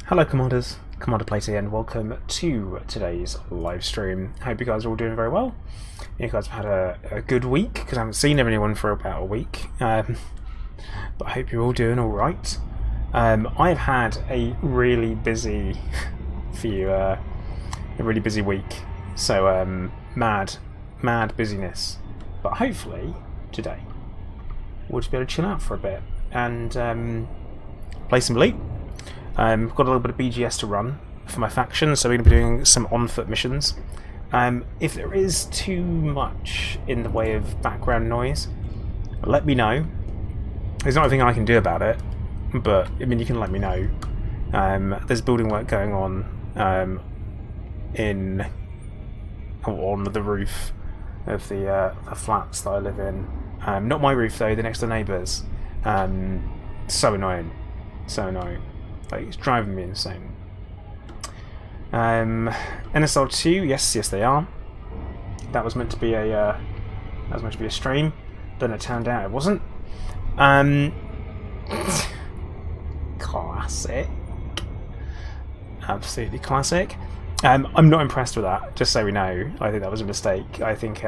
Hello Commanders, Commander Plate here, and welcome to today's live stream. Hope you guys are all doing very well. You guys have had a good week, because I haven't seen anyone for about a week. But I hope you're all doing alright. I've had a really busy a really busy week. So mad busyness. But hopefully today we'll just be able to chill out for a bit and play some Elite. Got a little bit of BGS to run for my faction, so we're going to be doing some on-foot missions. If there is too much in the way of background noise, let me know. There's not a thing I can do about it, but I mean, you can let me know. There's building work going on on the roof of the flats that I live in. Not my roof though, the next door neighbours. So annoying, so annoying. Like, it's driving me insane. NSL2, yes they are. That was meant to be a stream. Then it turned out it wasn't. Classic. Absolutely classic. I'm not impressed with that, just so we know. I think that was a mistake. I think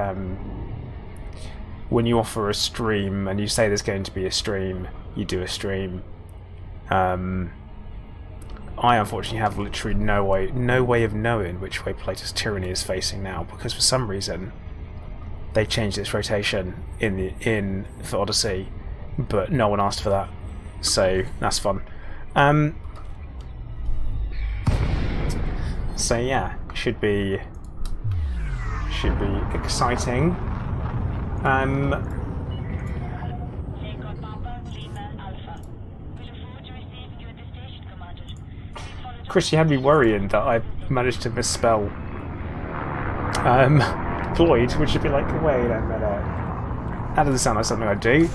when you offer a stream and you say there's going to be a stream, you do a stream. I unfortunately have literally no way of knowing which way Plato's Tyranny is facing now, because for some reason they changed its rotation for Odyssey, but no one asked for that, so that's fun. So yeah, should be exciting. Chris, you had me worrying that I managed to misspell PLOID, which would be like, wait a minute. That doesn't sound like something I'd do.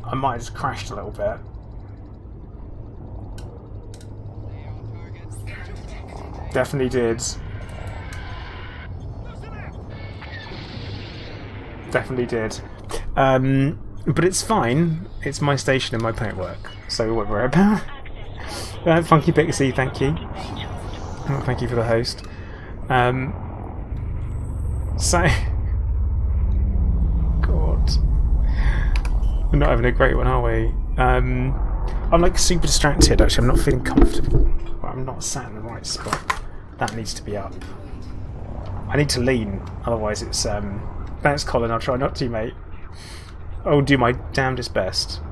I might have just crashed a little bit. Definitely did. Definitely did. But it's fine. It's my station and my paintwork, so we won't worry about it. Funky Pixie, thank you. Thank you for the host. So... God. We're not having a great one, are we? I'm like super distracted, actually. I'm not feeling comfortable. I'm not sat in the right spot. That needs to be up. I need to lean, otherwise it's... Thanks, Colin. I'll try not to, mate. I'll do my damnedest best.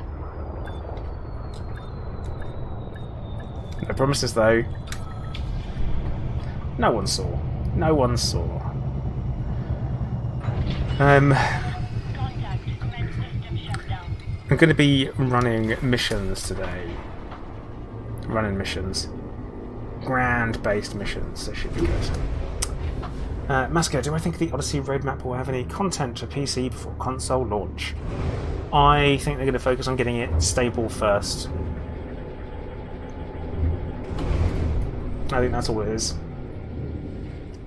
No promises, though. No one saw. No one saw. I'm going to be running missions today. Running missions. Grand-based missions, so should be good. Masco, do I think the Odyssey roadmap will have any content for PC before console launch? I think they're going to focus on getting it stable first. I think that's all it is.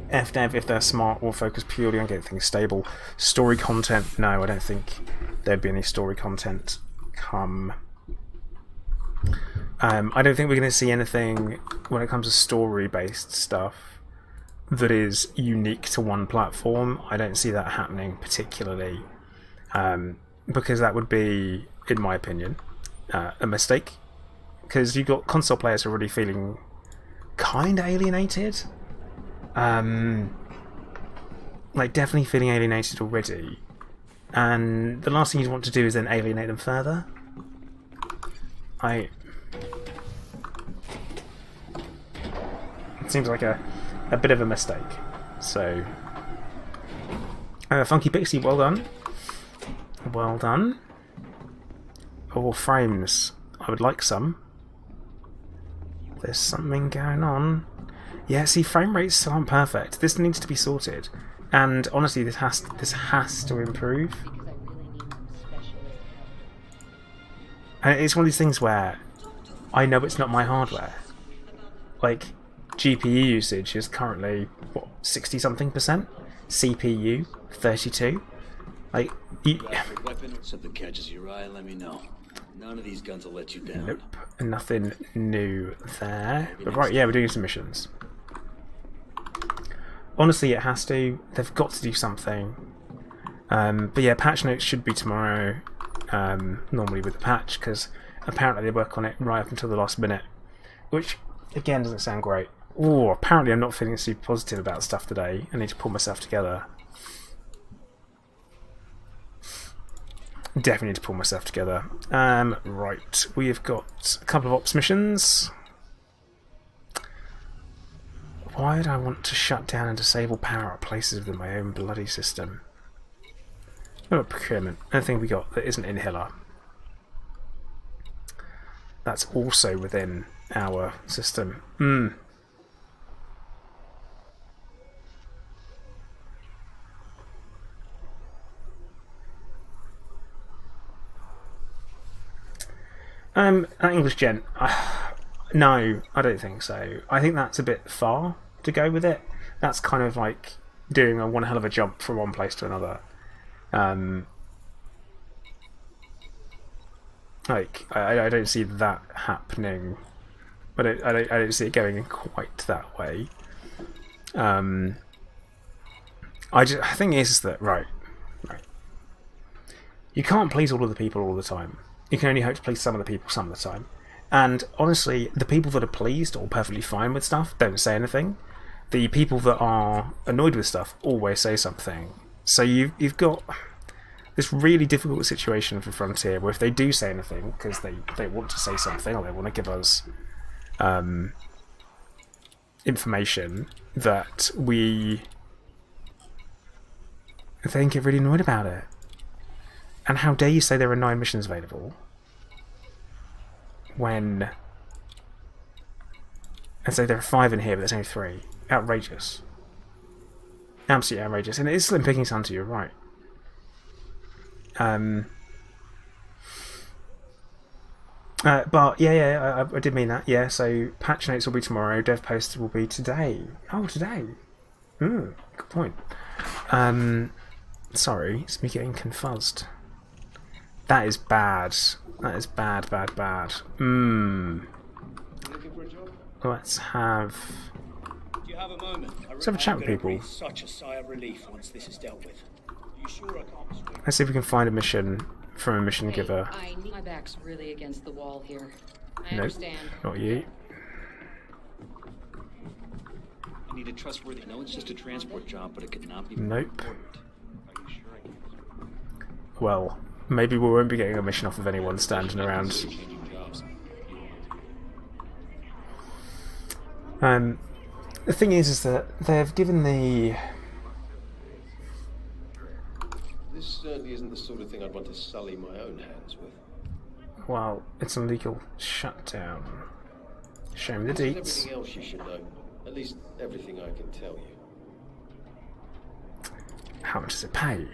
FDev, if they're smart, will focus purely on getting things stable. Story content, no, I don't think there'd be any story content come. I don't think we're going to see anything when it comes to story-based stuff that is unique to one platform. I don't see that happening particularly, because that would be, in my opinion, a mistake. Because you've got console players already feeling kind of alienated. Like, definitely feeling alienated already. And the last thing you want to do is then alienate them further. It seems like a bit of a mistake. So, Funky Pixie, well done. Well done. Oh, frames. I would like some. There's something going on. Yeah, see, frame rates still aren't perfect. This needs to be sorted. And honestly, this has to improve. And it's one of these things where I know it's not my hardware. Like, GPU usage is currently, what, 60-something%? CPU, 32%. Like, you... Something catches your eye, let me know. None of these guns will let you down. Nope, nothing new there. But right, yeah, we're doing some missions. Honestly, it has to. They've got to do something. But yeah, patch notes should be tomorrow, normally with the patch, because apparently they work on it right up until the last minute, which, again, doesn't sound great. Oh, apparently I'm not feeling super positive about stuff today. I need to pull myself together. Definitely need to pull myself together. Right, we have got a couple of ops missions. Why would I want to shut down and disable power at places within my own bloody system? Oh, procurement. Anything we got that isn't inhaler. That's also within our system. That English gent. No, I don't think so. I think that's a bit far to go with it. That's kind of like doing a one hell of a jump from one place to another. Like I don't see that happening. I don't see it going quite that way. The thing is that right. You can't please all of the people all the time. You can only hope to please some of the people some of the time. And honestly, the people that are pleased or perfectly fine with stuff don't say anything. The people that are annoyed with stuff always say something. So you've got this really difficult situation for Frontier where if they do say anything, because they want to say something or they want to give us information that they get really annoyed about it. And how dare you say there are 9 missions available when... And say there are 5 in here, but there's only 3. Outrageous. Absolutely outrageous. And it is slim pickings, Hunter, you're right. But yeah, I did mean that. Yeah, so patch notes will be tomorrow. Dev post will be today. Oh, today. Good point. Sorry, it's me getting confuzzed. That is bad. That is bad. Let's have. Do you have a moment? Let's have a chat with people. Such a sigh of relief once this is dealt with. Are you sure I can't swing? Let's see if we can find a mission from a mission giver. My back's really against the wall here. I Nope, understand. not you. I need a trustworthy. No, it's just a transport job, but it could not be. Nope. Important. Are you sure I can? Well, maybe we won't be getting a mission off of anyone standing around. The thing is that they've given the... This certainly isn't the sort of thing I'd want to sully my own hands with. Well, it's a legal shutdown. Show me the This is deets. everything else you should know. At least everything I can tell you. How much does it pay?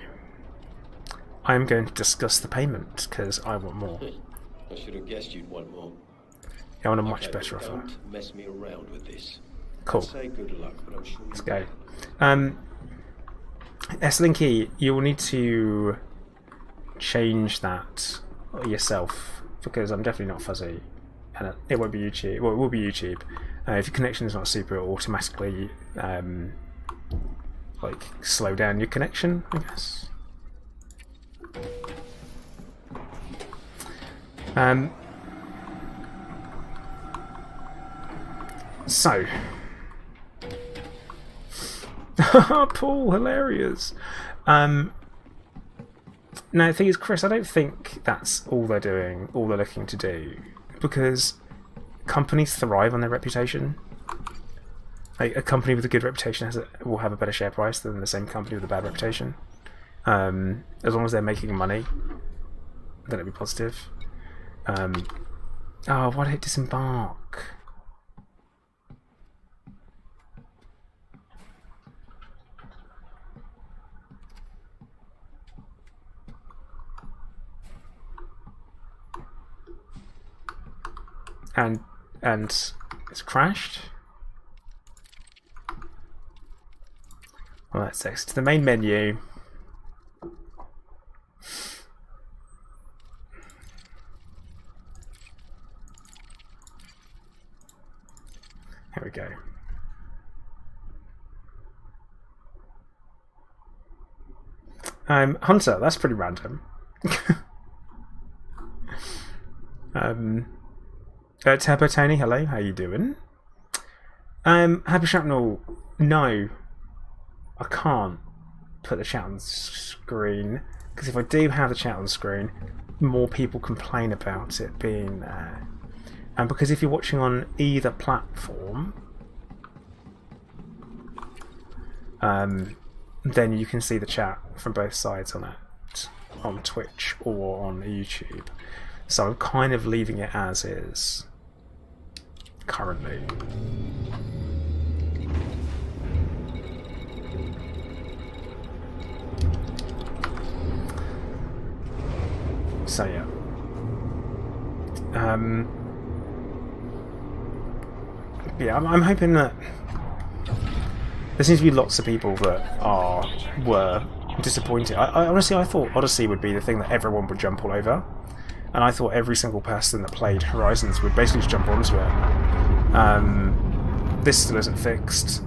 I'm going to discuss the payment, because I want more. I should have guessed you'd want more. I want a much Okay, better but offer. Don't mess me around with this. Cool. I'd say good luck, but I'm sure Let's go. S-Linky, you will need to change that yourself, because I'm definitely not fuzzy. And it won't be YouTube. Well, it will be YouTube. If your connection is not super, it will automatically like slow down your connection, I guess. So Paul, hilarious. Now the thing is, Chris, I don't think that's all they're doing, all they're looking to do, because companies thrive on their reputation. Like, a company with a good reputation will have a better share price than the same company with a bad reputation. As long as they're making money, then it'll be positive. Oh, why did it disembark? And it's crashed. Well, let's exit to the main menu. Here we go. Hunter, that's pretty random. Turbo Tony, hello, how you doing? Happy Shrapnel, no, I can't put the chat on screen, because if I do have the chat on screen, more people complain about it being there. And because if you're watching on either platform, then you can see the chat from both sides on it, on Twitch or on YouTube. So I'm kind of leaving it as is currently. So yeah. Yeah, I'm hoping that there seems to be lots of people that were disappointed. I honestly, I thought Odyssey would be the thing that everyone would jump all over, and I thought every single person that played Horizons would basically just jump onto it. This still isn't fixed.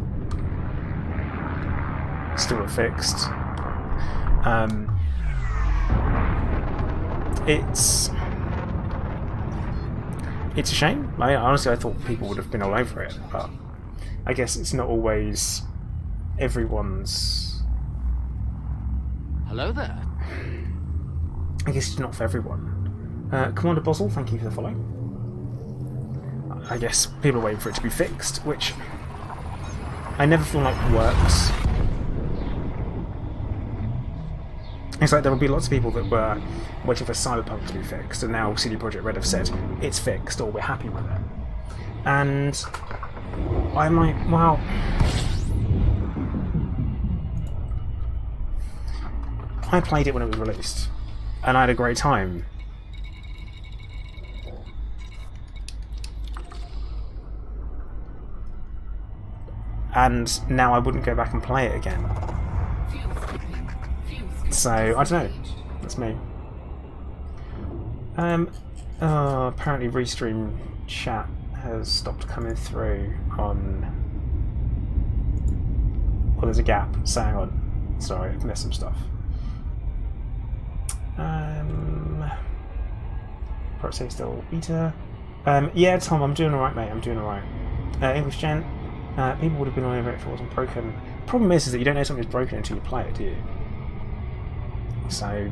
Still not fixed. It's a shame. Honestly, I thought people would have been all over it, but I guess it's not always everyone's. Hello there. I guess it's not for everyone. Commander Boswell, thank you for the follow. I guess people are waiting for it to be fixed, which I never feel like works. It's like there will be lots of people that were waiting for Cyberpunk to be fixed, and now CD Projekt Red have said it's fixed or we're happy with it. And I'm like, well, I played it when it was released, and I had a great time. And now I wouldn't go back and play it again. So, I don't know. That's me. Apparently Restream chat has stopped coming through on... Well, there's a gap, so hang on. Sorry, I've missed some stuff. Probably still beta. Yeah, Tom, I'm doing alright, mate. I'm doing alright. English Gen, people would have been all over it if it wasn't broken. Problem is that you don't know something's broken until you play it, do you? So,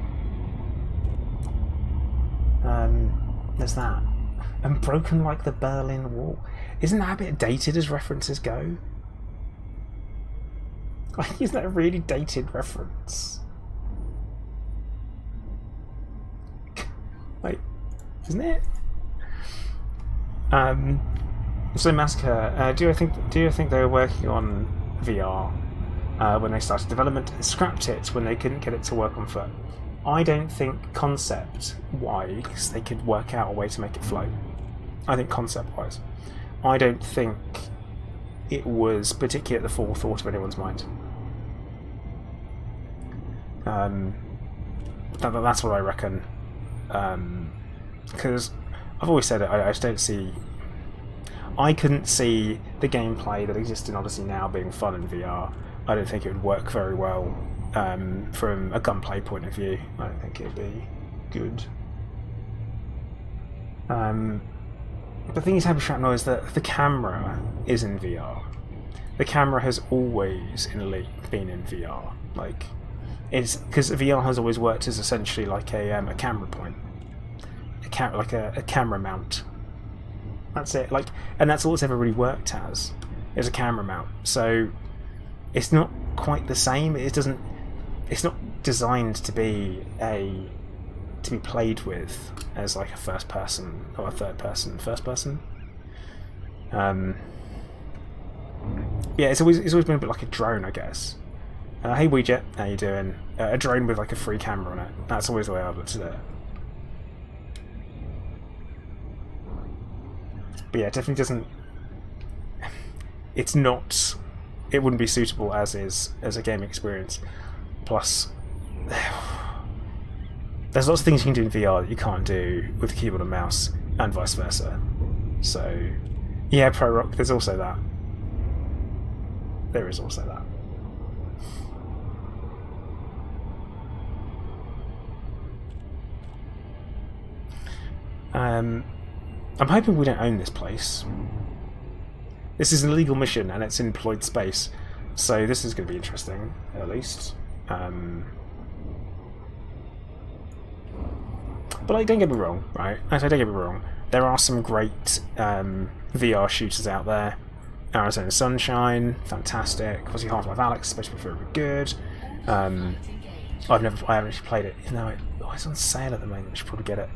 there's that. And broken like the Berlin Wall. Isn't that a bit dated as references go? Like, isn't that a really dated reference? Like, isn't it? So Massacre, do you think they were working on VR when they started development and scrapped it when they couldn't get it to work on foot? I don't think concept-wise they could work out a way to make it flow. I think concept-wise. I don't think it was particularly at the forethought of anyone's mind. That's what I reckon. Because I've always said it, I just don't see... I couldn't see the gameplay that exists in Odyssey now being fun in VR. I don't think it would work very well from a gunplay point of view. I don't think it would be good. The thing is, Happy Shrapnel, is that the camera is in VR. The camera has always in Elite been in VR. Like, it's because VR has always worked as essentially like a camera point, like a camera mount. That's it. Like, and that's all it's ever really worked as, is a camera mount. So it's not quite the same. It doesn't. It's not designed to be played with as like a first person or a third person, first person. Yeah, it's always been a bit like a drone, I guess. Hey Weejet, how you doing? A drone with like a free camera on it. That's always the way I've looked at it. But yeah, it definitely doesn't. It's not. It wouldn't be suitable as a game experience. Plus, there's lots of things you can do in VR that you can't do with a keyboard and mouse, and vice versa. So, yeah, Pro Rock. There's also that. There is also that. I'm hoping we don't own this place. This is an illegal mission and it's in PLOID space, so this is going to be interesting, at least. But like, don't get me wrong, right? Actually, don't get me wrong. There are some great VR shooters out there. Arizona Sunshine, fantastic. Obviously, Half-Life Alyx, supposed to be very good. I haven't actually played it. You know, it's on sale at the moment. I should probably get it.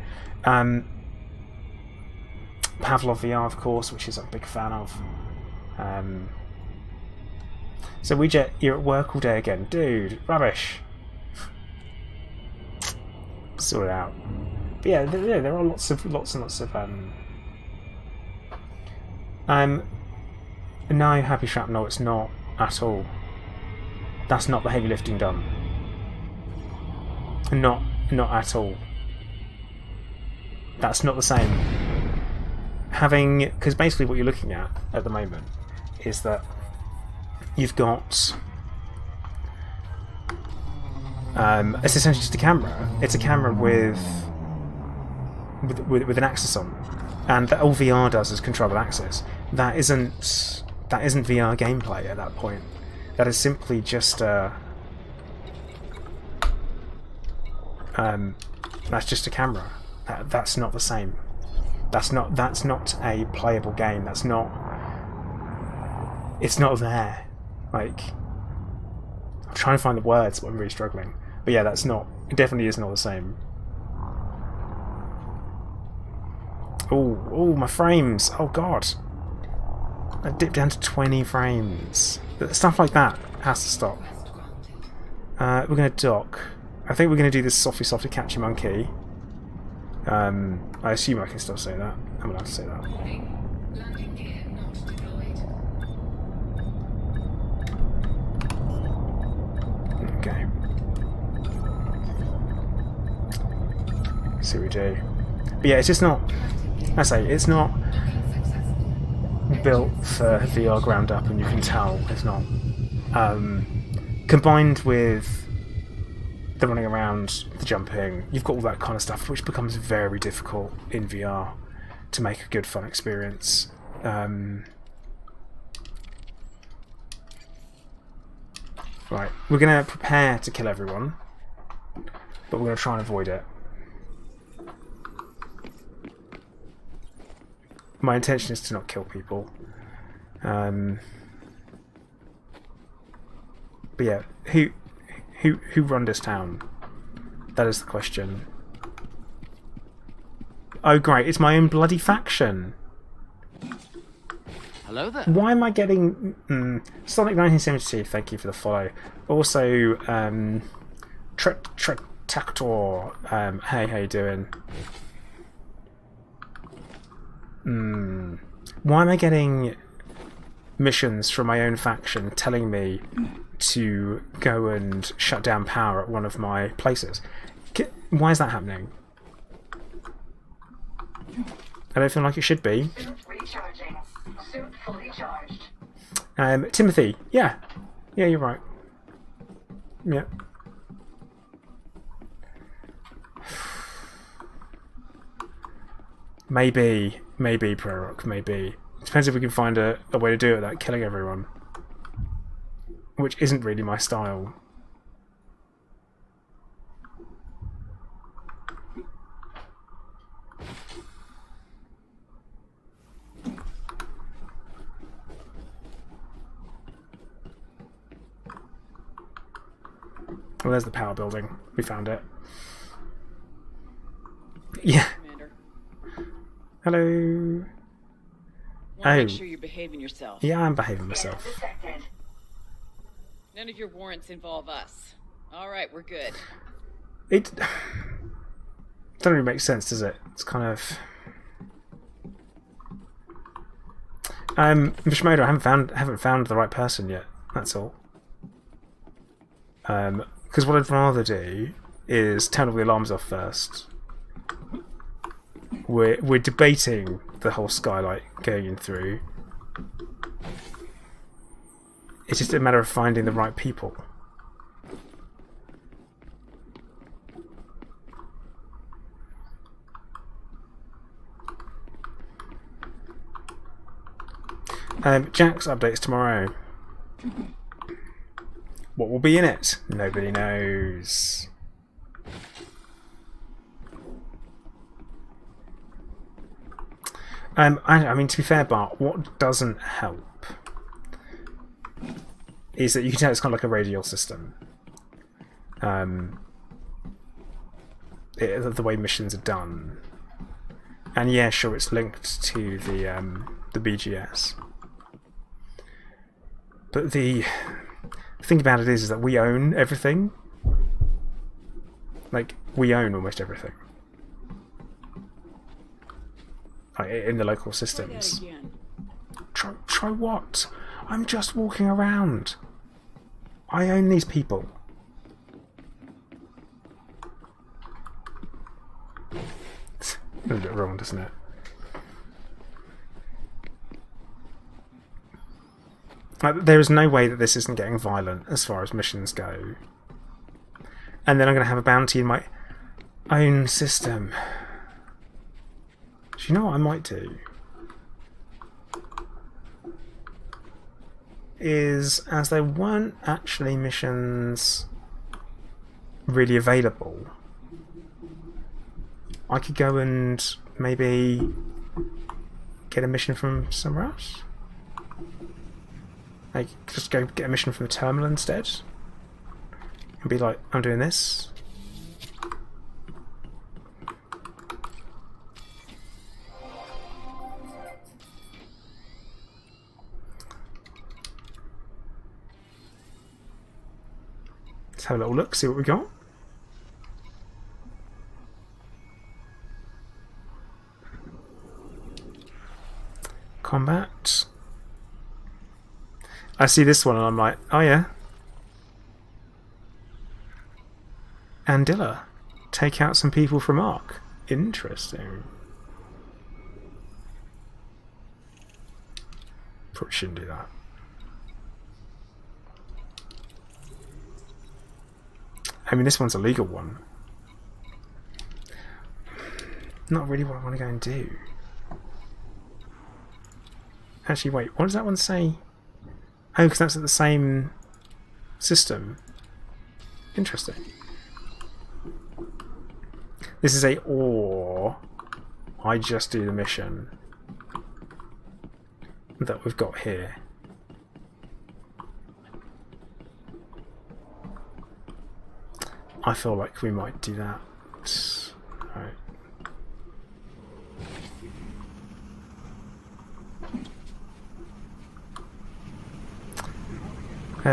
Pavlov VR, of course, which is I'm a big fan of. So Weejet, you're at work all day again, dude. Rubbish. Sort it out. But yeah, there are lots and lots of. No, Happy Shrapnel, it's not at all. That's not the heavy lifting done. Not at all. That's not the same. Because basically what you're looking at the moment is that you've got it's essentially just a camera. It's a camera with an axis on, and all VR does is control an axis. That isn't VR gameplay at that point. That is simply just that's just a camera. That's not the same. That's not a playable game. It's not there. Like, I'm trying to find the words, but I'm really struggling. But yeah, it definitely is not the same. Oh, my frames. Oh god. I dipped down to 20 frames. Stuff like that has to stop. We're going to dock. I think we're going to do this softly catchy monkey. I assume I can still say that. I'm allowed to say that. Landing gear not deployed. Okay. See what we do. But yeah, it's just not. I say it's not built for VR ground up, and you can tell it's not. Combined with the running around, the jumping, you've got all that kind of stuff, which becomes very difficult in VR to make a good fun experience. Right, we're going to prepare to kill everyone, but we're going to try and avoid it. My intention is to not kill people. But yeah, who run this town? That is the question. Oh great, it's my own bloody faction. Hello there. Why am I getting Sonic 1972? Thank you for the follow. Also, Traktor. Hey, how you doing? Why am I getting missions from my own faction telling me to go and shut down power at one of my places? Why is that happening? I don't feel like it should be. Recharging. Suit fully charged. Timothy, yeah, you're right. Yeah. Maybe, Prorock, maybe. Depends if we can find a way to do it without killing everyone. Which isn't really my style. Well, there's the power building. We found it. Yeah. Commander. Hello. Want to make sure you're behaving yourself. Yeah, I'm behaving myself. Detected. None of your warrants involve us. All right, we're good. It doesn't really make sense, does it? It's kind of Vishmodo, I haven't found the right person yet. That's all. Because what I'd rather do is turn all the alarms off first. We're debating the whole skylight going in through. It's just a matter of finding the right people. Jack's updates tomorrow. What will be in it? Nobody knows. I mean, to be fair, Bart, what doesn't help is that you can tell it's kind of like a radial system. The way missions are done, and yeah, sure, it's linked to the BGS. But the thing about it is that we own everything. Like, we own almost everything. Like, in the local systems. Try what? I'm just walking around. I own these people. It's a bit wrong, doesn't it? There is no way that this isn't getting violent as far as missions go. And then I'm going to have a bounty in my own system. Do you know what I might do? Is, as there weren't actually missions really available, I could go and maybe get a mission from somewhere else. Like, just go get a mission from the terminal instead. And be like, I'm doing this. Let's have a little look, see what we got. Combat. I see this one and I'm like, oh yeah. Andilla. Take out some people from Ark. Interesting. Probably shouldn't do that. I mean, this one's a legal one. Not really what I want to go and do. Actually, wait, what does that one say? Oh, because that's at the same system. Interesting. This is a or I just do the mission that we've got here. I feel like we might do that. Right.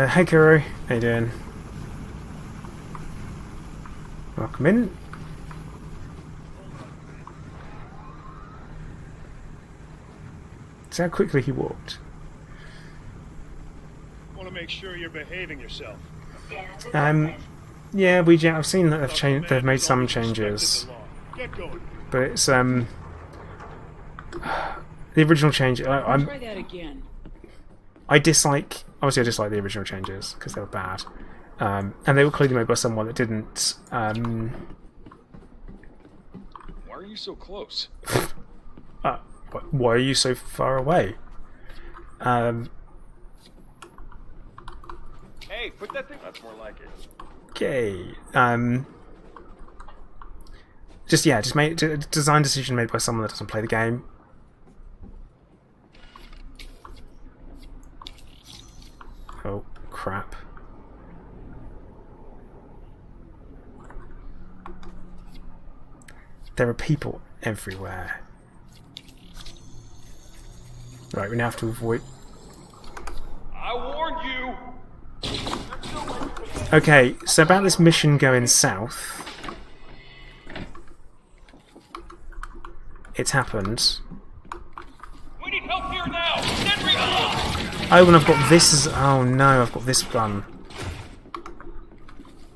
Hey Kuro, how you doing? Welcome in. See how quickly he walked. Want to make sure you're behaving yourself. Yeah, I've seen that they've made some changes, but it's the original change. Try that again. I dislike the original changes because they were bad, and they were clearly made by someone that didn't. Why are you so close? Why are you so far away? Hey, put that thing. That's more like it. Okay. Just made a design decision made by someone that doesn't play the game. Oh crap. There are people everywhere. Right, we now have to avoid. I warned you. Okay, so about this mission going south. It's happened. We need help here now. Sentry alive. Oh, and I've got this. Oh no, I've got this gun.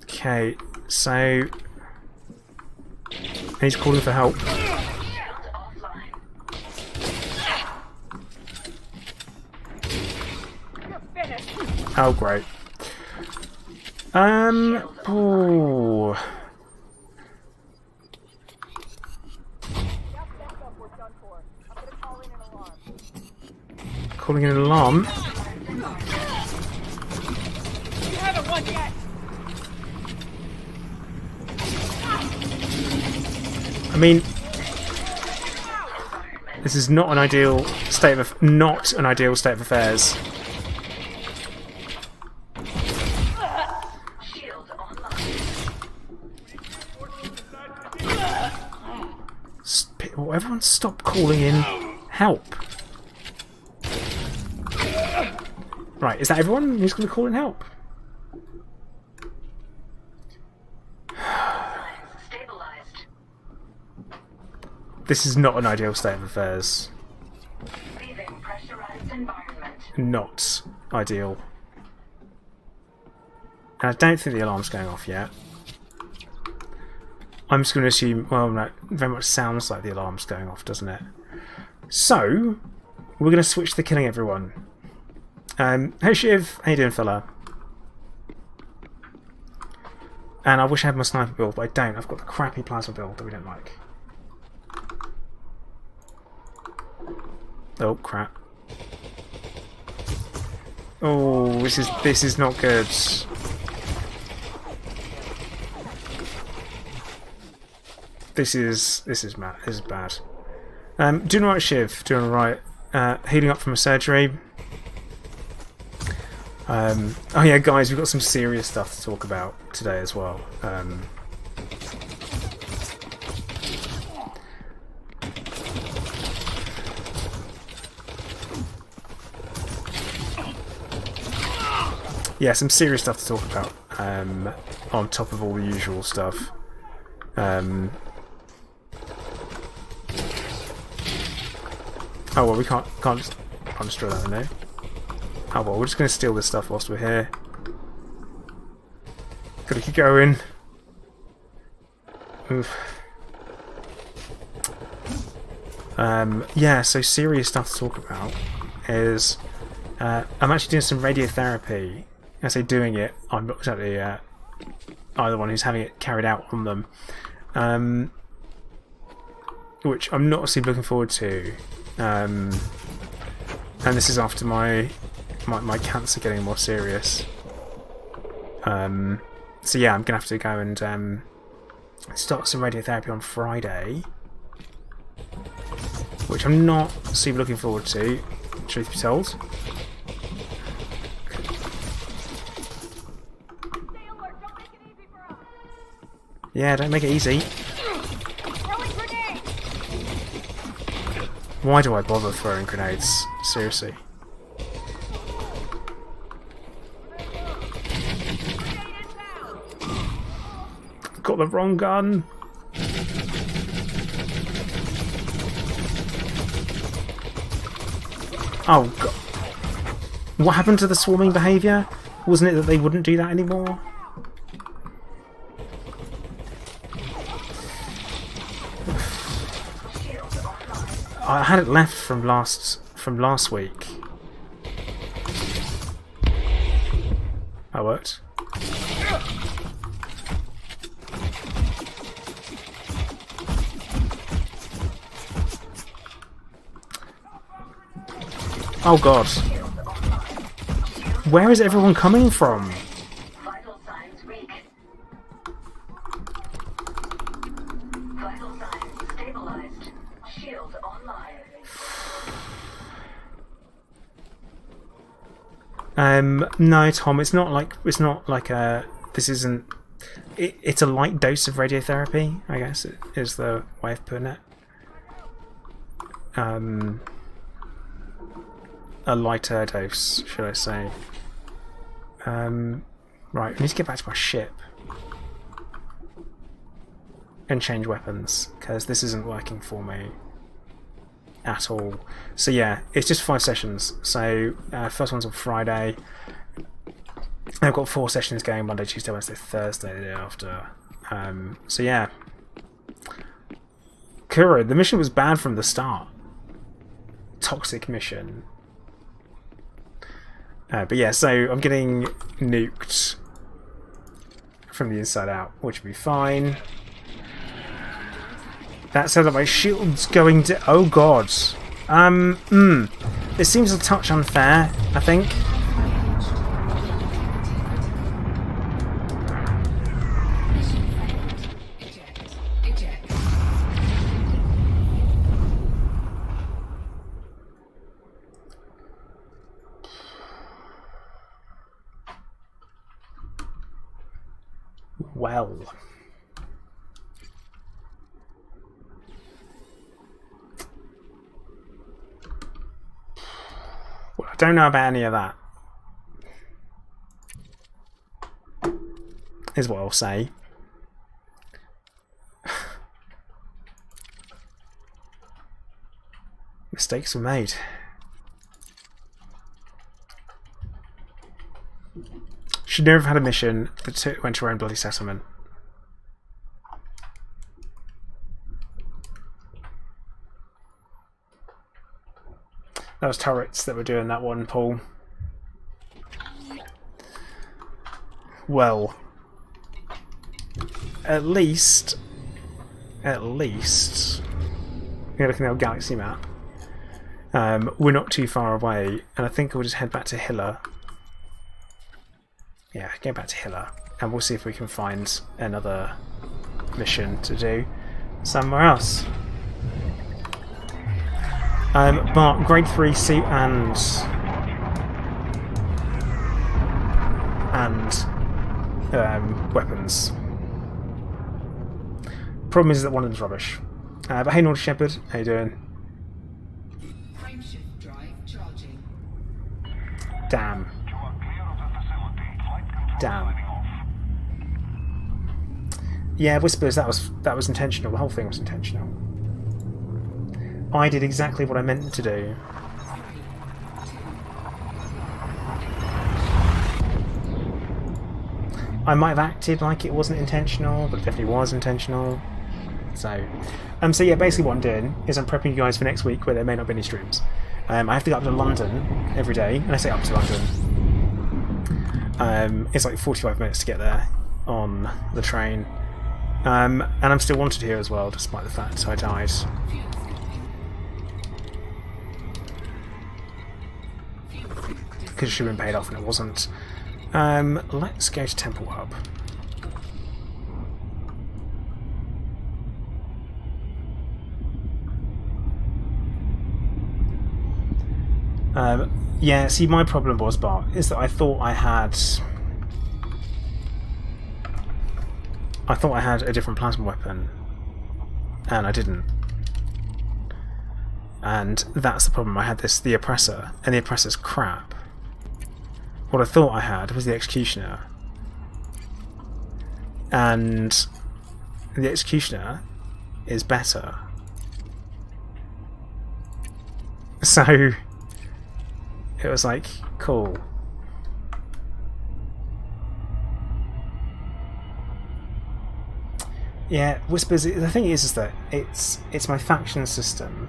Okay, so he's calling for help. Oh, great. Oh. Calling an alarm. You haven't won yet. I mean, this is not an ideal state of affairs. Shield online. Everyone, stop calling in help. Right, is that everyone who's going to call in help? Stabilized. This is not an ideal state of affairs. Leaving pressurized environment. Not ideal. And I don't think the alarm's going off yet. I'm just going to assume, well, no, it very much sounds like the alarm's going off, doesn't it? So, we're going to switch to killing everyone. Hey Shiv, how you doing, fella? And I wish I had my sniper build, but I don't. I've got the crappy plasma build that we don't like. Oh crap! Oh, this is not good. This is mad. This is bad. Doing alright, Shiv. Doing alright. Healing up from a surgery. Oh yeah, guys, we've got some serious stuff to talk about today as well. Yeah, some serious stuff to talk about. On top of all the usual stuff. Oh well, we can't destroy that, no. Oh well, we're just going to steal this stuff whilst we're here. Gotta keep going. Oof. Yeah, so serious stuff to talk about is I'm actually doing some radiotherapy. I say doing it, I'm not exactly either one who's having it carried out on them. Which I'm not super looking forward to. And this is after my cancer getting more serious. So yeah, I'm gonna have to go and start some radiotherapy on Friday, which I'm not super looking forward to, truth be told. Yeah, don't make it easy. Why do I bother throwing grenades? Seriously. Got the wrong gun. Oh god. What happened to the swarming behaviour? Wasn't it that they wouldn't do that anymore? I had it left from last week. That worked. Oh god. Where is everyone coming from? Vital signs weak. Vital signs stabilized. Shield online. No, Tom, it's not like a. This isn't. It's a light dose of radiotherapy, I guess is the way of putting it. A lighter dose, should I say? Right, I need to get back to my ship and change weapons because this isn't working for me at all. So yeah, it's just 5 sessions. So first one's on Friday. I've got 4 sessions going: Monday, Tuesday, Wednesday, Thursday the day after. So yeah, Kuro, the mission was bad from the start. Toxic mission. But yeah, so I'm getting nuked from the inside out, which will be fine. That said, that my shield's going to... Oh god. This seems a touch unfair, I think. Well. Well, I don't know about any of that, is what I'll say. Mistakes were made. Should never have had a mission that went to our own bloody settlement. That was turrets that were doing that one, Paul. Well, at least, you're looking at our galaxy map. We're not too far away, and I think we'll just head back to Hilla. Yeah, go back to Hilla, and we'll see if we can find another mission to do somewhere else. But grade 3 suit and weapons. Problem is that one of them's rubbish. But hey, Naughty Shepherd, how you doing? Frameshift drive charging. Damn. Damn. Yeah, Whispers, that was intentional. The whole thing was intentional. I did exactly what I meant to do. I might have acted like it wasn't intentional, but it definitely was intentional. So yeah, basically what I'm doing is I'm prepping you guys for next week where there may not be any streams. I have to go up to London every day, and I say up to London. It's like 45 minutes to get there on the train. And I'm still wanted here as well, despite the fact I died. Because it should have been paid off and it wasn't. Let's go to Temple Hub. Yeah, see, my problem was, Bart, is that I thought I had a different plasma weapon, and I didn't. And that's the problem. I had the Oppressor, and the Oppressor's crap. What I thought I had was the Executioner, and the Executioner is better. So it was like, cool. Yeah, Whispers, the thing is that it's my faction system.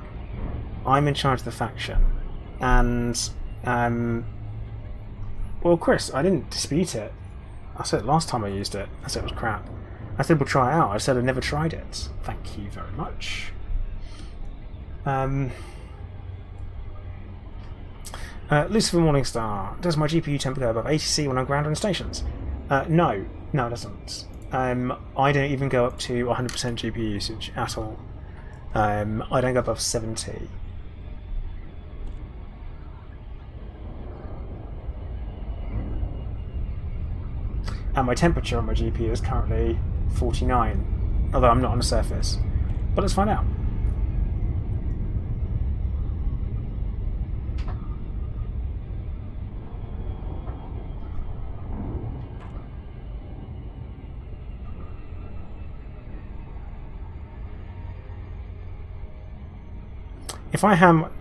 I'm in charge of the faction. And, well, Chris, I didn't dispute it. I said it last time I used it. I said it was crap. I said we'll try it out. I said I never tried it. Thank you very much. Lucifer Morningstar, does my GPU temp go above 80C when I'm grounded on stations? No, it doesn't. I don't even go up to 100% GPU usage at all. I don't go above 70. And my temperature on my GPU is currently 49, although I'm not on the surface. But let's find out. If I have...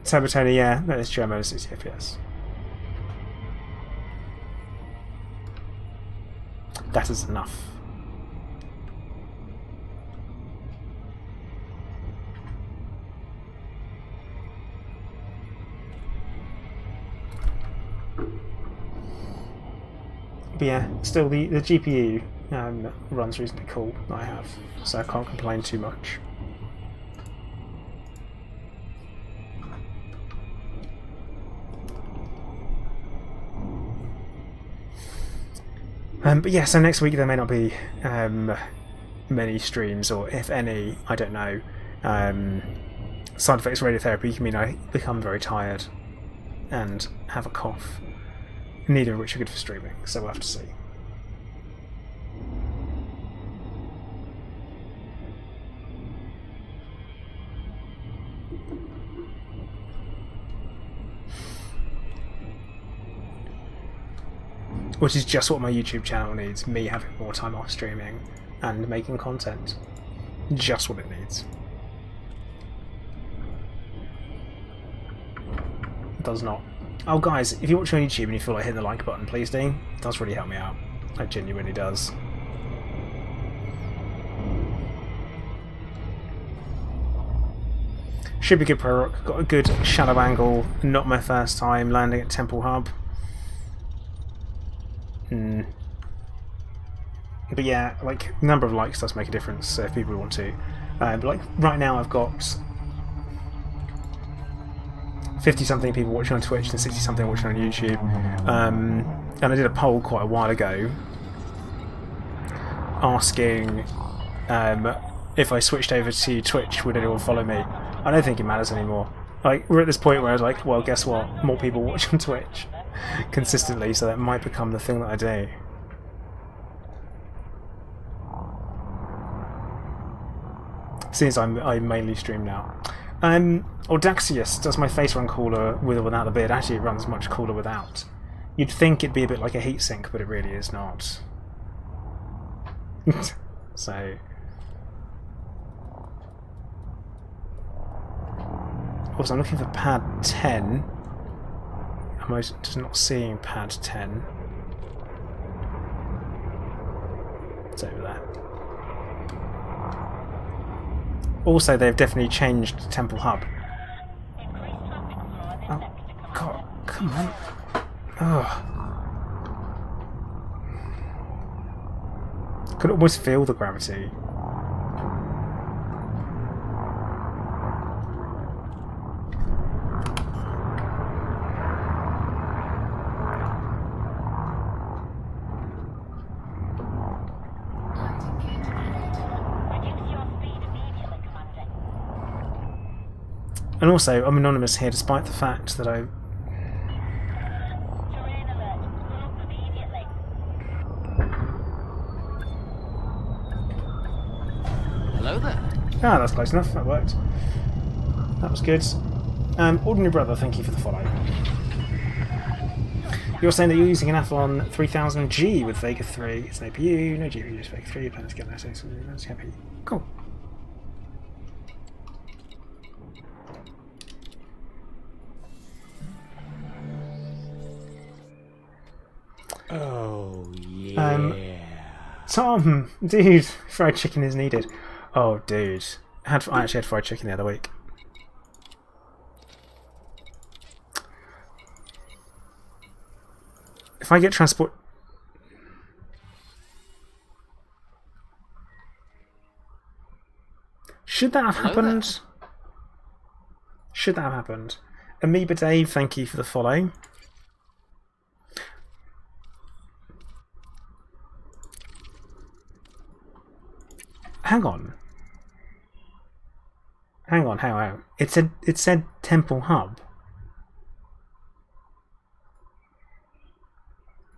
Sabotator, yeah, that is true, I'm over 60 FPS. That is enough. But yeah, still the GPU runs reasonably cool that I have, so I can't complain too much. But yeah, so next week there may not be many streams, or if any, I don't know. Side effects of radiotherapy can mean I become very tired and have a cough, neither of which are good for streaming, so we'll have to see. Which is just what my YouTube channel needs, me having more time off streaming and making content. Just what it needs. It does not. Oh guys, if you're watching on YouTube and you feel like hitting the like button, please do. It does really help me out. It genuinely does. Should be good pro rock. Got a good shadow angle. Not my first time landing at Temple Hub. But yeah, like, number of likes does make a difference, so if people want to. But like, right now I've got 50-something people watching on Twitch and 60-something watching on YouTube. And I did a poll quite a while ago asking if I switched over to Twitch, would anyone follow me? I don't think it matters anymore. Like, we're at this point where I was like, well, guess what? More people watch on Twitch consistently, so that might become the thing that I do. Since I mainly stream now. Audacious, does my face run cooler with or without the beard? Actually, it runs much cooler without. You'd think it'd be a bit like a heatsink, but it really is not. So... Also, I'm looking for pad 10. I'm just not seeing pad 10. It's over there. Also, they've definitely changed Temple Hub. Oh, God, come on. Ugh. I could almost feel the gravity. And also, I'm anonymous here despite the fact that I... Hello there. Ah, that's close enough. That worked. That was good. Ordinary Brother, thank you for the follow. You're saying that you're using an Athlon 3000G with Vega 3. It's an APU, no GPU, just Vega 3. Plan to get that, so that's happy. Cool. Oh, yeah. Tom, dude, fried chicken is needed. Oh, dude. I actually had fried chicken the other week. If I get transport... Should that have happened? Should that have happened? Amoeba Dave, thank you for the follow. Hang on. Hang on. It said Temple Hub.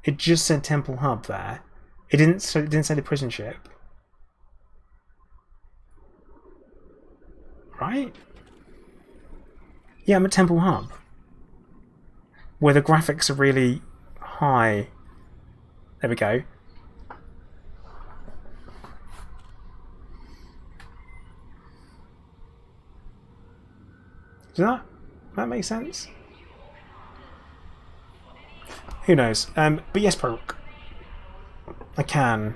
It just said Temple Hub there. It didn't say the prison ship. Right? Yeah, I'm at Temple Hub. Where the graphics are really high. There we go. Does that make sense? Who knows? But yes, Perk. I can.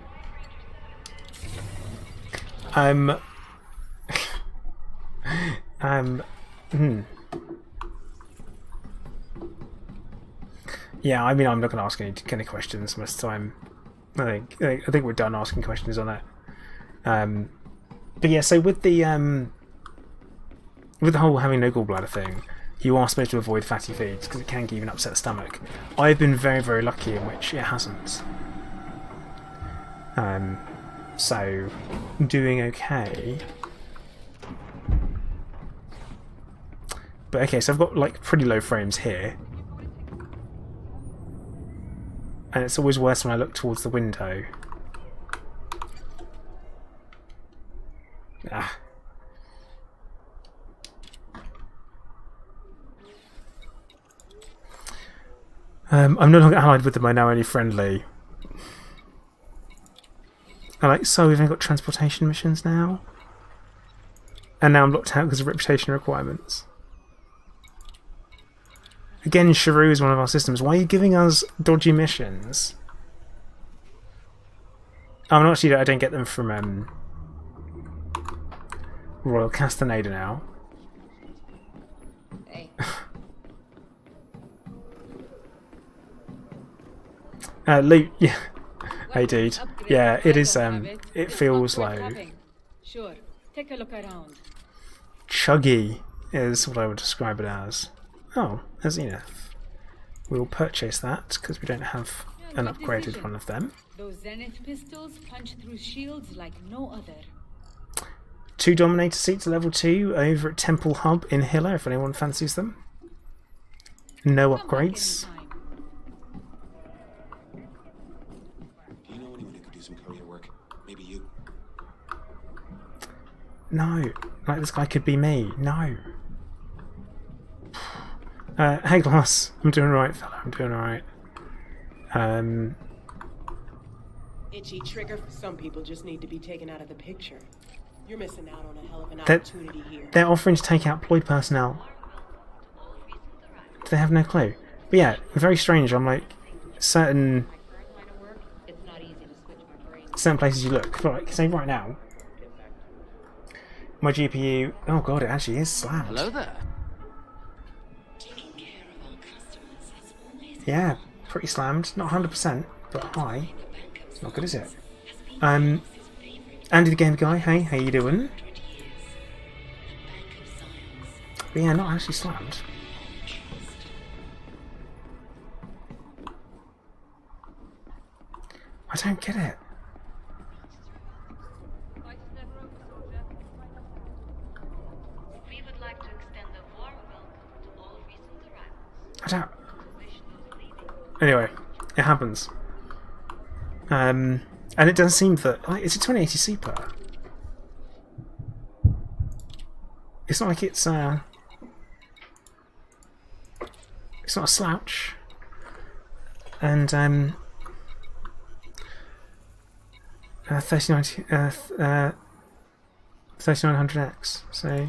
Yeah, I mean, I'm not going to ask any questions most of the time. I think we're done asking questions on it. But yeah, so with the whole having no gallbladder thing, you are supposed to avoid fatty foods because it can give you an upset stomach. I've been very, very lucky in which it hasn't. So doing okay. But okay, so I've got like pretty low frames here. And it's always worse when I look towards the window. Ah. I'm no longer allied with them, I'm now only friendly. So we've only got transportation missions now? And now I'm locked out because of reputation requirements. Again, Sharu is one of our systems. Why are you giving us dodgy missions? Oh, no, actually, I don't get them from Royal Castaneda now. Hey. Loot, yeah. Hey, dude. Yeah, it is, it feels low. Sure. Take a look around. Chuggy is what I would describe it as. Oh, a Zenith. We'll purchase that because we don't have an upgraded one of them. Those Zenith pistols punch through shields like no other. 2 Dominator seats at level 2 over at Temple Hub in Hilla if anyone fancies them. No upgrades. Do you know anyone who could do some courier work? Maybe you. No. Like, this guy could be me. No. Hey, Glass. I'm doing alright, fella. I'm doing alright. Itchy trigger. Some people just need to be taken out of the picture. You're missing out on a hell of an opportunity here. They're offering to take out PLOID personnel. Do they have no clue? But yeah, very strange. I'm like, certain places you look. Like, say right now, my GPU... Oh god, it actually is slammed. Hello there. Yeah, pretty slammed. Not 100%, but high. Not good, is it? Andy the Gamer Guy, hey, how you doing? But yeah, not actually slammed. I don't get it. We would like to extend a warm welcome to all recent arrivals. I don't... Anyway, it happens. And it does seem that... Like, it's a 2080 Super. It's not like it's not a slouch. And 3900X. So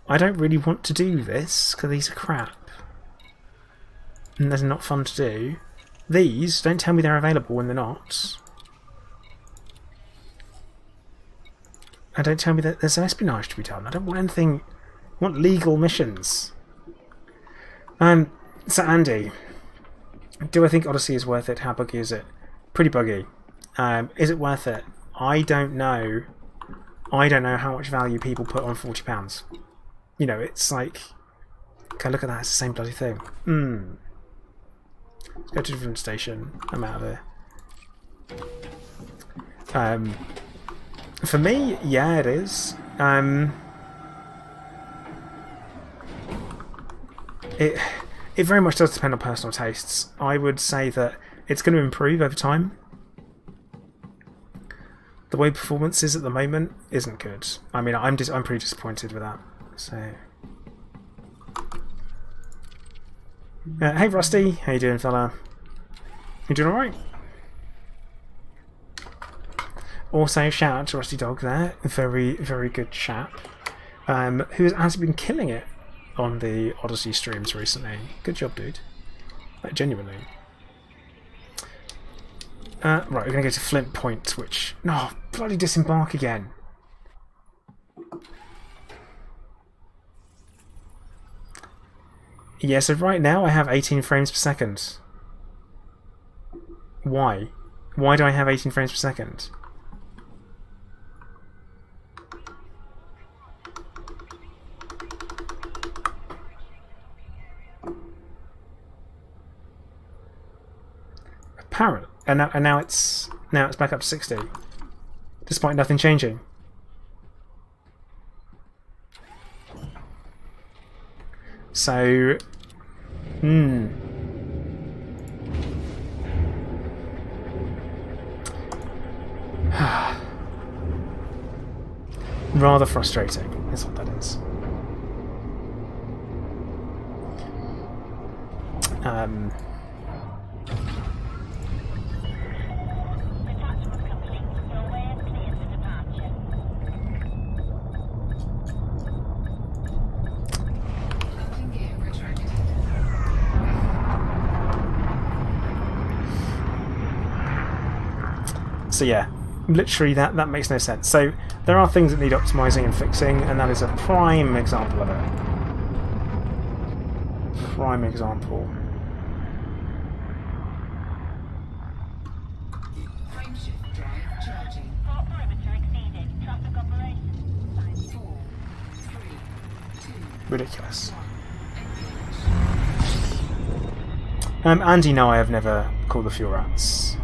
I don't really want to do this because these are crap. And they're not fun to do. These, don't tell me they're available when they're not. And don't tell me that there's espionage to be done. I don't want anything... I want legal missions. So Andy, do I think Odyssey is worth it? How buggy is it? Pretty buggy. Is it worth it? I don't know. I don't know how much value people put on £40. You know, it's like... Okay, look at that, it's the same bloody thing. Let's go to a different station. I'm out of here. For me, yeah, it is. It very much does depend on personal tastes. I would say that it's going to improve over time. The way performance is at the moment isn't good. I mean, I'm pretty disappointed with that. So, hey Rusty, how you doing, fella? You doing all right? Also, shout out to Rusty Dog there, very, very good chap, who has been killing it on the Odyssey streams recently. Good job, dude. Like, genuinely. Right, we're going to go to Flint Point, which... No, bloody disembark again. Yeah, so right now I have 18 frames per second. Why? Why do I have 18 frames per second? Apparently, and now it's back up to 60, despite nothing changing. So, rather frustrating is what that is. So yeah, literally that makes no sense. So there are things that need optimizing and fixing, and that is a prime example of it. Prime example. Frameshift drive charging. Port perimeter exceeded. Traffic operations. 4, 3, 2. Ridiculous. Andy, no, I have never called the fuel rats.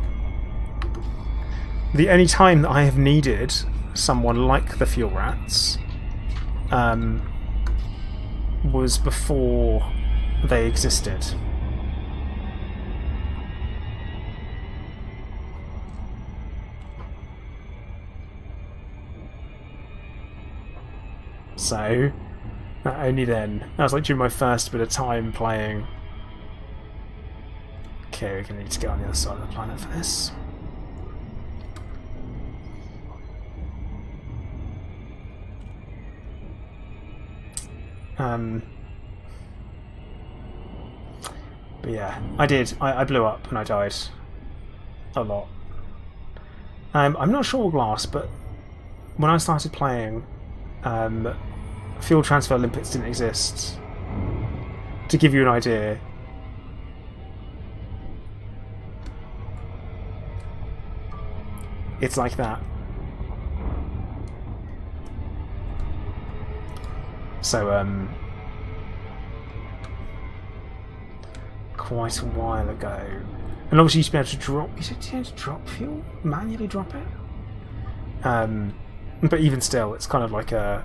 The only time that I have needed someone like the fuel rats was before they existed. So, only then. That was like during my first bit of time playing. Okay, we're going to need to get on the other side of the planet for this. But yeah, I blew up and I died a lot. I'm not sure glass, but when I started playing, fuel transfer limpets didn't exist. To give you an idea, it's like that. So, quite a while ago. And obviously you used to be able to drop... You said you had to drop fuel? Manually drop it? But even still, it's kind of like a...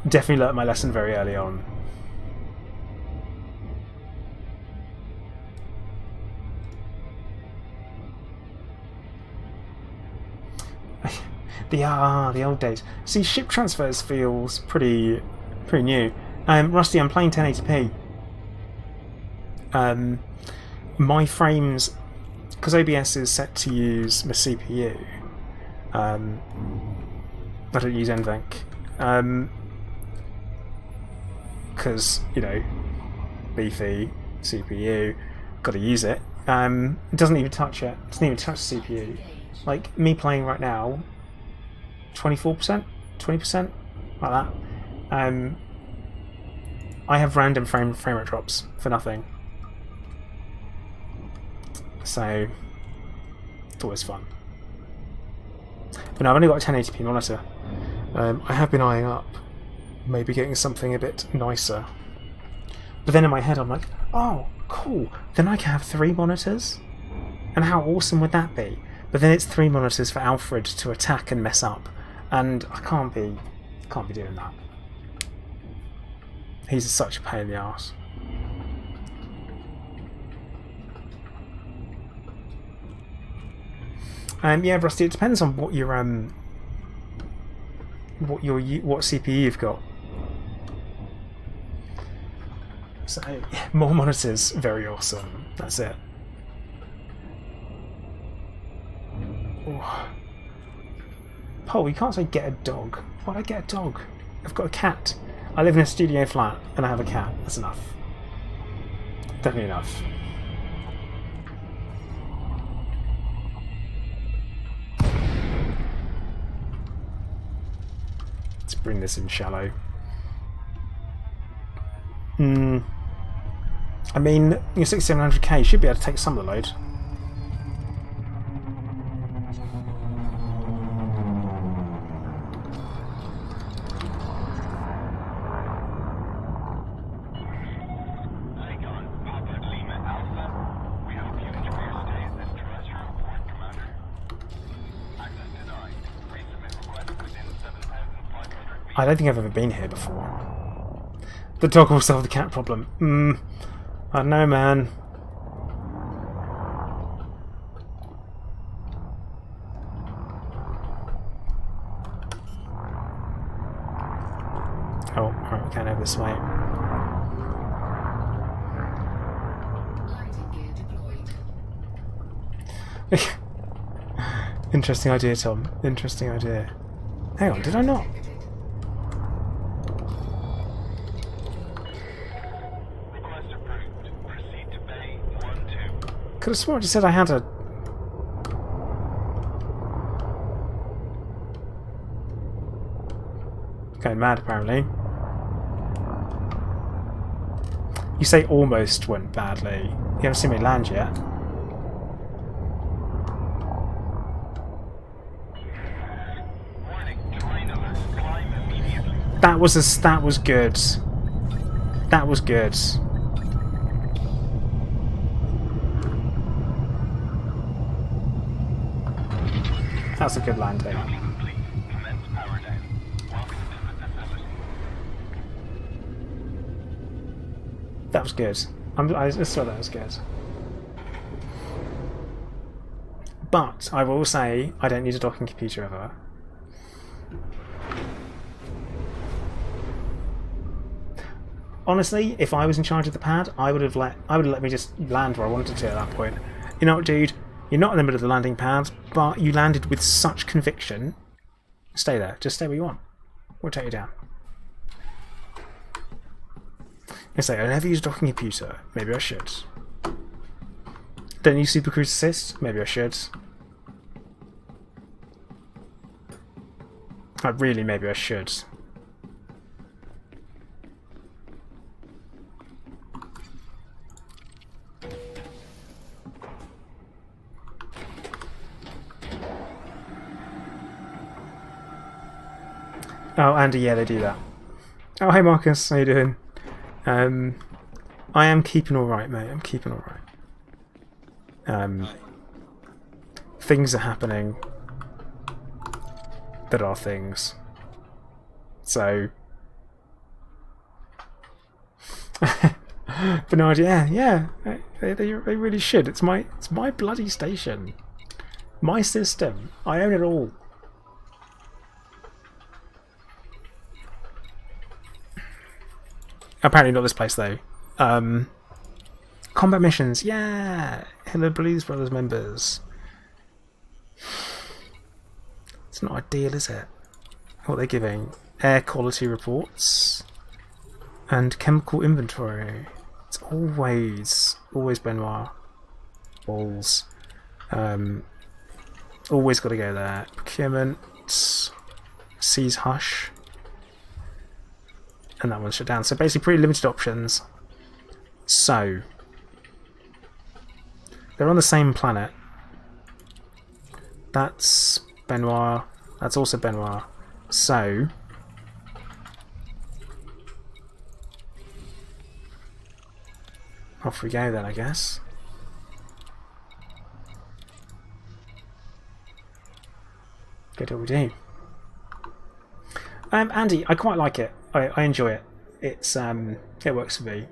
Definitely learnt my lesson very early on. The old days. See, ship transfers feels pretty new. Rusty, I'm playing 1080p. My frames, because OBS is set to use my CPU. I don't use NVENC. Because, you know, beefy CPU, got to use it. It doesn't even touch it. It doesn't even touch the CPU. Like me playing right now. 24%, 20%, like that. I have random frame rate drops for nothing, so it's always fun. But no, I've only got a 1080p monitor. I have been eyeing up maybe getting something a bit nicer, but then in my head I'm like, oh, cool. Then I can have 3 monitors, and how awesome would that be? But then it's 3 monitors for Alfred to attack and mess up. And I can't be doing that. He's such a pain in the arse. Yeah, Rusty. It depends on what your what CPU you've got. So yeah, more monitors, very awesome. That's it. Oh. Paul, you can't say get a dog. Why'd I get a dog? I've got a cat. I live in a studio flat and I have a cat. That's enough. Definitely enough. Let's bring this in shallow. I mean, your 6700K should be able to take some of the load. I don't think I've ever been here before. The dog will solve the cat problem. I don't know, man. Oh, alright, we can't go this way. Interesting idea, Tom. Interesting idea. Hang on, did I not? Could have sworn it just said I had a... Going mad, apparently. You say almost went badly. You haven't seen me land yet. That was good. That was good. That's a good landing. That was good. I just thought that was good. But I will say I don't need a docking computer ever. Honestly, if I was in charge of the pad, I would have let me just land where I wanted to at that point. You know what, dude? You're not in the middle of the landing pad, but you landed with such conviction. Stay there. Just stay where you want. We'll take you down. I say, I never use a docking computer. Maybe I should. Don't use Super Cruise Assist? Maybe I should. Really, maybe I should. Oh, Andy, yeah, they do that. Oh, hey Marcus, how you doing? I am keeping alright, mate. I'm keeping alright. Things are happening that are things. So... Bernard, yeah, they really should. It's my bloody station. My system. I own it all. Apparently not this place though. Combat missions, yeah! Hello Blues Brothers members. It's not ideal, is it? What are they giving? Air quality reports and chemical inventory. It's always Benoit. Balls. Always got to go there. Procurement. Seas Hush. And that one's shut down. So basically pretty limited options. So they're on the same planet. That's Benoit. That's also Benoit. So off we go then, I guess. Go do what we do. Andy, I quite like it. I enjoy it. It's it works for me.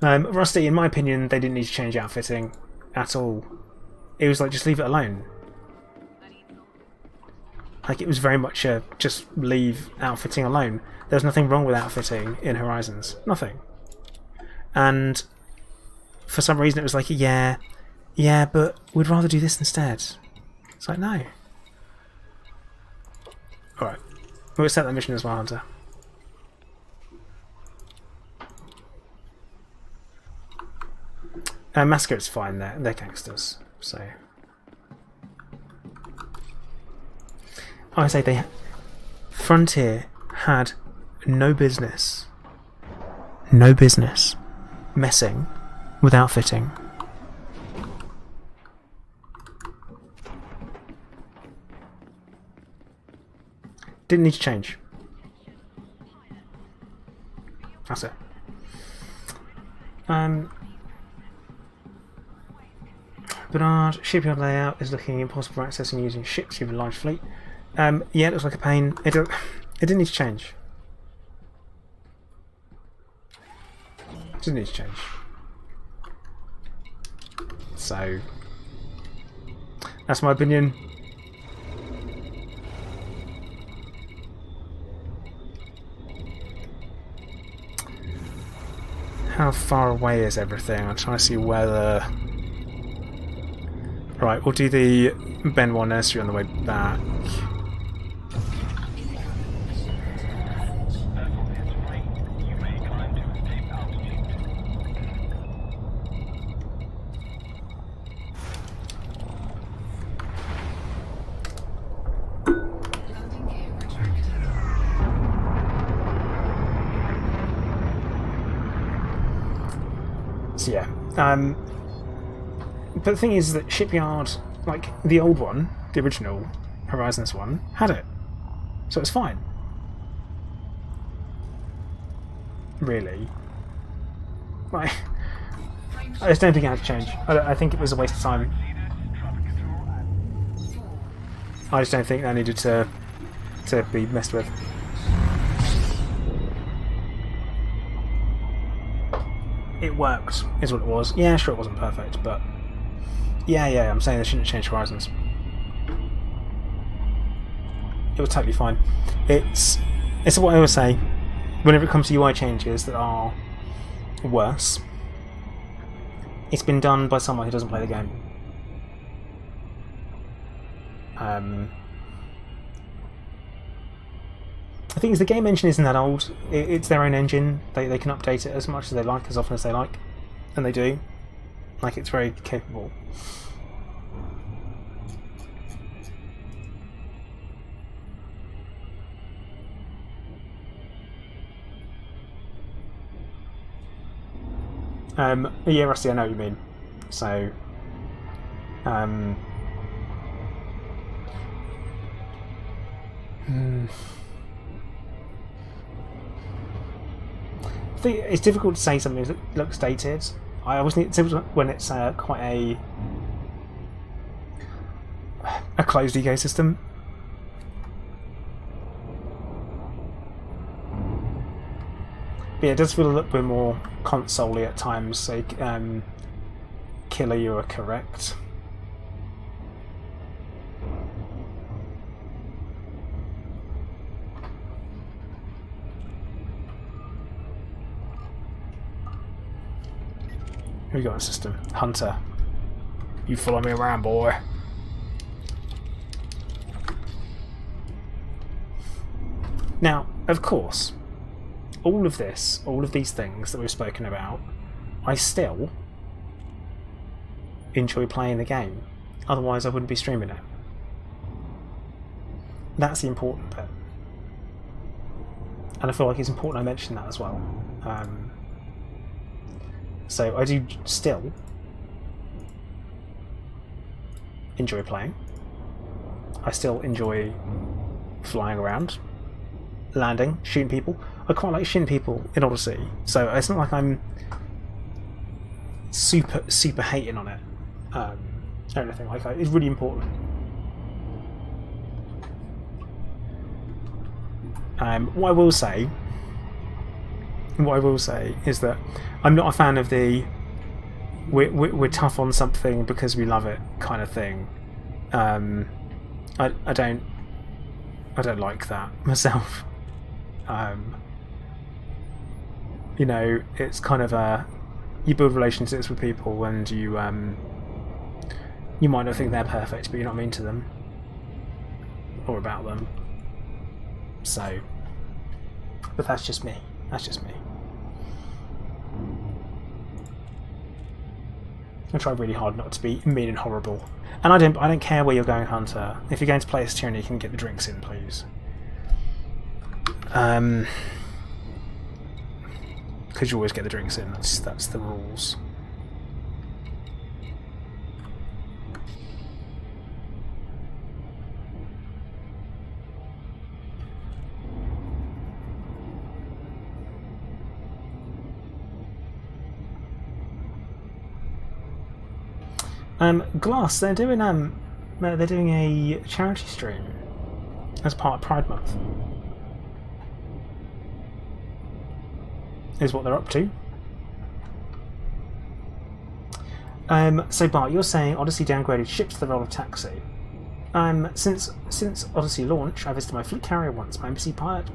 Rusty, in my opinion, they didn't need to change outfitting at all. It was like, just leave it alone. Like, it was very much a just leave outfitting alone. There was nothing wrong with outfitting in Horizons. Nothing. And for some reason it was like, yeah, but we'd rather do this instead. It's like, no. Alright. We'll accept that mission as well, Hunter. Masco's fine, they're gangsters, so... I say Frontier had no business messing with outfitting. Didn't need to change. That's it. Bernard, shipyard layout is looking impossible for accessing using ships with a large fleet. Yeah, it looks like a pain. It didn't need to change. Didn't need to change. So that's my opinion. How far away is everything? I'm trying to see whether... Right, we'll do the Benoit Nursery on the way back. So yeah, but the thing is that Shipyard, like the old one, the original Horizons one, had it, so it's fine. Really, like, I just don't think it had to change. I think it was a waste of time. I just don't think that needed to be messed with. It worked, is what it was. Yeah, sure, it wasn't perfect, but yeah, I'm saying they shouldn't change Horizons. It was totally fine. It's what I always say. Whenever it comes to UI changes that are worse, it's been done by someone who doesn't play the game. The thing is, the game engine isn't that old. It's their own engine. They can update it as much as they like, as often as they like, and they do. Like, it's very capable. Yeah, Rusty, I know what you mean. So, I think it's difficult to say something that looks dated. I always think it's difficult when it's quite a closed ecosystem. But yeah, it does feel a little bit more console-y at times. So, Killer, you are correct. Who you got in the system? Hunter. You follow me around, boy. Now, of course, all of these things that we've spoken about, I still enjoy playing the game. Otherwise, I wouldn't be streaming it. That's the important bit. And I feel like it's important I mention that as well. So I do still enjoy playing. I still enjoy flying around, landing, shooting people. I quite like shooting people in Odyssey, so it's not like I'm super hating on it or anything like that. It's really important. What I will say is that I'm not a fan of the we're tough on something because we love it kind of thing. I don't like that myself. You know, it's kind of you build relationships with people and you might not think they're perfect, but you're not mean to them or about them. So, but that's just me. That's just me. I try really hard not to be mean and horrible. And I don't care where you're going, Hunter. If you're going to play as Tyranny, you can get the drinks in, please. because you always get the drinks in. That's the rules. Glass, they're doing a charity stream as part of Pride Month. Is what they're up to. So Bart, you're saying Odyssey downgraded ships to the role of taxi. Since Odyssey launch, I visited my fleet carrier once. My embassy pilot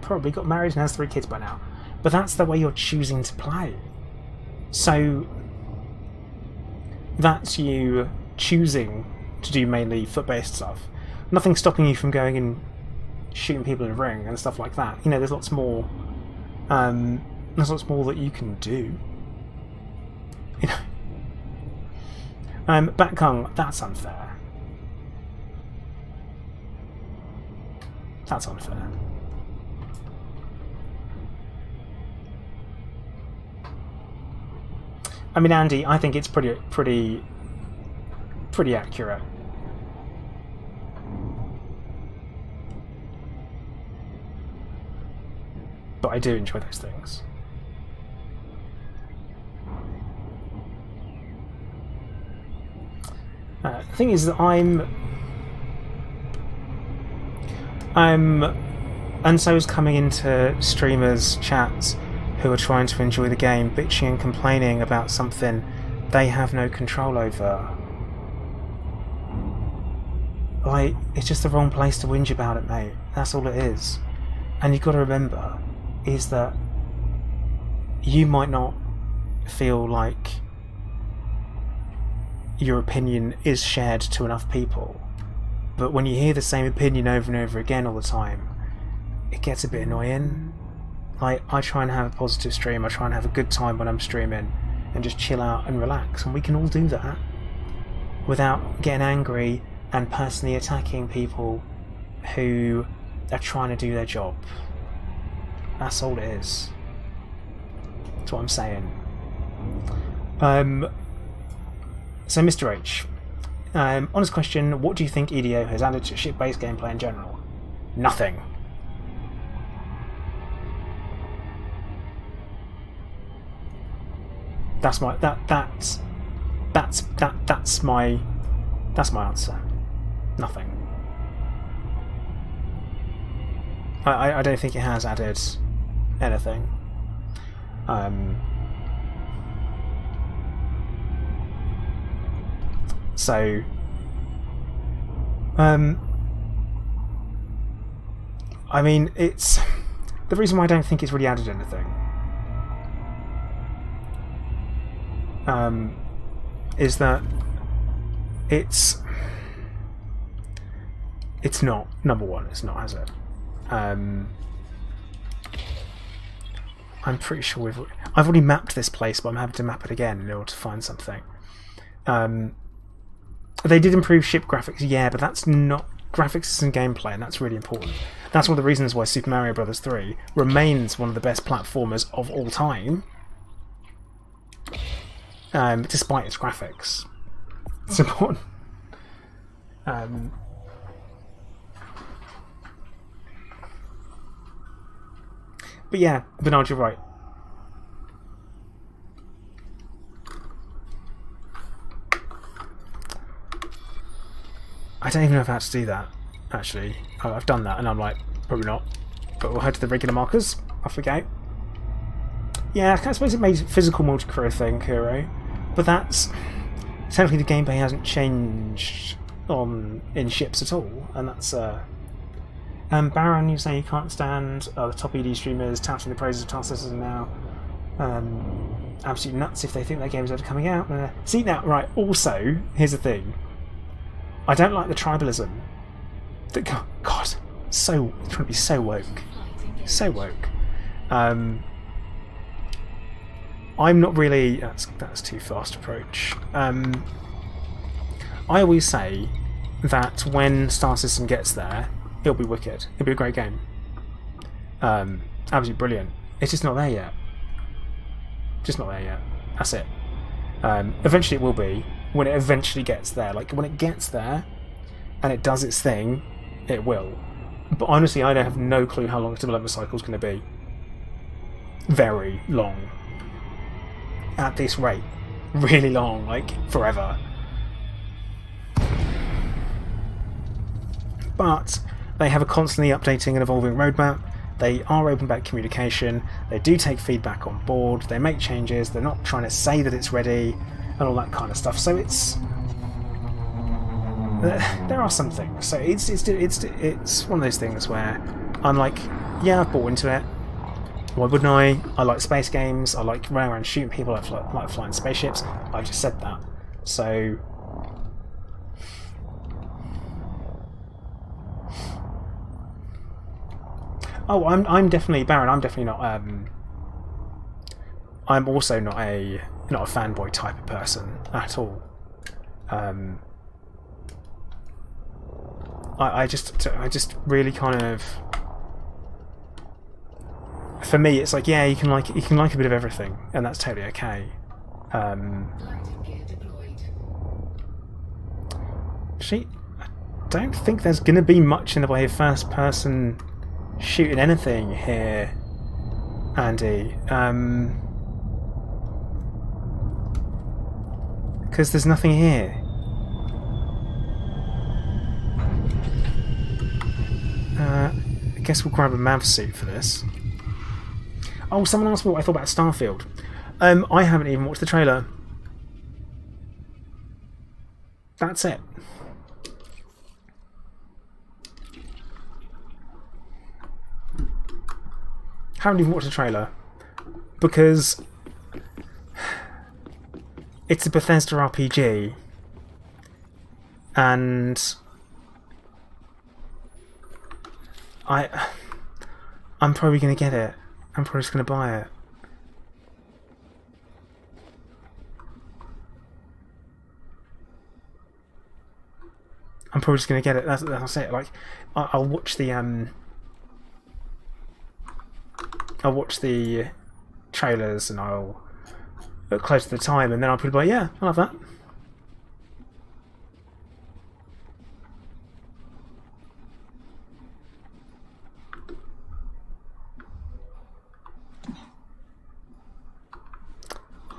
probably got married and has 3 kids by now. But that's the way you're choosing to play. So that's you choosing to do mainly foot-based stuff. Nothing stopping you from going and shooting people in a ring and stuff like that. You know, there's lots more. There's lots more that you can do. You know. Batkung, that's unfair. That's unfair. I mean, Andy, I think it's pretty accurate. But I do enjoy those things. The thing is that and so is coming into streamers' chats who are trying to enjoy the game, bitching and complaining about something they have no control over. Like, it's just the wrong place to whinge about it, mate. That's all it is. And you've got to remember, is that you might not feel like your opinion is shared to enough people, but when you hear the same opinion over and over again all the time, it gets a bit annoying. Like, I try and have a positive stream, I try and have a good time when I'm streaming and just chill out and relax, and we can all do that without getting angry and personally attacking people who are trying to do their job. That's all it is. That's what I'm saying. So Mr. H, honest question, what do you think EDO has added to ship-based gameplay in general? Nothing. That's my answer. Nothing. I don't think it has added anything. So I mean, it's the reason why I don't think it's really added anything. Is that it's not, number one, it's not, has it? I'm pretty sure I've already mapped this place, but I'm having to map it again in order to find something. They did improve ship graphics, yeah, but that's not graphics isn't gameplay, and that's really important. That's one of the reasons why Super Mario Bros. 3 remains one of the best platformers of all time. Despite its graphics. It's important. But yeah, Bernard, you're right. I don't even know if I had to do that, actually. I've done that, and I'm like, probably not. But we'll head to the regular markers. Off we go. Yeah, I suppose it made physical multi-crew a thing, Kuro. But that's... Technically the gameplay hasn't changed in ships at all, and that's... Baron, you say you can't stand the top ED streamers touting the praises of task systems now. Absolutely nuts if they think that game is ever coming out. See now, right, also, here's the thing. I don't like the tribalism. God, so trying to be so woke. So woke. I'm not really... That's too fast approach. I always say that when Star System gets there, it'll be wicked. It'll be a great game. Absolutely brilliant. It's just not there yet. Just not there yet. That's it. Eventually it will be. When it eventually gets there. Like, when it gets there, and it does its thing, it will. But honestly, I have no clue how long its development cycle is going to be. Very long. At this rate. Really long, like, forever. But they have a constantly updating and evolving roadmap. They are open about communication. They do take feedback on board. They make changes. They're not trying to say that it's ready and all that kind of stuff. So it's there are some things. So it's one of those things where I'm like, yeah, I've bought into it. Why wouldn't I? I like space games. I like running around shooting people. I like flying spaceships. I've just said that. So. Oh, I'm definitely Baron. I'm definitely not. I'm also not a fanboy type of person at all. I just really kind of. For me, it's like, yeah, you can like a bit of everything, and that's totally okay. Actually, I don't think there's going to be much in the way of first-person shooting anything here, Andy. Because there's nothing here. I guess we'll grab a Mav suit for this. Oh, someone asked me what I thought about Starfield. I haven't even watched the trailer. That's it. Haven't even watched the trailer because it's a Bethesda RPG, and I'm probably going to get it. I'm probably just going to buy it. I'm probably just going to get it. That's it. Like, I'll watch the trailers and I'll look close to the time, and then I'll probably be like, yeah, I'll have that.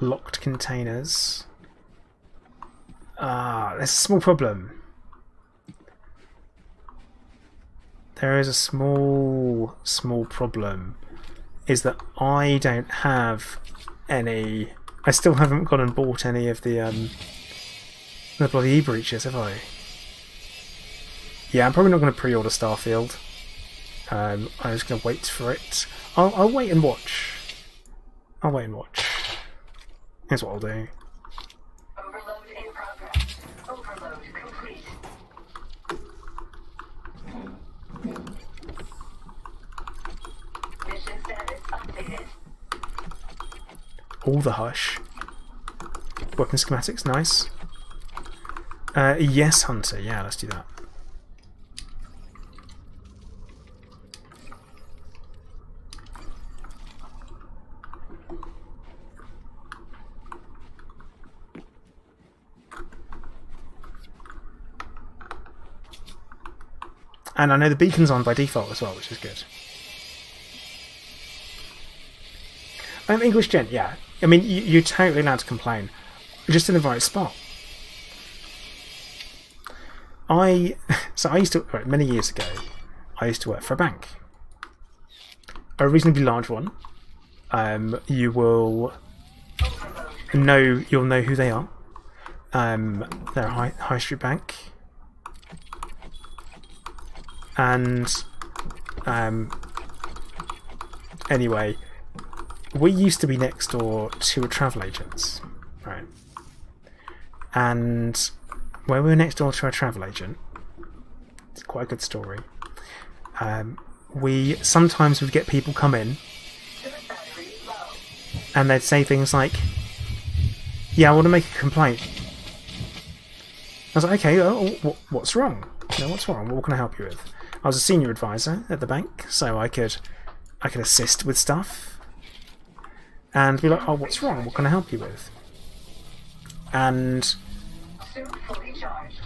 Locked containers. There's a small problem. There is a small problem. Is that I don't have any. I still haven't gone and bought any of the bloody e-breaches, have I? Yeah, I'm probably not going to pre-order Starfield. I'm just going to wait for it. I'll wait and watch. I'll wait and watch. Here's what I'll do. Overload in progress. Overload complete. Mission status updated. All the hush. Weapon schematics, nice. Yes, Hunter. Yeah, let's do that. And I know the beacon's on by default as well, which is good. English gent, yeah. I mean, you're totally allowed to complain. You're just in the right spot. I used to, many years ago, I used to work for a bank. A reasonably large one. You'll know who they are. They're a high street bank. And anyway, we used to be next door to a travel agent's, right? And when we were next door to a travel agent, it's quite a good story. We sometimes would get people come in, and they'd say things like, "Yeah, I want to make a complaint." I was like, "Okay, what's wrong? You know, what's wrong? What can I help you with?" I was a senior advisor at the bank, so I could assist with stuff. and be like, oh, what's wrong? What can I help you with? And Suit fully charged.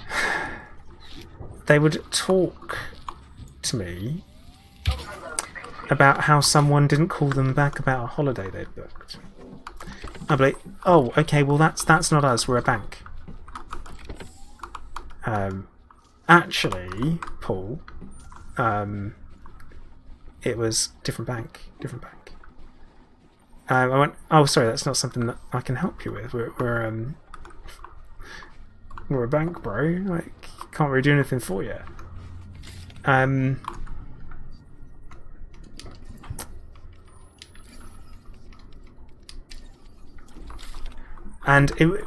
they would talk to me Overload complete. about how someone didn't call them back about a holiday they'd booked. I'd be like, oh, okay, well that's not us, we're a bank. Actually, Paul, it was different bank. I went, oh, sorry, that's not something that I can help you with. We're a bank, bro. Like, can't really do anything for you. And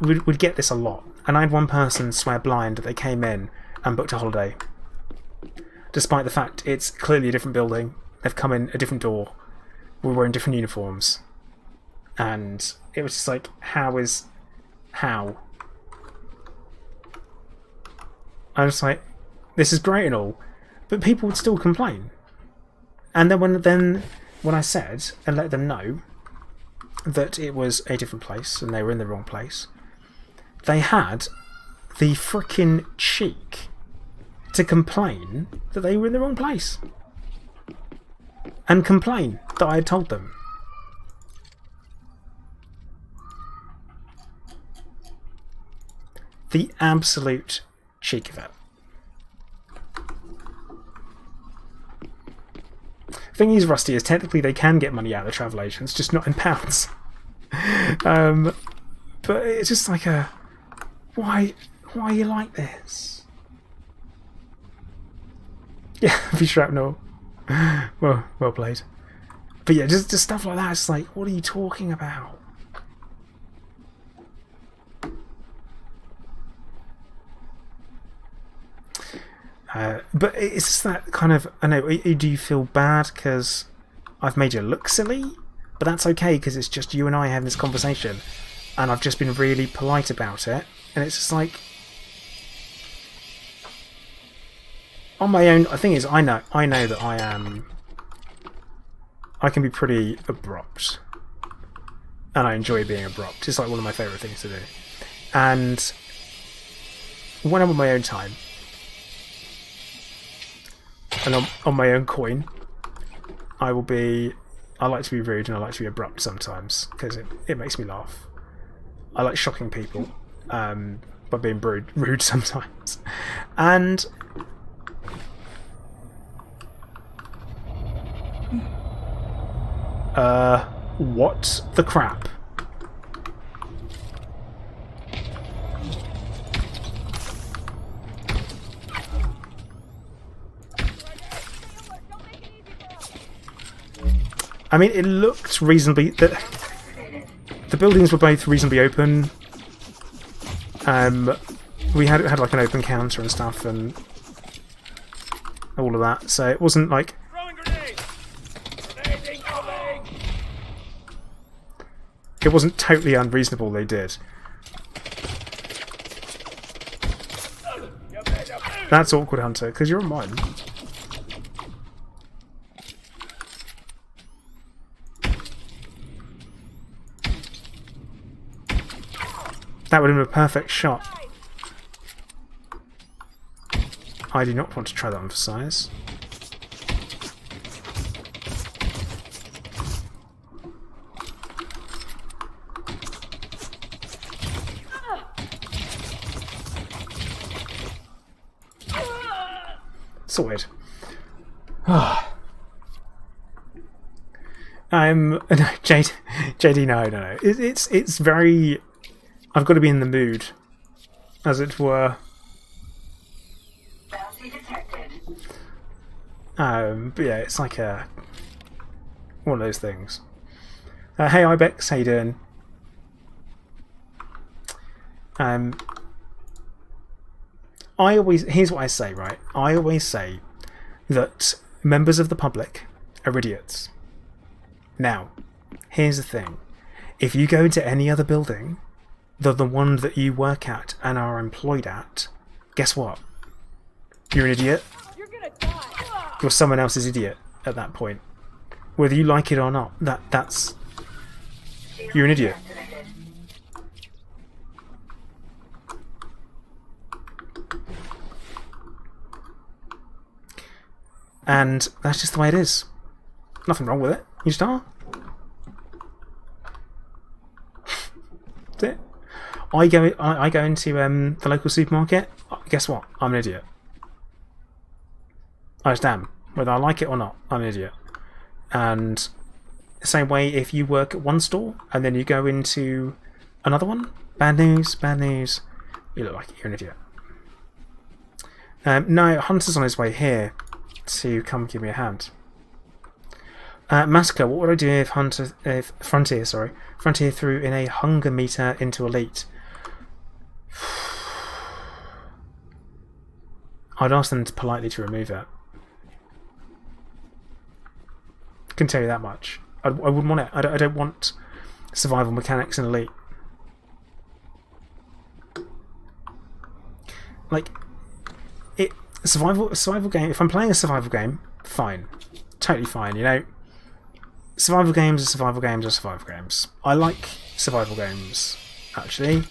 we'd get this a lot. And I had one person swear blind that they came in and booked a holiday, despite the fact it's clearly a different building. They've come in a different door. We're wearing different uniforms. And it was just like, how? I was like, this is great and all, but people would still complain. And then when I said and let them know that it was a different place and they were in the wrong place, they had the frickin' cheek to complain that they were in the wrong place. And complain that I had told them. The absolute cheek of it. Thing is, Rusty, is technically they can get money out of the travel agents, just not in pounds. But it's just like a... Why are you like this? Yeah, be shrapnel. Well played. But yeah, just stuff like that. It's like, what are you talking about? But it's just that kind of, I know, do you feel bad because I've made you look silly? But that's okay because it's just you and I having this conversation and I've just been really polite about it, and it's just like, on my own, the thing is, I know that I can be pretty abrupt, and I enjoy being abrupt. It's like one of my favourite things to do. And when I'm on my own time, and on my own coin, I like to be rude and I like to be abrupt sometimes because it makes me laugh. I like shocking people by being rude sometimes. And what the crap? I mean, it looked reasonably... The buildings were both reasonably open. We had like an open counter and stuff and all of that, so it wasn't like... It wasn't totally unreasonable they did. That's awkward, Hunter, because you're on mine. That would have been a perfect shot. I do not want to try that on for size. Sorted. No, JD, no. It's very... I've got to be in the mood, as it were. Bounty detected. But yeah, it's like one of those things. Hey Ibex, how you doing? Here's what I say, right? I always say that members of the public are idiots. Now, here's the thing. If you go into any other building than the one that you work at and are employed at, guess what? You're an idiot. You're gonna die. You're someone else's idiot at that point. Whether you like it or not. That's... You're an idiot. Activated. And that's just the way it is. Nothing wrong with it. You just are. That's it. I go into the local supermarket. Guess what? I'm an idiot. I just am. Whether I like it or not, I'm an idiot. And same way, if you work at one store and then you go into another one, bad news, bad news. You look like you're an idiot. No, Hunter's on his way here to come give me a hand. Massacre, what would I do if Frontier threw in a hunger meter into Elite? I'd ask them politely to remove it. I can tell you that much. I wouldn't want it. I don't want survival mechanics in Elite. Like, survival game. If I'm playing a survival game, fine, totally fine. You know, survival games are survival games are survival games. I like survival games, actually.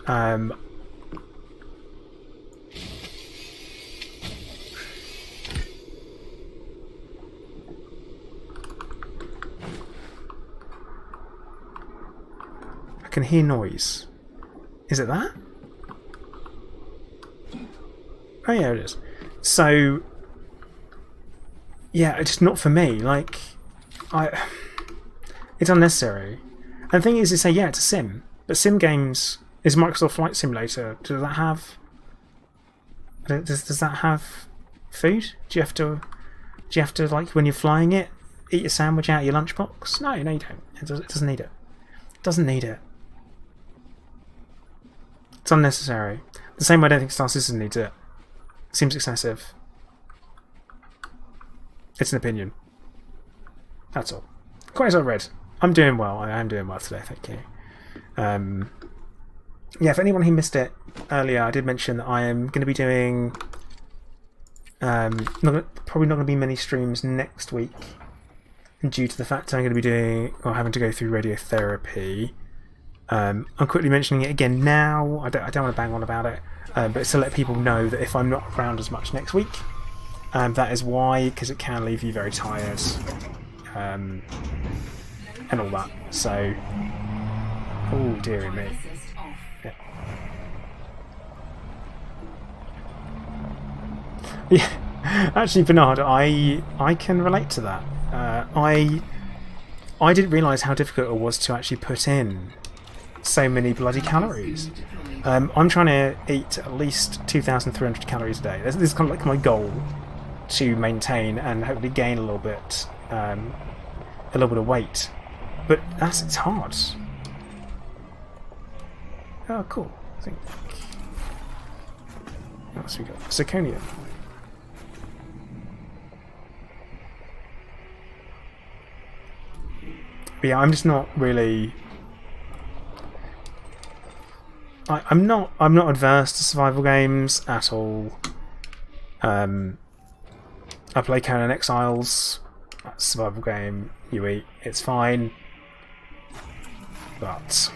I can hear noise. Is it that? Oh yeah, it is. So, yeah, it's not for me. Like, it's unnecessary. And the thing is, they say, yeah, it's a sim, but sim games is Microsoft Flight Simulator. Does that have? Does that have food? Do you have to like when you're flying it, eat your sandwich out of your lunchbox? No, you don't. It doesn't need it. It doesn't need it. It's unnecessary. The same way I don't think Star Citizen needs it. Seems excessive. It's an opinion. That's all. Quite as I read. I'm doing well. I am doing well today, thank you. Yeah, for anyone who missed it earlier, I did mention that I am going to be doing... probably not going to be many streams next week, due to the fact I'm going to be doing, or having to go through radiotherapy. I'm quickly mentioning it again now. I don't want to bang on about it, but it's to let people know that if I'm not around as much next week, that is why, because it can leave you very tired, and all that. So, oh dearie me. Yeah. Yeah, actually, Bernard, I can relate to that. I didn't realise how difficult it was to actually put in so many bloody calories. I'm trying to eat at least 2,300 calories a day. This is kind of like my goal to maintain and hopefully gain a little bit of weight. But it's hard. Oh, cool. I think. What else we got? Zirconia. But yeah, I'm just not really. I'm not adverse to survival games at all. I play Conan Exiles. That's a survival game. You eat. It's fine. But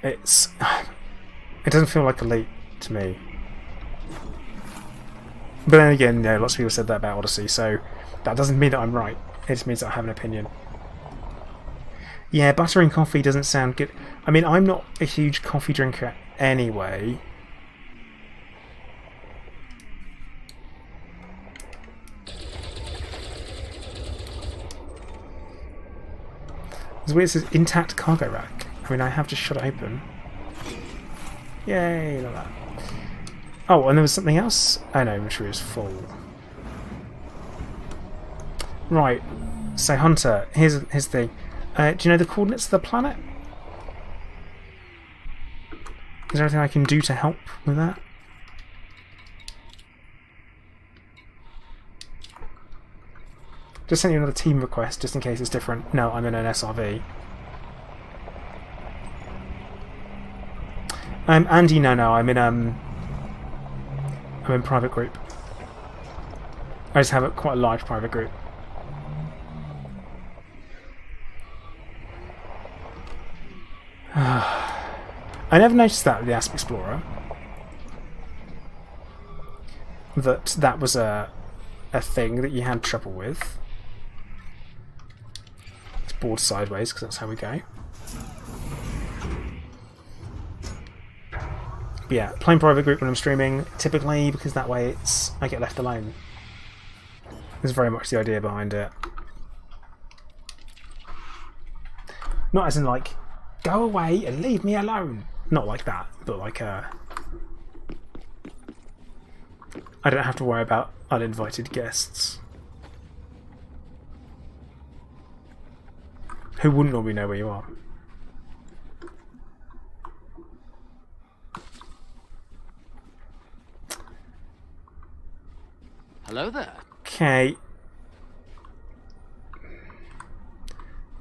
it doesn't feel like Elite to me. But then again, yeah, lots of people said that about Odyssey, so that doesn't mean that I'm right. It just means that I have an opinion. Yeah, butter and coffee doesn't sound good. I mean, I'm not a huge coffee drinker anyway. It's weird, it says intact cargo rack. I mean, I have just shut it open. Yay, look at that. Oh, and there was something else? Oh no, inventory is full. Right, so Hunter, here's the thing. Do you know the coordinates of the planet? Is there anything I can do to help with that? Just send you another team request, just in case it's different. No, I'm in an SRV. Andy, no, I'm in private group. I just have quite a large private group. I never noticed that with the Asp Explorer. That was a thing that you had trouble with. It's board sideways because that's how we go. But yeah, playing private group when I'm streaming, typically, because that way I get left alone. That's very much the idea behind it. Not as in like, go away and leave me alone. Not like that, but like I don't have to worry about uninvited guests. Who wouldn't normally know where you are? Hello there. Okay.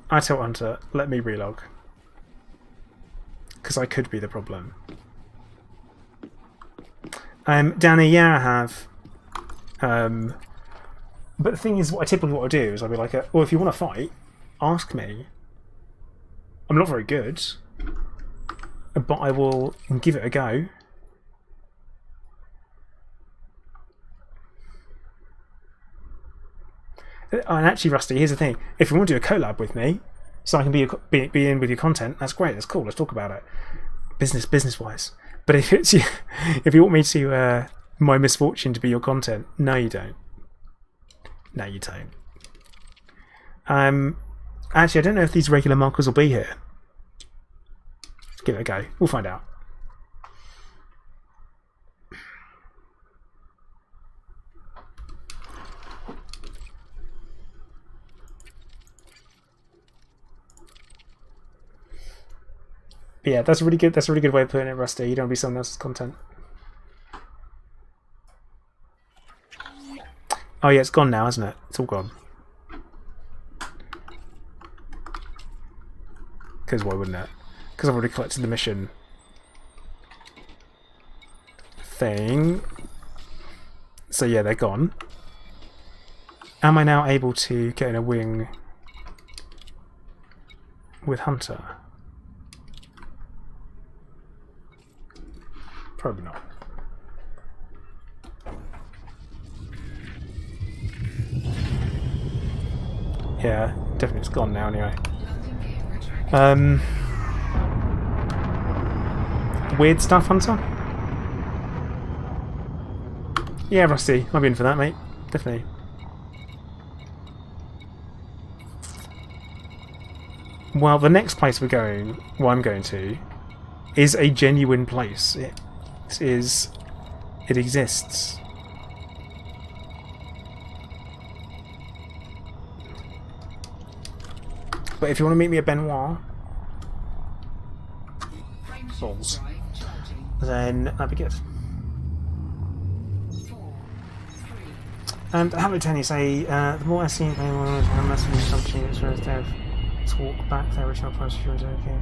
I tell Hunter, let me relog. Because I could be the problem. Danny, yeah, I have. But the thing is, what I typically want to do is I'll be like, well, if you want to fight, ask me. I'm not very good, but I will give it a go. And actually, Rusty, here's the thing: if you want to do a collab with me, so I can be in with your content, that's great. That's cool. Let's talk about it, business wise. But if it's if you want me to my misfortune to be your content, no, you don't. No, you don't. Actually, I don't know if these regular markers will be here. Let's give it a go. We'll find out. But yeah, that's a really good way of putting it, Rusty. You don't want to be someone else's content. Oh yeah, it's gone now, isn't it? It's all gone. Because why wouldn't it? Because I've already collected the mission thing. So yeah, they're gone. Am I now able to get in a wing with Hunter? Probably not. Yeah, definitely it's gone now anyway. Weird stuff, Hunter? Yeah, Rusty, I'll be in for that, mate. Definitely. Well, the next place I'm going to, is a genuine place. It exists. But if you want to meet me at Benoit Falls, then that'd be good. And hello, Tony. Say the more I see you play, the more I must be something as well as dev. Talk back their original price for okay.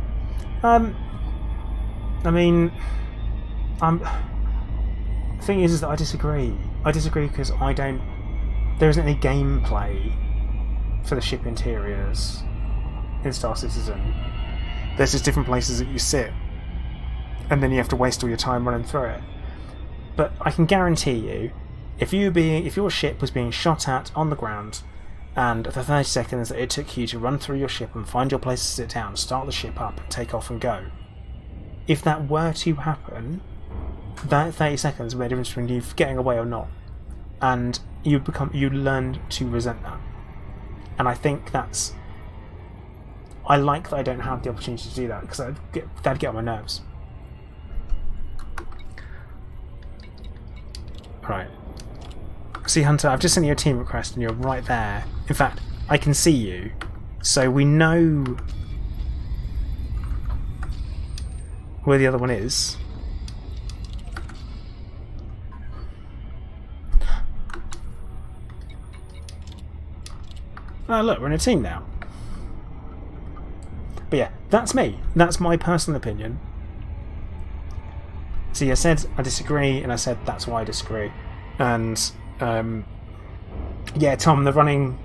I mean, the thing is that I disagree. I disagree because there isn't any gameplay for the ship interiors in Star Citizen. There's just different places that you sit, and then you have to waste all your time running through it. But I can guarantee you, if your ship was being shot at on the ground, and the 30 seconds that it took you to run through your ship and find your place to sit down, start the ship up, take off and go, if that were to happen, that 30 seconds made a difference between you getting away or not, and you learn to resent that. And I think I like that I don't have the opportunity to do that, because that'd get on my nerves. Right. See, Hunter, I've just sent you a team request and you're right there. In fact, I can see you, so we know where the other one is. Oh look, we're in a team now. But yeah, that's me. That's my personal opinion. See, I said I disagree, and I said that's why I disagree. And Yeah, Tom, the running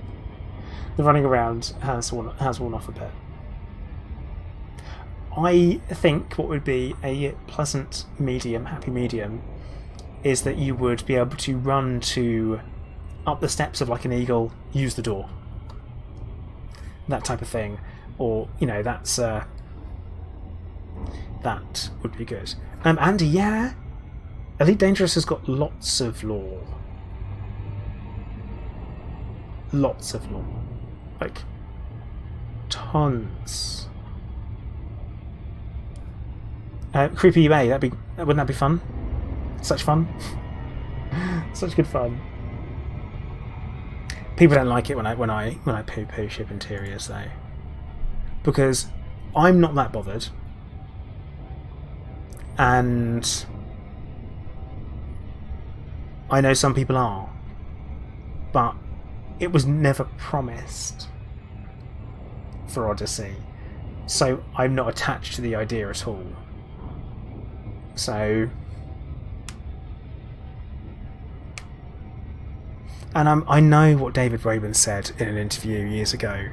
around has worn off a bit. I think what would be a pleasant medium, happy medium, is that you would be able to run up the steps of like an eagle, use the door, that type of thing, or that's that would be good. Andy, yeah, Elite Dangerous has got lots of lore. Lots of lore. Like, tons. Creepy Bay, wouldn't that be fun? Such fun. Such good fun. People don't like it when I poo-poo ship interiors though. Because I'm not that bothered. And I know some people are. But it was never promised for Odyssey, so I'm not attached to the idea at all. So, and I know what David Raven said in an interview years ago.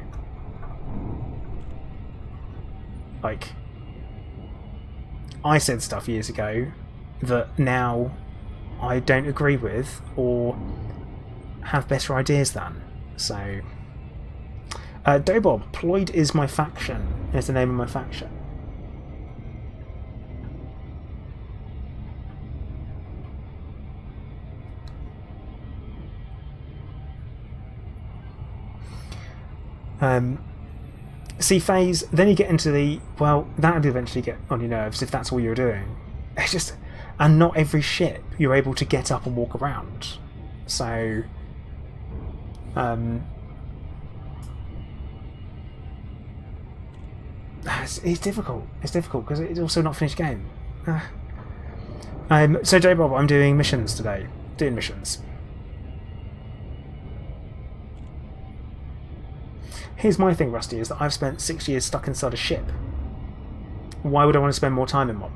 Like, I said stuff years ago that now I don't agree with or have better ideas than. So, Dobob, PLOID is my faction. Is the name of my faction. See, phase. Then you get into that would eventually get on your nerves if that's all you're doing. It's just, and not every ship you're able to get up and walk around. So. It's difficult. It's difficult because it's also not a finished game. So J Bob, I'm doing missions today. Doing missions. Here's my thing, Rusty, is that I've spent 6 years stuck inside a ship. Why would I want to spend more time in one?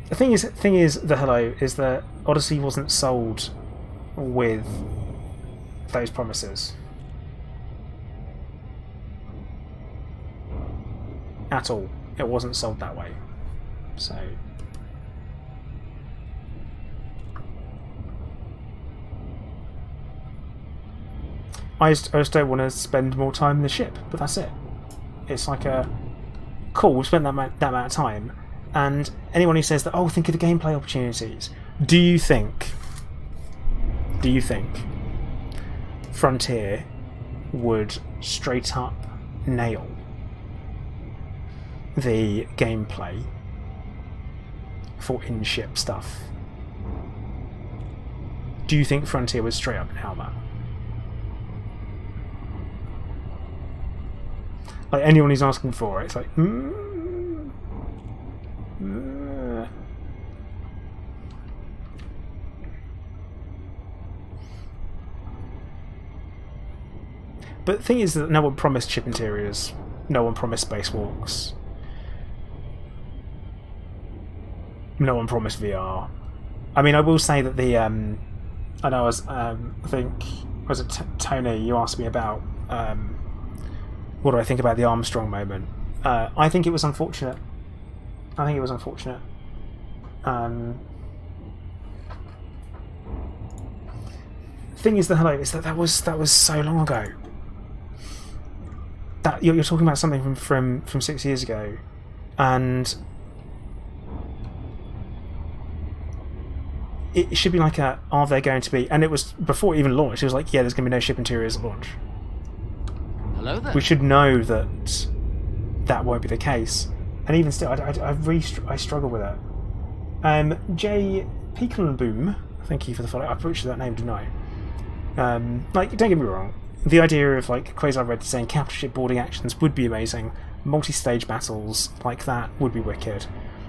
The thing is, that Odyssey wasn't sold with those promises at all. It wasn't sold that way. So I just don't want to spend more time in the ship, but that's it. It's like cool, we've spent that amount of time. And anyone who says that, oh, think of the gameplay opportunities. Do you think Frontier would straight up nail the gameplay for in-ship stuff? Do you think Frontier would straight up nail that? Like, anyone who's asking for it, it's like, But the thing is that no one promised ship interiors, no one promised spacewalks, no one promised VR. I mean, I will say that I think, was it Tony, you asked me about what do I think about the Armstrong moment. I think it was unfortunate. Thing is, that was so long ago. That you're talking about something from 6 years ago, and it should be like are there going to be? And it was before it even launched. It was like, yeah, there's going to be no ship interiors at launch. Hello there. We should know that won't be the case. And even still, I struggle with it. Jay Peeklenboom, thank you for the follow. I butchered that name, didn't I? Like, don't get me wrong. The idea of like Quasar Red saying capital ship boarding actions would be amazing. Multi-stage battles like that would be wicked.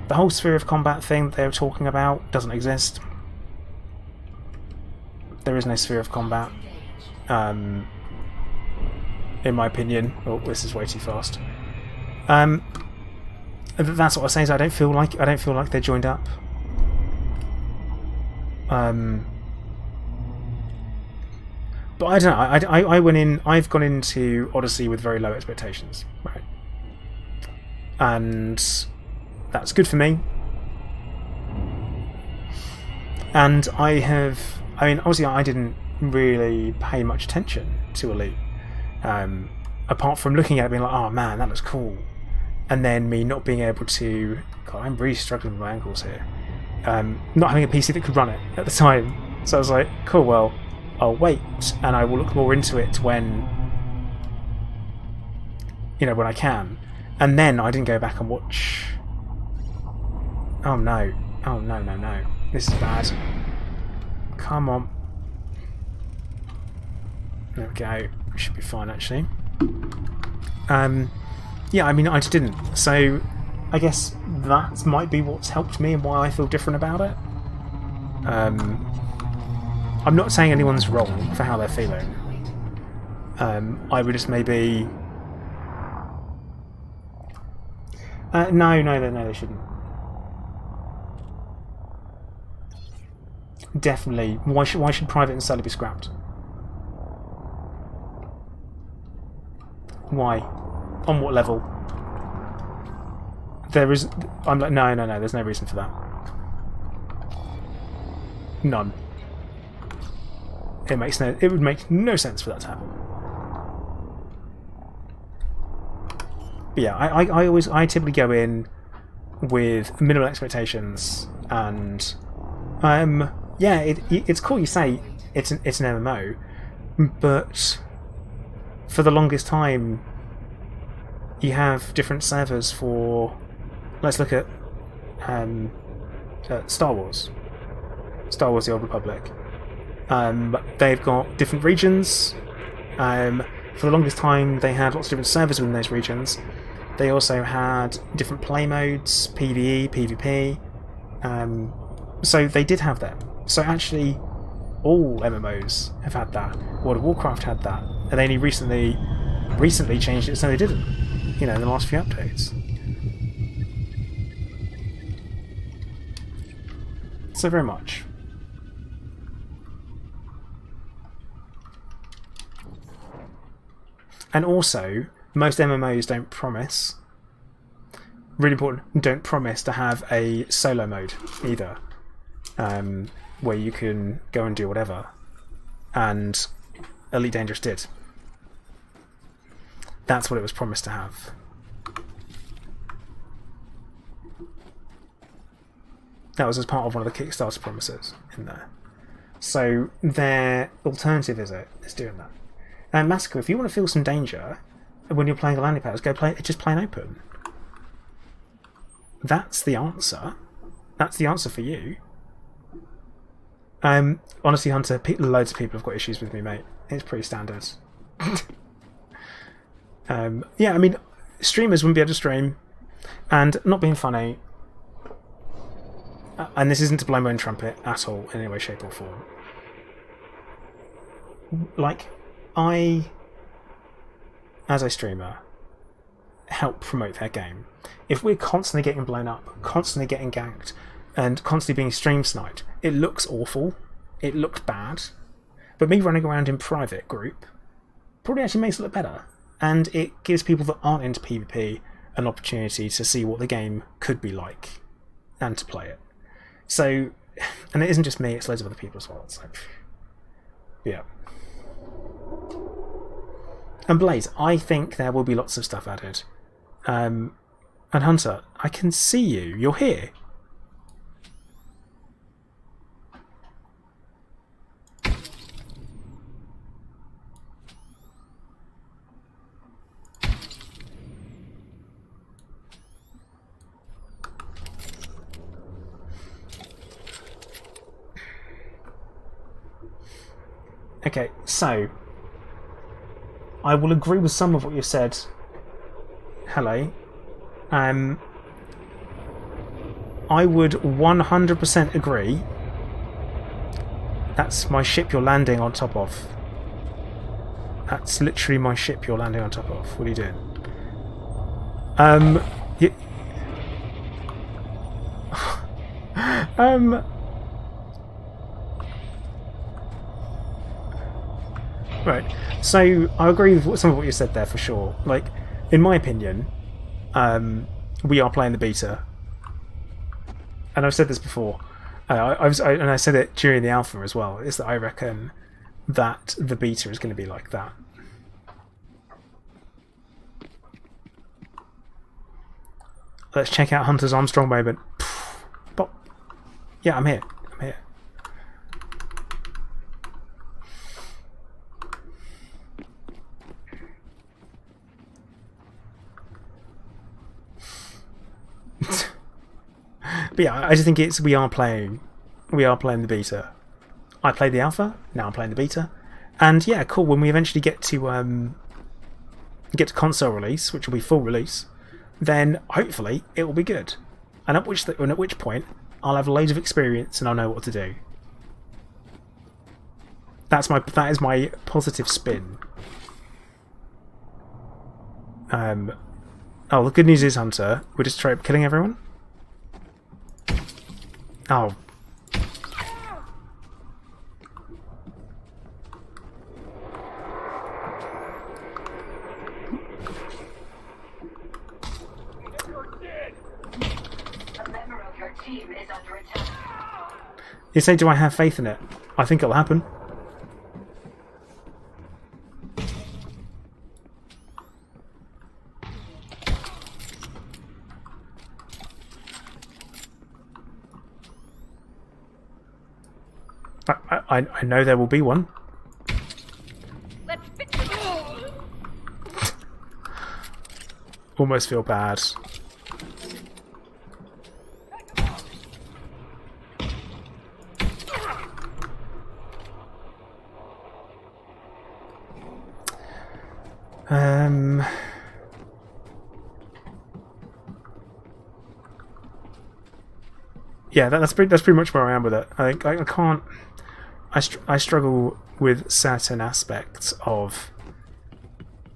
The whole sphere of combat thing that they were talking about doesn't exist. There is no sphere of combat. In my opinion. Oh, this is way too fast. That's what I say. Is I don't feel like they're joined up. But I don't know. I went in. I've gone into Odyssey with very low expectations, right? And that's good for me. And I mean, obviously, I didn't really pay much attention to Elite, apart from looking at it, being like, "Oh man, that looks cool," and then me not being able to. God, I'm really struggling with my ankles here. Not having a PC that could run it at the time, so I was like, "Cool, well, I'll wait, and I will look more into it when, when I can." And then I didn't go back and watch. Oh no! Oh no! No! No! This is bad. Come on. There we go. Should be fine actually. Yeah, I mean, I just didn't. So I guess that might be what's helped me and why I feel different about it. I'm not saying anyone's wrong for how they're feeling. I would just maybe... No, they shouldn't. Definitely. Why should Private and Sully be scrapped? Why? On what level? There is... I'm like, no, there's no reason for that. None. It would make no sense for that to happen. But yeah, I typically go in with minimal expectations, and yeah, it's cool you say it's an MMO, but for the longest time you have different servers for. Let's look at Star Wars. Star Wars: The Old Republic. They've got different regions. For the longest time they had lots of different servers within those regions. They also had different play modes, PvE, PvP. So they did have them. So actually all MMOs have had that. World of Warcraft had that. And they only recently changed it so they didn't. In the last few updates. So very much. And also, most MMOs don't promise, really important, don't promise to have a solo mode either, where you can go and do whatever. And Elite Dangerous did. That's what it was promised to have. That was as part of one of the Kickstarter promises in there. So their alternative is doing that. And Massacre, if you want to feel some danger when you're playing a landing pad, just play an open. That's the answer. That's the answer for you. Honestly, Hunter, loads of people have got issues with me, mate. It's pretty standard. Yeah, I mean, streamers wouldn't be able to stream, and not being funny, and this isn't to blow my own trumpet at all in any way, shape or form. Like, I, as a streamer, help promote their game. If we're constantly getting blown up, constantly getting ganked, and constantly being stream sniped, it looks awful. It looks bad. But me running around in private group probably actually makes it look better. And it gives people that aren't into PvP an opportunity to see what the game could be like and to play it. So, and it isn't just me, it's loads of other people as well. So, yeah. And Blaze, I think there will be lots of stuff added. And Hunter, I can see you. You're here. Okay, so I will agree with some of what you said. Hello. I would 100% agree. That's my ship you're landing on top of. That's literally my ship you're landing on top of. What are you doing? Right. So I agree with some of what you said there for sure. Like, in my opinion, we are playing the beta, and I've said this before. And I said it during the alpha as well. Is that I reckon that the beta is going to be like that. Let's check out Hunter's Armstrong moment. But yeah, I'm here. I'm here. But yeah, I just think we are playing the beta. I played the alpha, now I'm playing the beta, and yeah, cool. When we eventually get to console release, which will be full release, then hopefully it will be good. And at which point I'll have loads of experience and I'll know what to do. That is my positive spin. Oh, the good news is, Hunter, we're just straight up killing everyone. Oh. A member of your team is under attack. You say, do I have faith in it? I think it'll happen. I know there will be one. Let's fix it. Almost feel bad. Yeah, that's pretty much where I am with it. I think I can't. I struggle with certain aspects of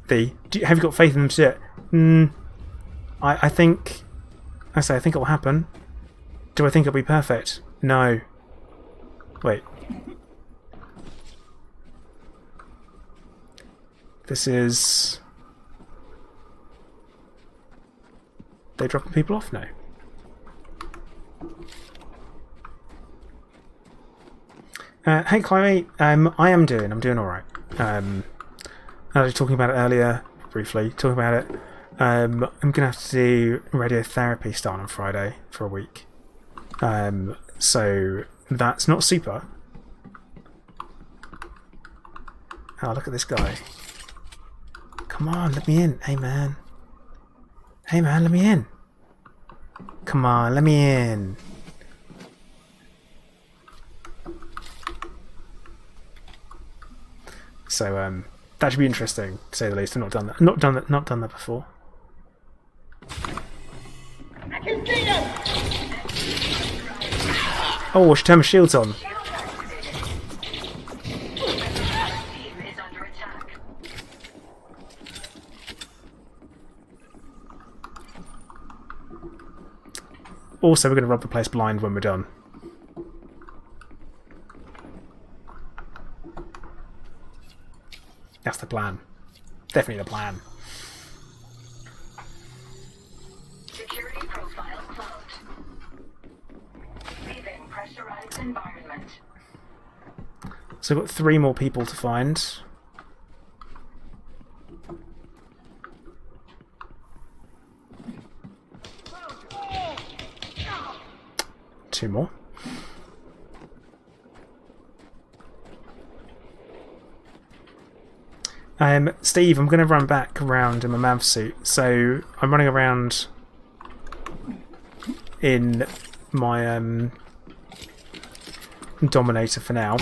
the. Have you got faith in them to do it? I think it will happen. Do I think it'll be perfect? No. Wait. This is. They dropping people off now. Hey Chloe, I'm doing alright. I was talking about it earlier, briefly, talking about it. I'm going to have to do radiotherapy starting on Friday for a week. So that's not super. Oh, look at this guy. Come on, let me in. Hey man. Hey man, let me in. Come on, let me in. So that should be interesting, to say the least. I've not done that. Not done that before. I can see them! Oh, I should turn my shields on. Team is under attack. Also, we're going to rub the place blind when we're done. That's the plan. Definitely the plan. Security profile closed. Leaving pressurized environment. So we've got 3 more people to find. Two more. Steve, I'm going to run back around in my mav suit. So I'm running around in my Dominator for now.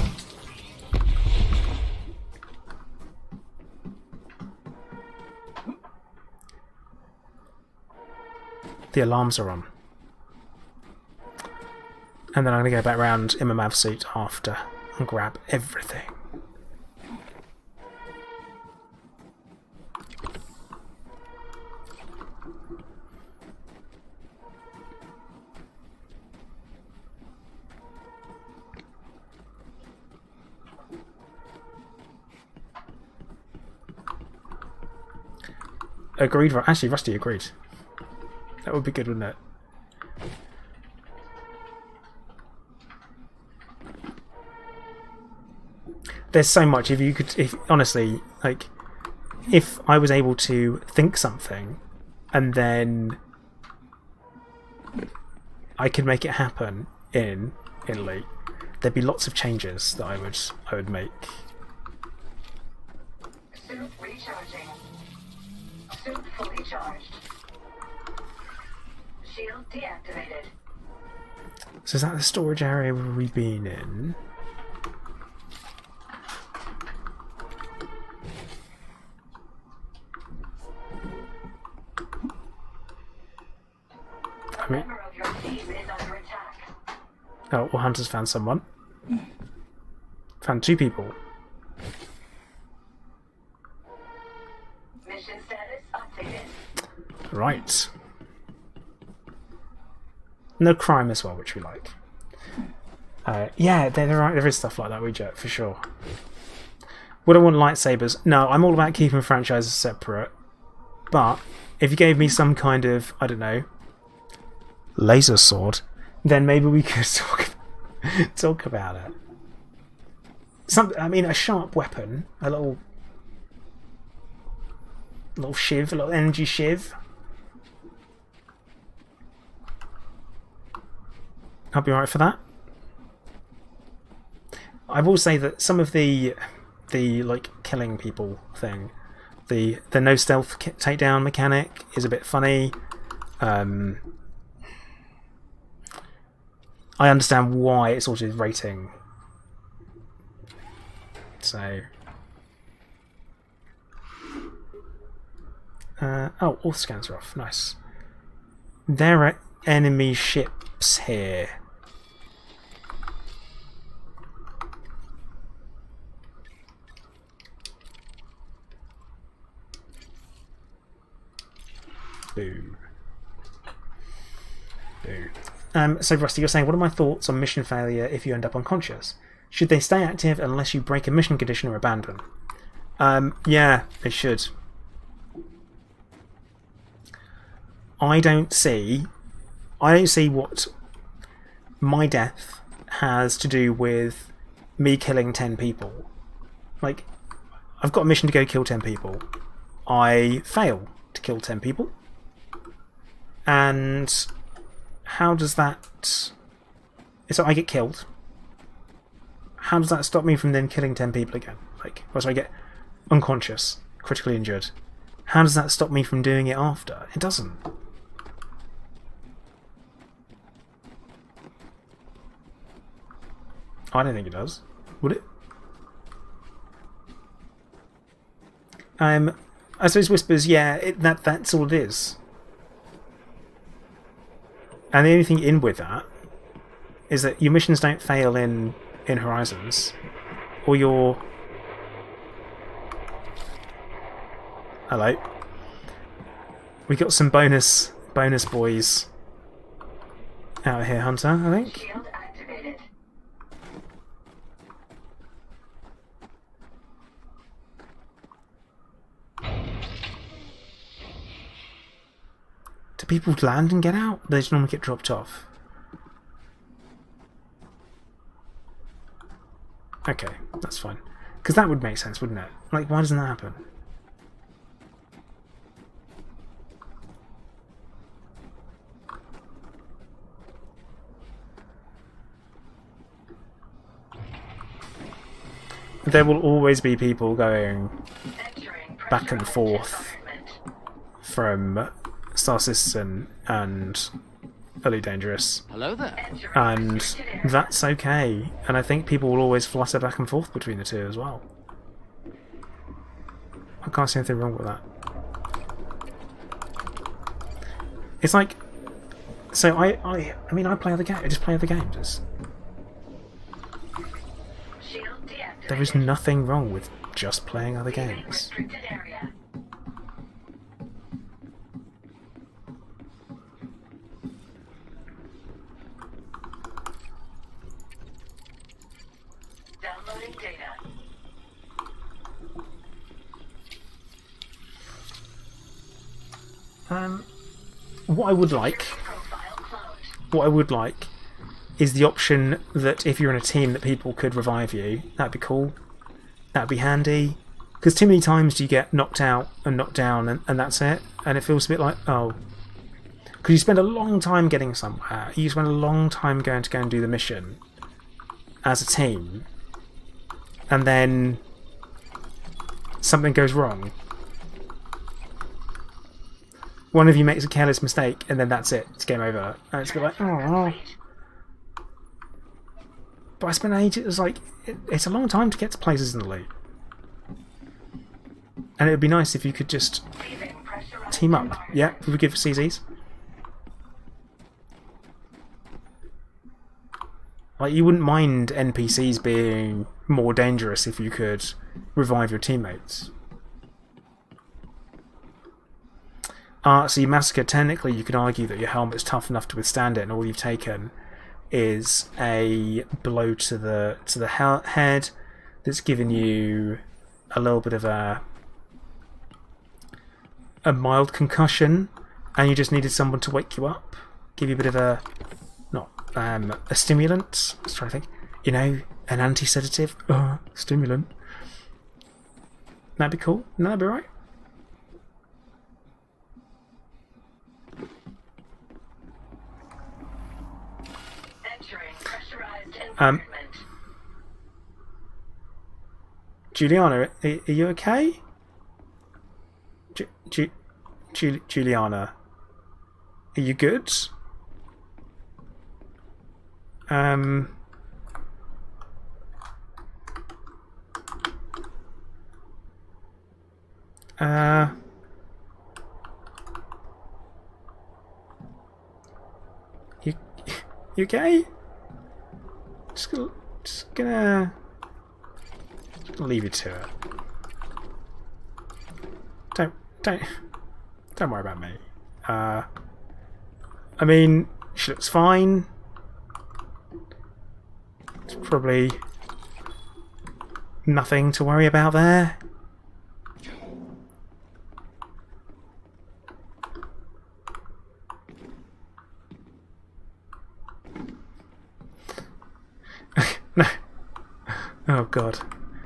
The alarms are on. And then I'm going to go back round in my mav suit after and grab everything. Agreed. Actually, Rusty agreed. That would be good, wouldn't it? There's so much. If honestly, like, if I was able to think something, and then I could make it happen in Elite, there'd be lots of changes that I would make. Suit recharging. Suit fully charged. Shield deactivated. So is that the storage area we've been in? A member of your team is under attack. Oh, well, Hunter's found someone. Found 2 people. Mission status updated. Right. No crime as well, which we like. Yeah, there is stuff like that, Ouija, for sure. Would I want lightsabers? No, I'm all about keeping franchises separate. But if you gave me some kind of, I don't know, laser sword, then maybe we could talk about it. I mean, a sharp weapon, a little shiv, a little energy shiv. I'll be alright for that. I will say that some of the like killing people thing, the no stealth takedown mechanic is a bit funny. I understand why it's also rating. So, oh, all scans are off. Nice. There are enemy ships here. Boo. Boo. So Rusty, you're saying, what are my thoughts on mission failure if you end up unconscious? Should they stay active unless you break a mission condition or abandon? Yeah, they should. I don't see what my death has to do with me killing 10 people. Like, I've got a mission to go kill 10 people. I fail to kill 10 people. And how does that... So I get killed. How does that stop me from then killing 10 people again? Like, or so I get unconscious, critically injured. How does that stop me from doing it after? It doesn't. I don't think it does. Would it? I suppose Whispers, yeah, that's all it is. And the only thing in with that is that your missions don't fail in Horizons, or your... Hello. We got some bonus boys out here, Hunter, I think. Shield activated. Do people land and get out? They just normally get dropped off. Okay, that's fine. Because that would make sense, wouldn't it? Like, why doesn't that happen? There will always be people going back and forth from Star Citizen and Elite Dangerous. Hello there. And that's okay. And I think people will always flutter back and forth between the two as well. I can't see anything wrong with that. It's like... So I mean, I play other games. I just play other games. There is nothing wrong with just playing other games. Downloading data. What I would like, is the option that if you're in a team that people could revive you. That'd be cool. That'd be handy. Because too many times do you get knocked out and knocked down and that's it. And it feels a bit like, oh. Because you spend a long time getting somewhere. You spend a long time going to go and do the mission as a team. And then something goes wrong. One of you makes a careless mistake and then that's it. It's game over. And it's a bit like, oh. But I spent ages. It's like, it's a long time to get to places in the loot. And it would be nice if you could just team up. Yeah, we would give CZs. Like, you wouldn't mind NPCs being more dangerous if you could revive your teammates. So you massacre, technically you could argue that your helmet's tough enough to withstand it and all you've taken is a blow to the head that's given you a little bit of a mild concussion, and you just needed someone to wake you up, give you a bit of a a stimulant. Let's try to think. You know, an anti-sedative. Stimulant. That'd be cool. No, that'd be right. Entering pressurized environment. Juliana, are you okay? Juliana, are you good? You okay? Just gonna leave you to it. Don't worry about me. I mean, she looks fine. It's probably nothing to worry about there. No. Oh god.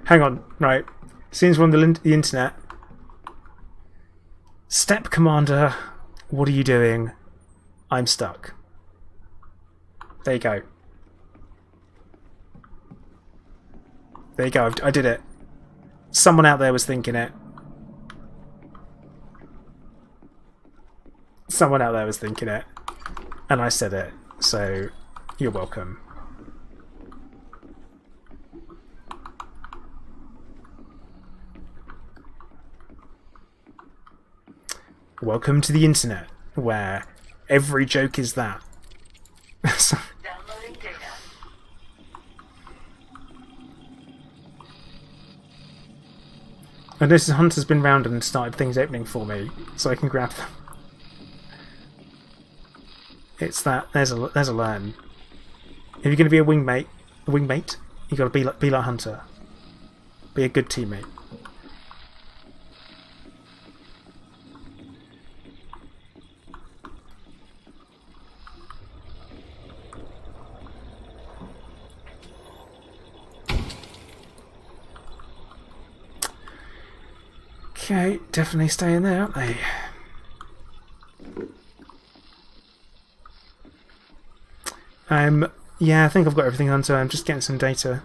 Hang on. Right. Since we're on the internet. Step Commander, what are you doing? I'm stuck. There you go. There you go, I did it. Someone out there was thinking it. Someone out there was thinking it. And I said it, so you're welcome. Welcome to the internet, where every joke is that. Downloading data. And this Hunter's been round and started things opening for me, so I can grab them. It's that. There's a learn. If you're going to be a wingmate, you got to be like Hunter. Be a good teammate. Okay, definitely staying there, aren't they? Yeah, I think I've got everything on, so I'm just getting some data.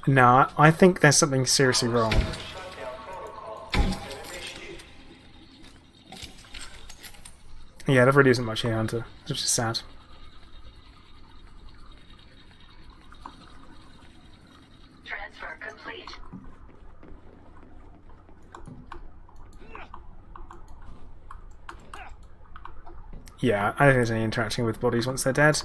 No, I think there's something seriously wrong. Yeah, there really isn't much here, Hunter, which is sad. Transfer complete. Yeah, I don't think there's any interacting with bodies once they're dead.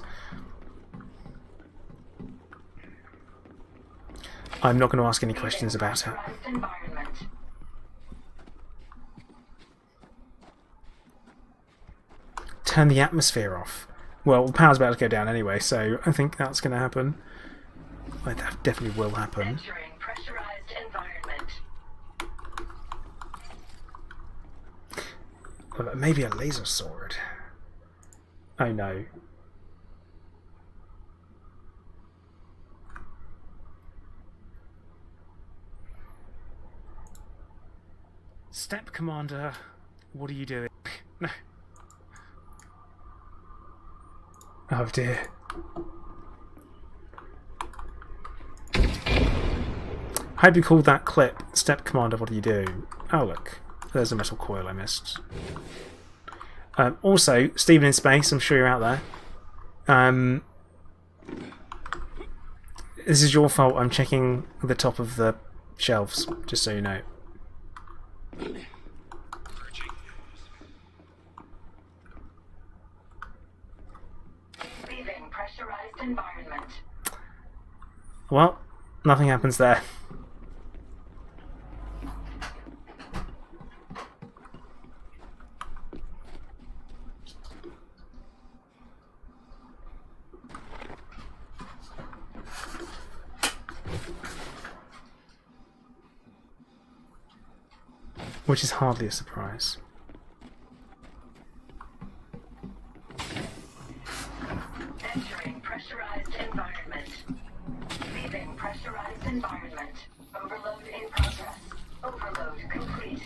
I'm not going to ask any questions about it. Environment. turn the atmosphere off. Well, the power's about to go down anyway, so I think that's going to happen. Well, that definitely will happen. Entering pressurized environment. Well, maybe a laser sword. Oh no. Step Commander, what are you doing? No. Oh dear. Hope you called that clip Step Commander, what are you doing? Oh look, there's a metal coil I missed. Also, Stephen in Space, I'm sure you're out there. This is your fault, I'm checking the top of the shelves, just so you know. Leaving pressurized environment. Well, nothing happens there. Which is hardly a surprise. Entering pressurized environment. Leaving pressurized environment. Overload in progress. Overload complete.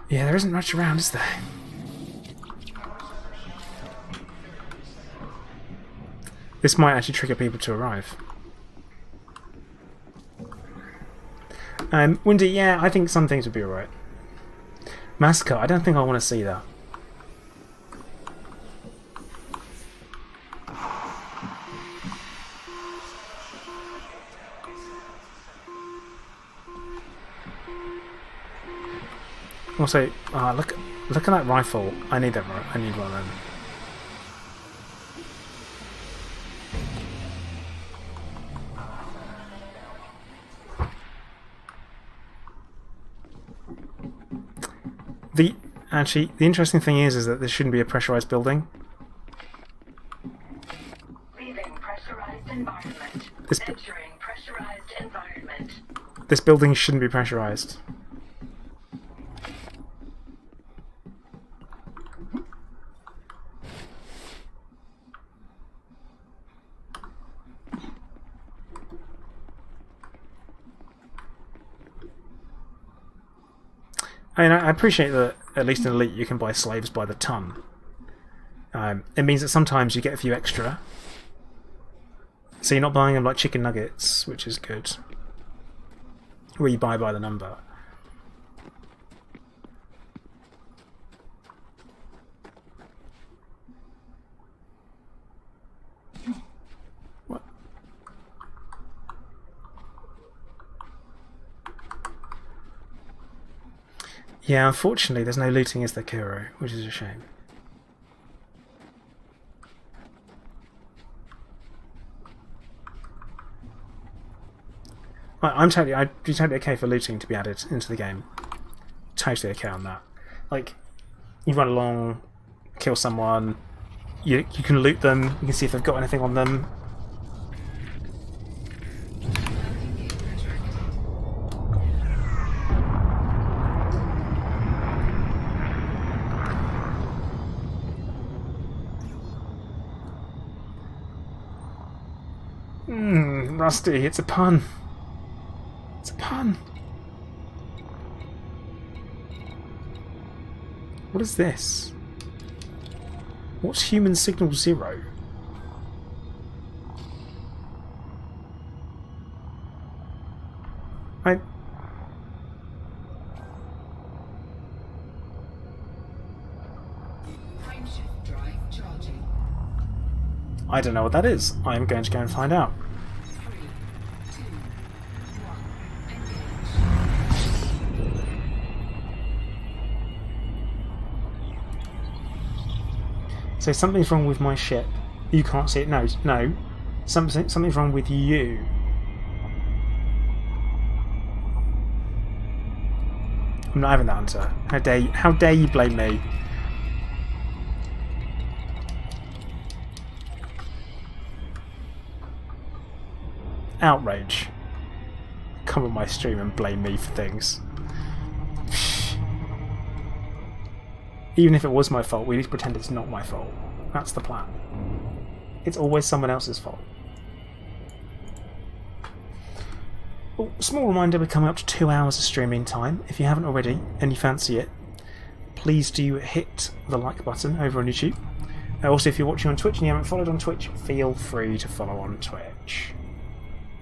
Yeah, there isn't much around, is there? This might actually trigger people to arrive. Windy, yeah, I think some things would be alright. Massacre, I don't think I want to see that. Also, look at that rifle. I need that. I need one of them. Actually, the interesting thing is that this shouldn't be a pressurized building. Leaving pressurized environment. Entering pressurized environment. This building shouldn't be pressurized. I mean, I appreciate that at least in Elite you can buy slaves by the ton. It means that sometimes you get a few extra. So you're not buying them like chicken nuggets, which is good. Where you buy by the number. What? Yeah, unfortunately there's no looting as the Kuro, which is a shame. I'd be totally okay for looting to be added into the game. Totally okay on that. Like, you run along, kill someone, you can loot them, you can see if they've got anything on them. Rusty, it's a pun. It's a pun. What is this? What's human signal 0? I don't know what that is. I am going to go and find out. So something's wrong with my ship. You can't see it. No. Something's wrong with you. I'm not having that, Hunter. How dare you blame me? Outrage. Come on my stream and blame me for things. Even if it was my fault, we need to pretend it's not my fault. That's the plan. It's always someone else's fault. Oh, small reminder, we're coming up to 2 hours of streaming time. If you haven't already and you fancy it, please do hit the like button over on YouTube. Also, if you're watching on Twitch and you haven't followed on Twitch, feel free to follow on Twitch.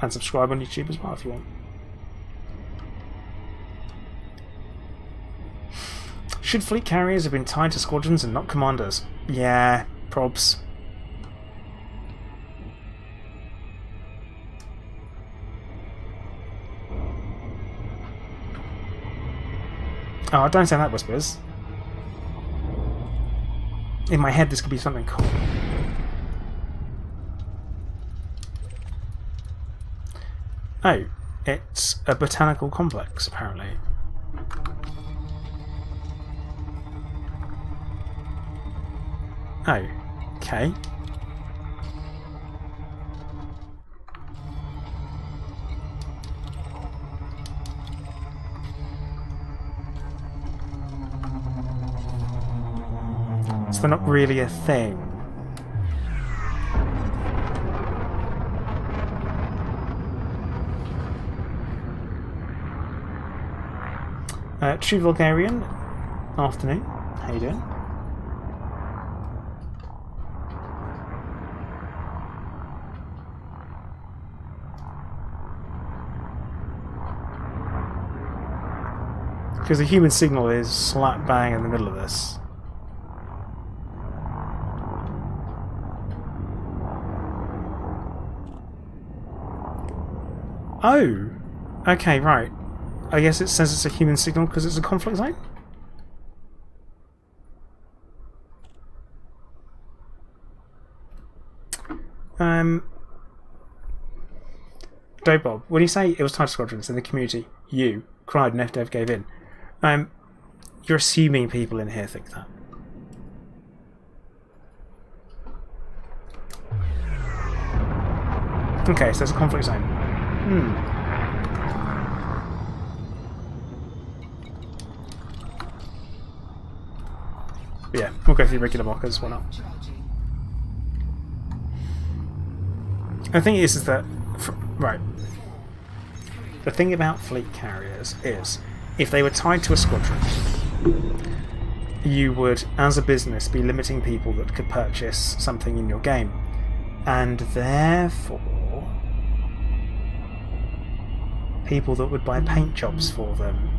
And subscribe on YouTube as well if you want. Should fleet carriers have been tied to squadrons and not commanders? Yeah, probs. Oh, don't say that, Whispers. In my head, this could be something cool. Oh, it's a botanical complex, apparently. Oh, okay. So they're not really a thing. True Vulgarian, afternoon. How you doing? Because the human signal is slap bang in the middle of this. Oh! Okay, right. I guess it says it's a human signal because it's a conflict zone? Bob, when you say it was tied to squadrons in the community, you cried and FDev gave in. You're assuming people in here think that. Okay, so it's a conflict zone. Yeah, we'll go through regular markers, why not? The thing is that... Right. The thing about fleet carriers is, if they were tied to a squadron, you would, as a business, be limiting people that could purchase something in your game. And therefore, people that would buy paint jobs for them.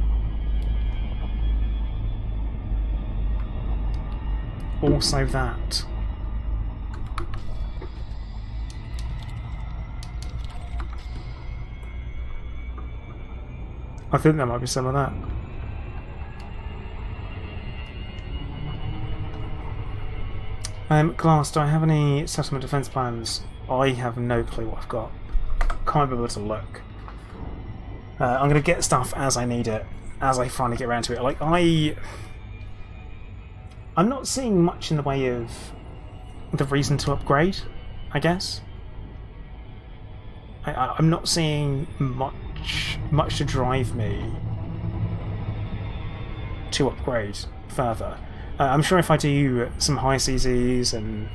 Also that. I think there might be some of that. Glass, do I have any settlement defence plans? I have no clue what I've got. Can't be able to look. I'm going to get stuff as I need it, as I finally get around to it. Like, I'm not seeing much in the way of the reason to upgrade, I guess. I'm not seeing much to drive me to upgrade further. I'm sure if I do some high CZs and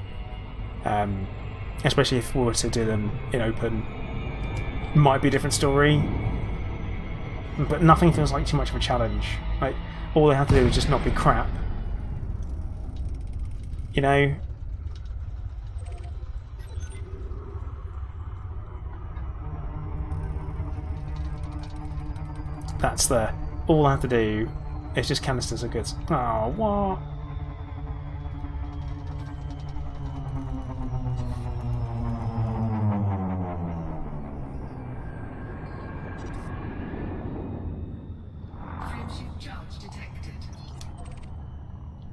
especially if we were to do them in open, might be a different story. But nothing feels like too much of a challenge. Like, all they have to do is just not be crap. You know? That's all I have to do is just canisters of goods. Oh, what?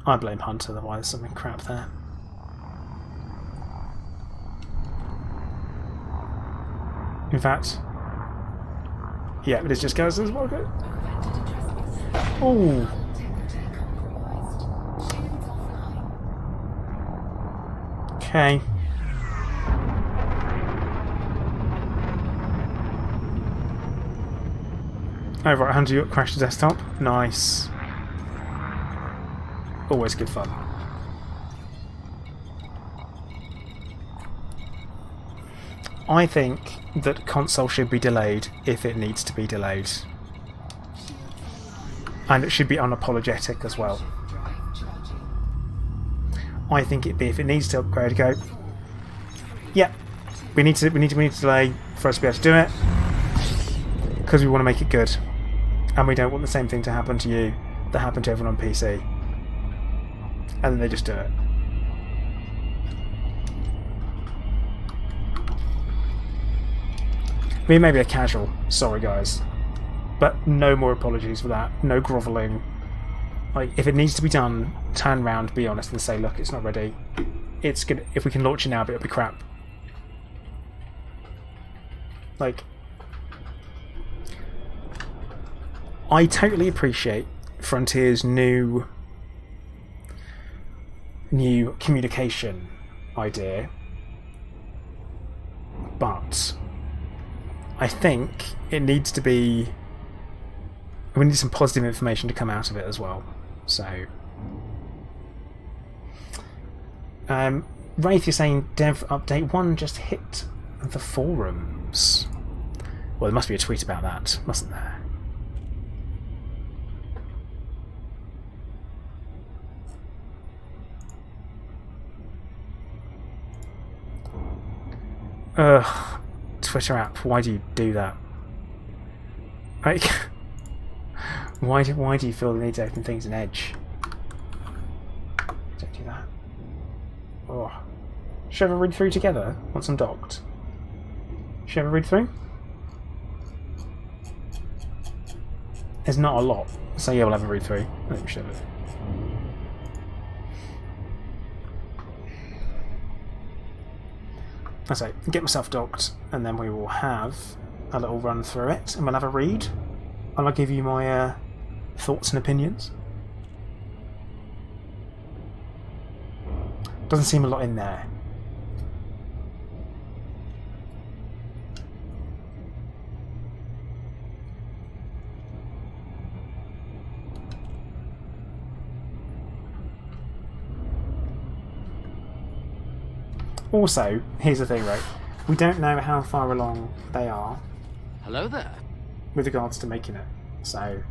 I blame Hunter, otherwise there's something crap there. In fact, yeah, but it's just canisters. Okay. Oh. Okay. Oh, right, 100 crashed the desktop. Nice. Always good fun. I think that console should be delayed if it needs to be delayed. And it should be unapologetic as well. I think if it needs to upgrade, go. Yeah, we need to delay for us to be able to do it because we want to make it good, and we don't want the same thing to happen to you that happened to everyone on PC, and then they just do it. We may be a casual, sorry guys, but no more apologies for that. No grovelling. Like, if it needs to be done, turn round, be honest, and say, look, it's not ready. It's good if we can launch it now, but it'll be crap. Like, I totally appreciate Frontier's new communication idea, but I think it needs to be. We need some positive information to come out of it as well. So, Wraith, you're saying Dev Update 1 just hit the forums. Well, there must be a tweet about that, mustn't there? Ugh, Twitter app, why do you do that? Like, why do you feel the need to open things in Edge? Don't do that. Oh. Should we have a read through together once I'm docked? Should we have a read through? There's not a lot, so yeah, we'll have a read through. I think we should have it. So, get myself docked, and then we will have a little run through it, and we'll have a read, and I'll give you my thoughts and opinions. Doesn't seem a lot in there. Also, here's the thing, right? We don't know how far along they are. Hello there. With regards to making it. So,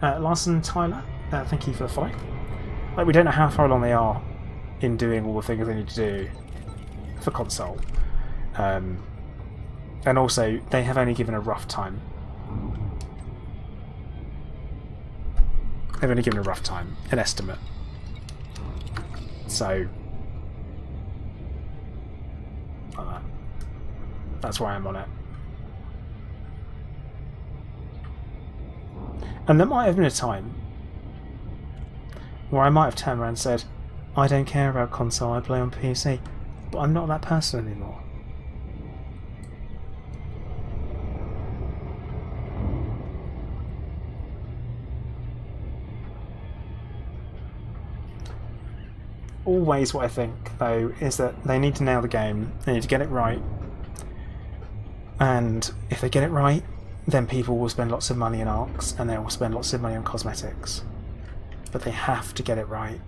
Larson Tyler, thank you for the follow. Like, we don't know how far along they are in doing all the things they need to do for console. And also, they have only given a rough time. They've only given a rough time, an estimate. So, like that. That's why I'm on it. And there might have been a time where I might have turned around and said, I don't care about console, I play on PC. But I'm not that person anymore. Always what I think, though, is that they need to nail the game, they need to get it right. And if they get it right, then people will spend lots of money in ARCs, and they will spend lots of money on cosmetics. But they have to get it right.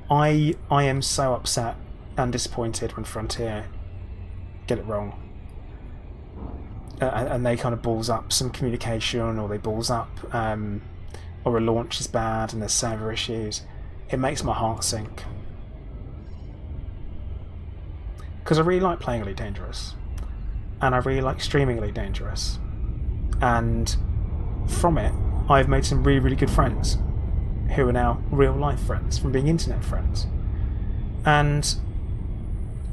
I am so upset and disappointed when Frontier get it wrong. And they kind of balls up some communication, or they balls up, or a launch is bad and there's server issues. It makes my heart sink. Because I really like playing Elite Dangerous. And I really like streaming Elite Dangerous. And from it, I've made some really, really good friends who are now real life friends from being internet friends. And,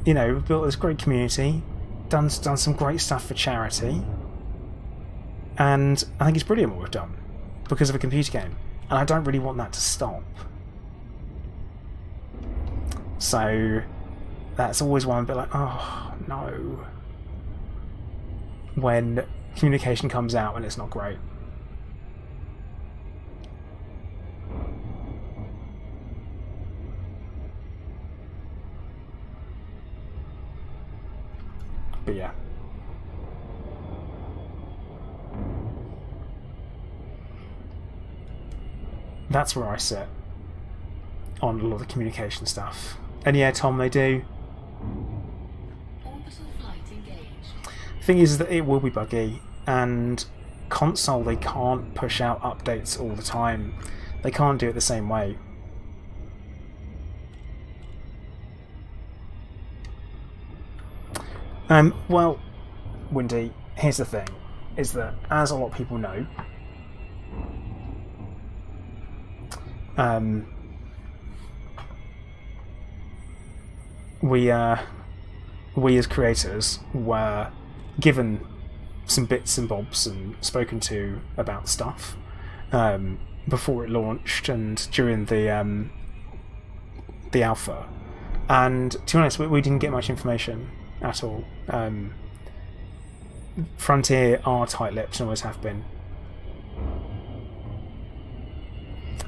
you know, we've built this great community, done some great stuff for charity. And I think it's brilliant what we've done because of a computer game. And I don't really want that to stop. So that's always why I'm a bit like, oh no, when communication comes out and it's not great. That's where I sit on a lot of the communication stuff. And yeah, Tom, they do. Orbital flight engaged. Thing is that it will be buggy, and console they can't push out updates all the time. They can't do it the same way. Well, Windy, here's the thing, is that as a lot of people know, we as creators were given some bits and bobs and spoken to about stuff before it launched and during the alpha, and to be honest, we didn't get much information at all. Frontier are tight-lipped and always have been.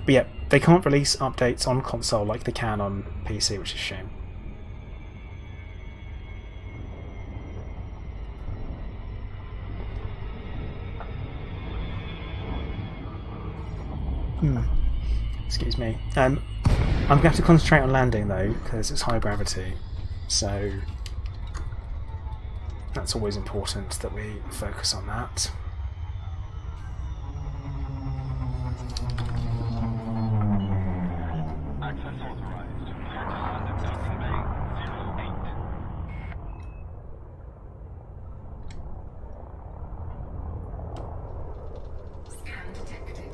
But yeah, they can't release updates on console like they can on PC, which is a shame. Excuse me. I'm going to have to concentrate on landing though, because it's high gravity, so that's always important that we focus on that. Access authorized. Clear to land at Docking Bay 08. Scan detected.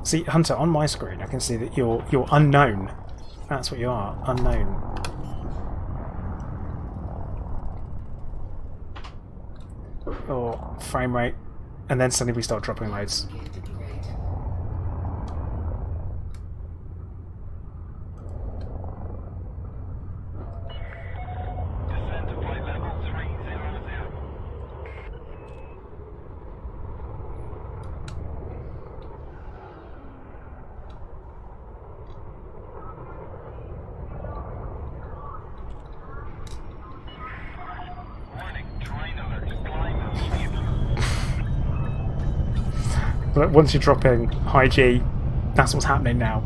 See, Hunter, on my screen I can see that you're unknown. That's what you are, unknown. Or frame rate, and then suddenly we start dropping loads. Descend to flight level 300. Warning, terrain alert. Climb unstable. But once you're dropping high G, that's what's happening now.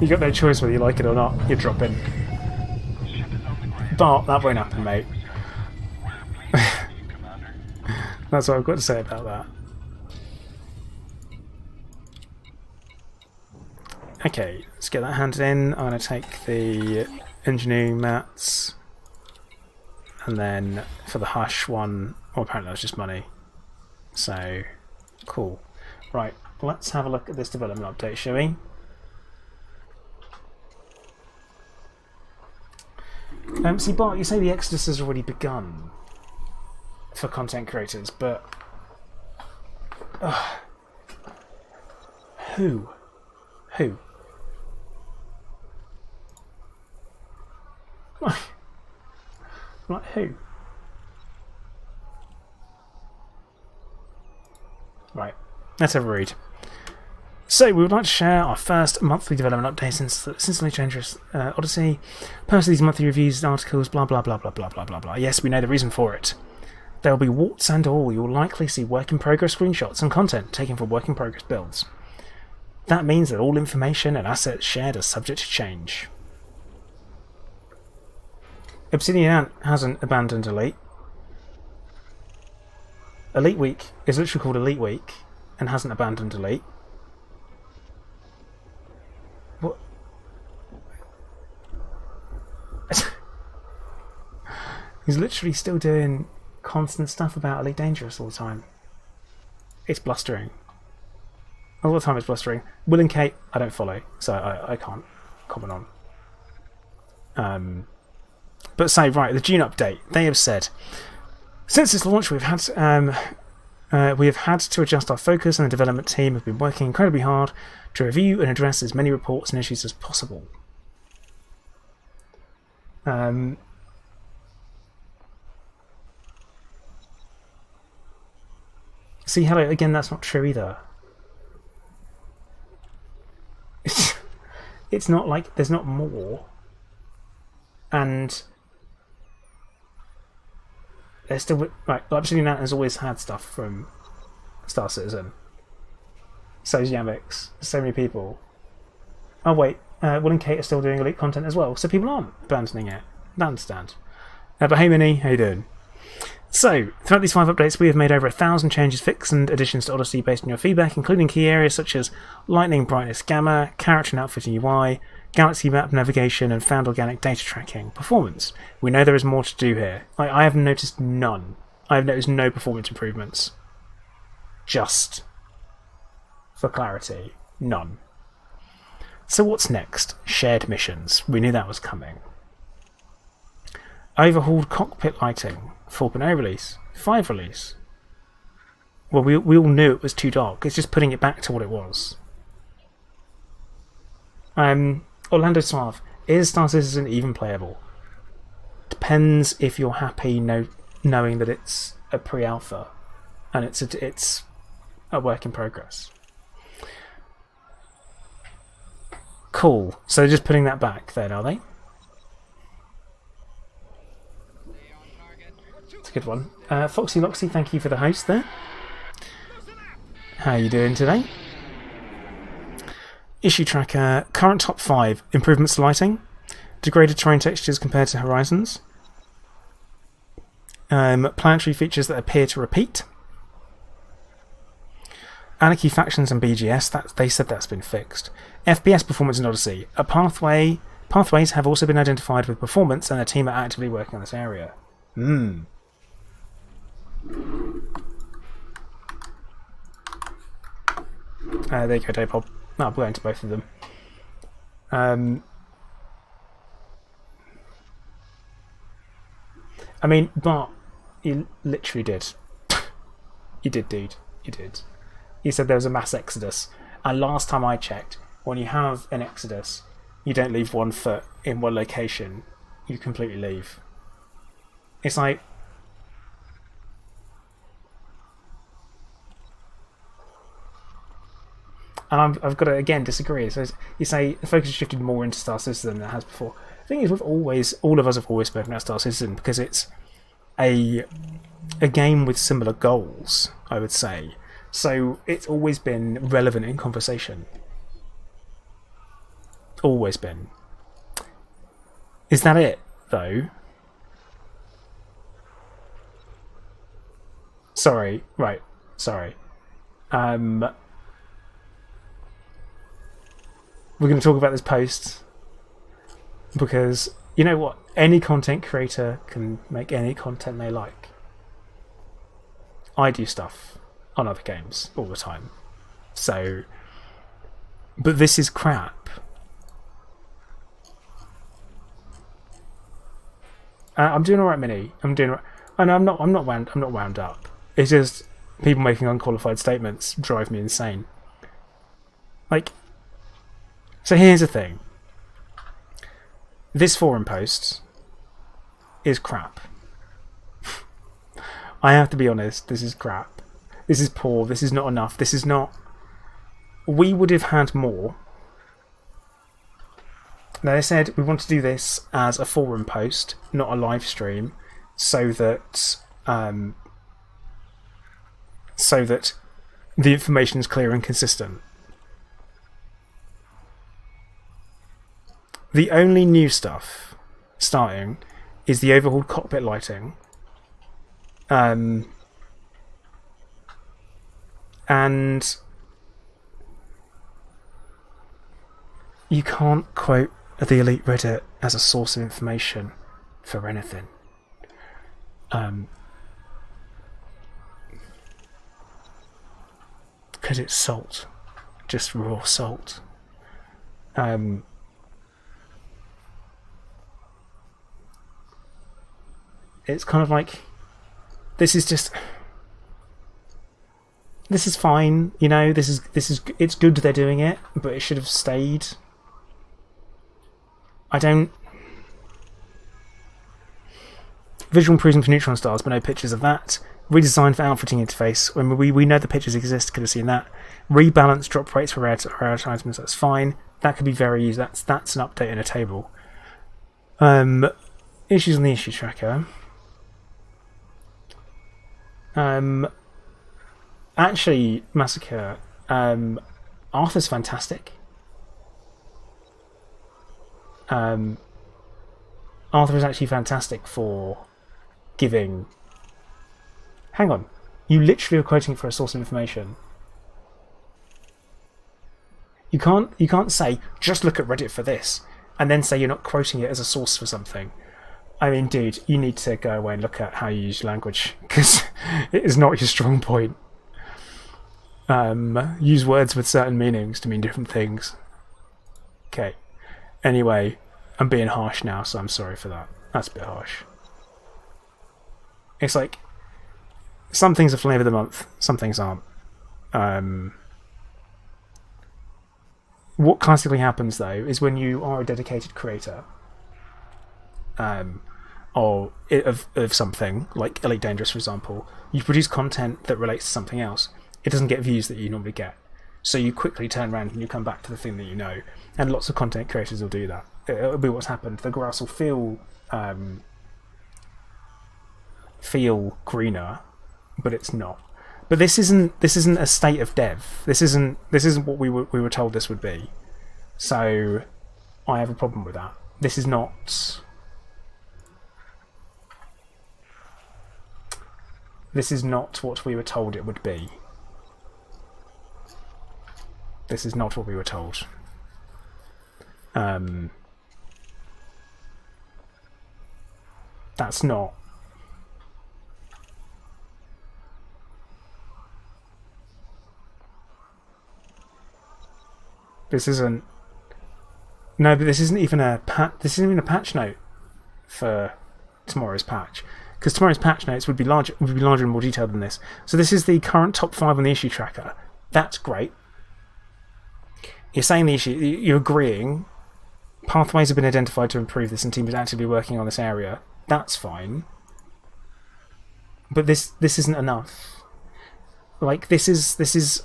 You got no choice whether you like it or not, you're dropping. Ship is on the ground. But that won't happen, mate. Where please, Commander. That's what I've got to say about that. Okay, let's get that handed in. I'm going to take the engineering mats, and then for the hush one, well, apparently that's just money. So, cool. Right, let's have a look at this development update, shall we? See, Bart, you say the exodus has already begun for content creators, but who? Like who? Right, let's have a read. So, we would like to share our first monthly development update since the Dangerous Odyssey. Post these monthly reviews, articles, blah blah blah blah blah blah blah blah. Yes, we know the reason for it. There will be warts and all. You will likely see work-in-progress screenshots and content taken from work-in-progress builds. That means that all information and assets shared are subject to change. Obsidian Ant hasn't abandoned Elite. Elite Week is literally called Elite Week and hasn't abandoned Elite. What? He's literally still doing constant stuff about Elite Dangerous all the time. It's blustering. All the time it's blustering. Will and Kate, I don't follow, so I can't comment on. But say, right, the June update. They have said, since its launch, we have had to adjust our focus, and the development team have been working incredibly hard to review and address as many reports and issues as possible. See, hello, again, that's not true either. It's not like there's not more. And they're still right. Obsidian has always had stuff from Star Citizen. So's Yamix. So many people. Oh wait, Will and Kate are still doing Elite content as well, so people aren't abandoning it. I understand. But hey Minnie, how you doing? So, throughout these 5 updates, we have made over 1,000 changes, fixes, and additions to Odyssey based on your feedback, including key areas such as lightning, brightness, gamma, character and outfit UI, galaxy map navigation, and found organic data tracking. Performance. We know there is more to do here. I have noticed none. I have noticed no performance improvements. Just for clarity, none. So what's next? Shared missions. We knew that was coming. Overhauled cockpit lighting. 4.0 release. 5 release. Well, we all knew it was too dark. It's just putting it back to what it was. Orlando Suave. Is Star Citizen even playable? Depends if you're happy knowing that it's a pre-alpha and it's a work in progress. Cool. So they're just putting that back then, are they? It's a good one. Foxy Loxy, thank you for the host there. How are you doing today? Issue tracker. Current top 5. Improvements to lighting. Degraded terrain textures compared to Horizons. Planetary features that appear to repeat. Anarchy factions and BGS, they said that's been fixed. FPS performance in Odyssey. Pathways have also been identified with performance, and the team are actively working on this area. There you go, Daypop. I'll go into both of them. I mean, Bart, you literally did. You did, dude. You did. You said there was a mass exodus. And last time I checked, when you have an exodus, you don't leave 1 foot in one location. You completely leave. It's like... And I've got to, again, disagree. So you say the focus has shifted more into Star Citizen than it has before. The thing is, all of us have always spoken about Star Citizen because it's a game with similar goals, I would say. So it's always been relevant in conversation. Always been. Is that it, though? Sorry. Right. Sorry. We're going to talk about this post because, you know what? Any content creator can make any content they like. I do stuff on other games all the time. So, but this is crap. I'm doing alright, Minnie. I'm doing alright. And I'm not wound up. It's just people making unqualified statements drive me insane. Like, so here's the thing. This forum post is crap. I have to be honest, this is crap. This is poor, this is not enough, this is not... We would have had more. Now they said we want to do this as a forum post, not a live stream, so that the information is clear and consistent. The only new stuff starting is the overhauled cockpit lighting. And you can't quote the Elite Reddit as a source of information for anything. Because it's salt. Just raw salt. It's kind of like, this is fine, you know, it's good they're doing it, but it should have stayed. Visual improvement for neutron stars, but no pictures of that. Redesign for outfitting interface. When we know the pictures exist, could have seen that. Rebalance drop rates for rare items, that's fine. That could be very easy. That's an update in a table. Issues on the issue tracker. Actually, Massacre, Arthur's fantastic. Arthur is actually fantastic for giving... Hang on. You literally are quoting for a source of information. You can't say, just look at Reddit for this, and then say you're not quoting it as a source for something. I mean, dude, you need to go away and look at how you use language, because it is not your strong point. Use words with certain meanings to mean different things. Okay. Anyway, I'm being harsh now, so I'm sorry for that. That's a bit harsh. It's like, some things are flavour of the month, some things aren't. What classically happens, though, is when you are a dedicated creator of something, like Elite Dangerous, for example, you produce content that relates to something else. It doesn't get views that you normally get. So you quickly turn around and you come back to the thing that you know. And lots of content creators will do that. It'll be what's happened. The grass will feel greener, but it's not. But this isn't a state of dev. This isn't what we were told this would be. So I have a problem with that. This is not. This is not what we were told it would be. This is not what we were told. That's not. This isn't. No, but this isn't even a This isn't even a patch note for tomorrow's patch, because tomorrow's patch notes would be larger and more detailed than this. So this is the current top 5 on the issue tracker. That's great. You're saying the issue. You're agreeing. Pathways have been identified to improve this, and teams are actively working on this area. That's fine. But this isn't enough. Like this is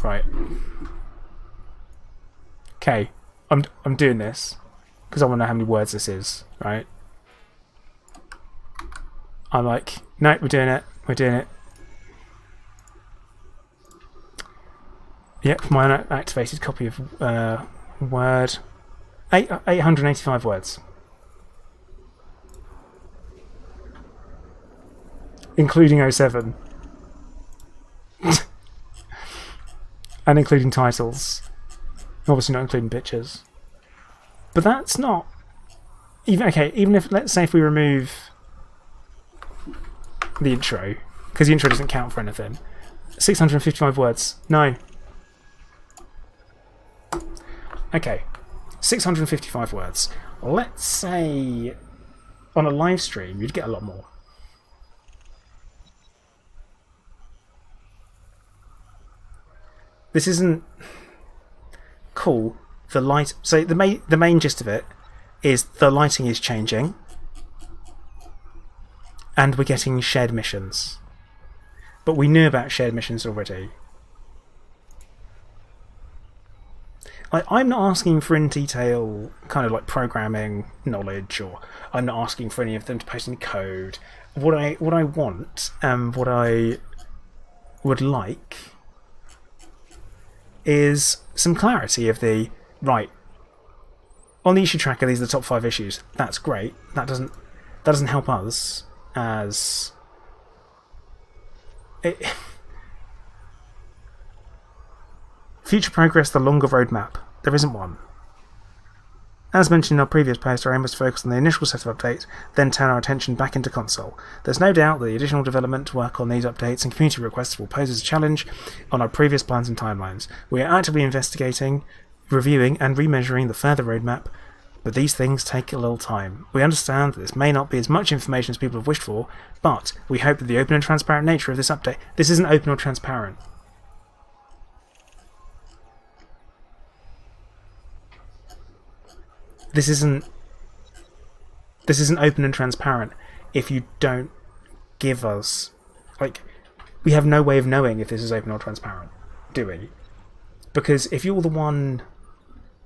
right. Okay, I'm doing this because I want to know how many words this is, right? I'm like, no, we're doing it. Yep, my unactivated copy of Word. 885 words. Including 07. And including titles. Obviously not including pictures. But that's not... Even if, let's say if we remove the intro, because the intro doesn't count for anything. 655 words. No. Okay. 655 words. Let's say on a live stream you'd get a lot more. This isn't cool. The light. So the main gist of it is the lighting is changing, and we're getting shared missions. But we knew about shared missions already. I'm not asking for in detail kind of like programming knowledge, or I'm not asking for any of them to post any code. What I want and what I would like is some clarity of the right. On the issue tracker, these are the top 5 issues. That's great. That doesn't help us as future progress. The longer roadmap. There isn't one. As mentioned in our previous post, our aim was to focus on the initial set of updates, then turn our attention back into console. There's no doubt that the additional development work on these updates and community requests will pose as a challenge on our previous plans and timelines. We are actively investigating, reviewing and remeasuring the further roadmap, but these things take a little time. We understand that this may not be as much information as people have wished for, but we hope that the open and transparent nature of this update... This isn't open or transparent. This isn't open and transparent if you don't give us... Like, we have no way of knowing if this is open or transparent, do we? Because if you're the one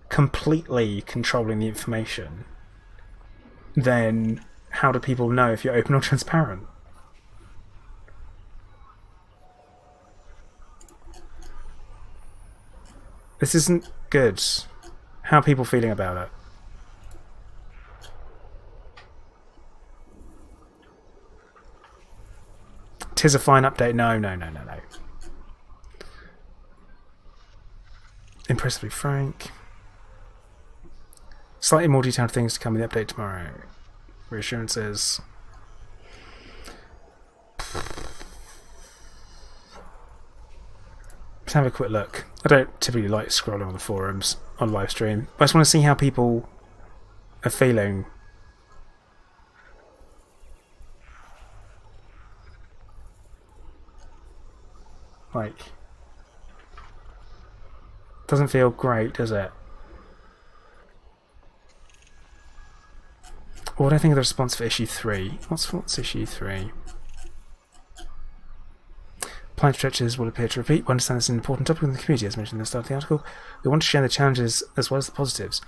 completely controlling the information, then how do people know if you're open or transparent? This isn't good. How are people feeling about it? Tis a fine update. No. Impressively frank. Slightly more detailed things to come in the update tomorrow. Reassurances. Let's have a quick look. I don't typically like scrolling on the forums on live stream, but I just want to see how people are feeling. Like, doesn't feel great, does it? What do I think of the response for issue 3? What's issue 3? Applied stretches will appear to repeat. We understand this is an important topic in the community, as mentioned at the start of the article. We want to share the challenges as well as the positives.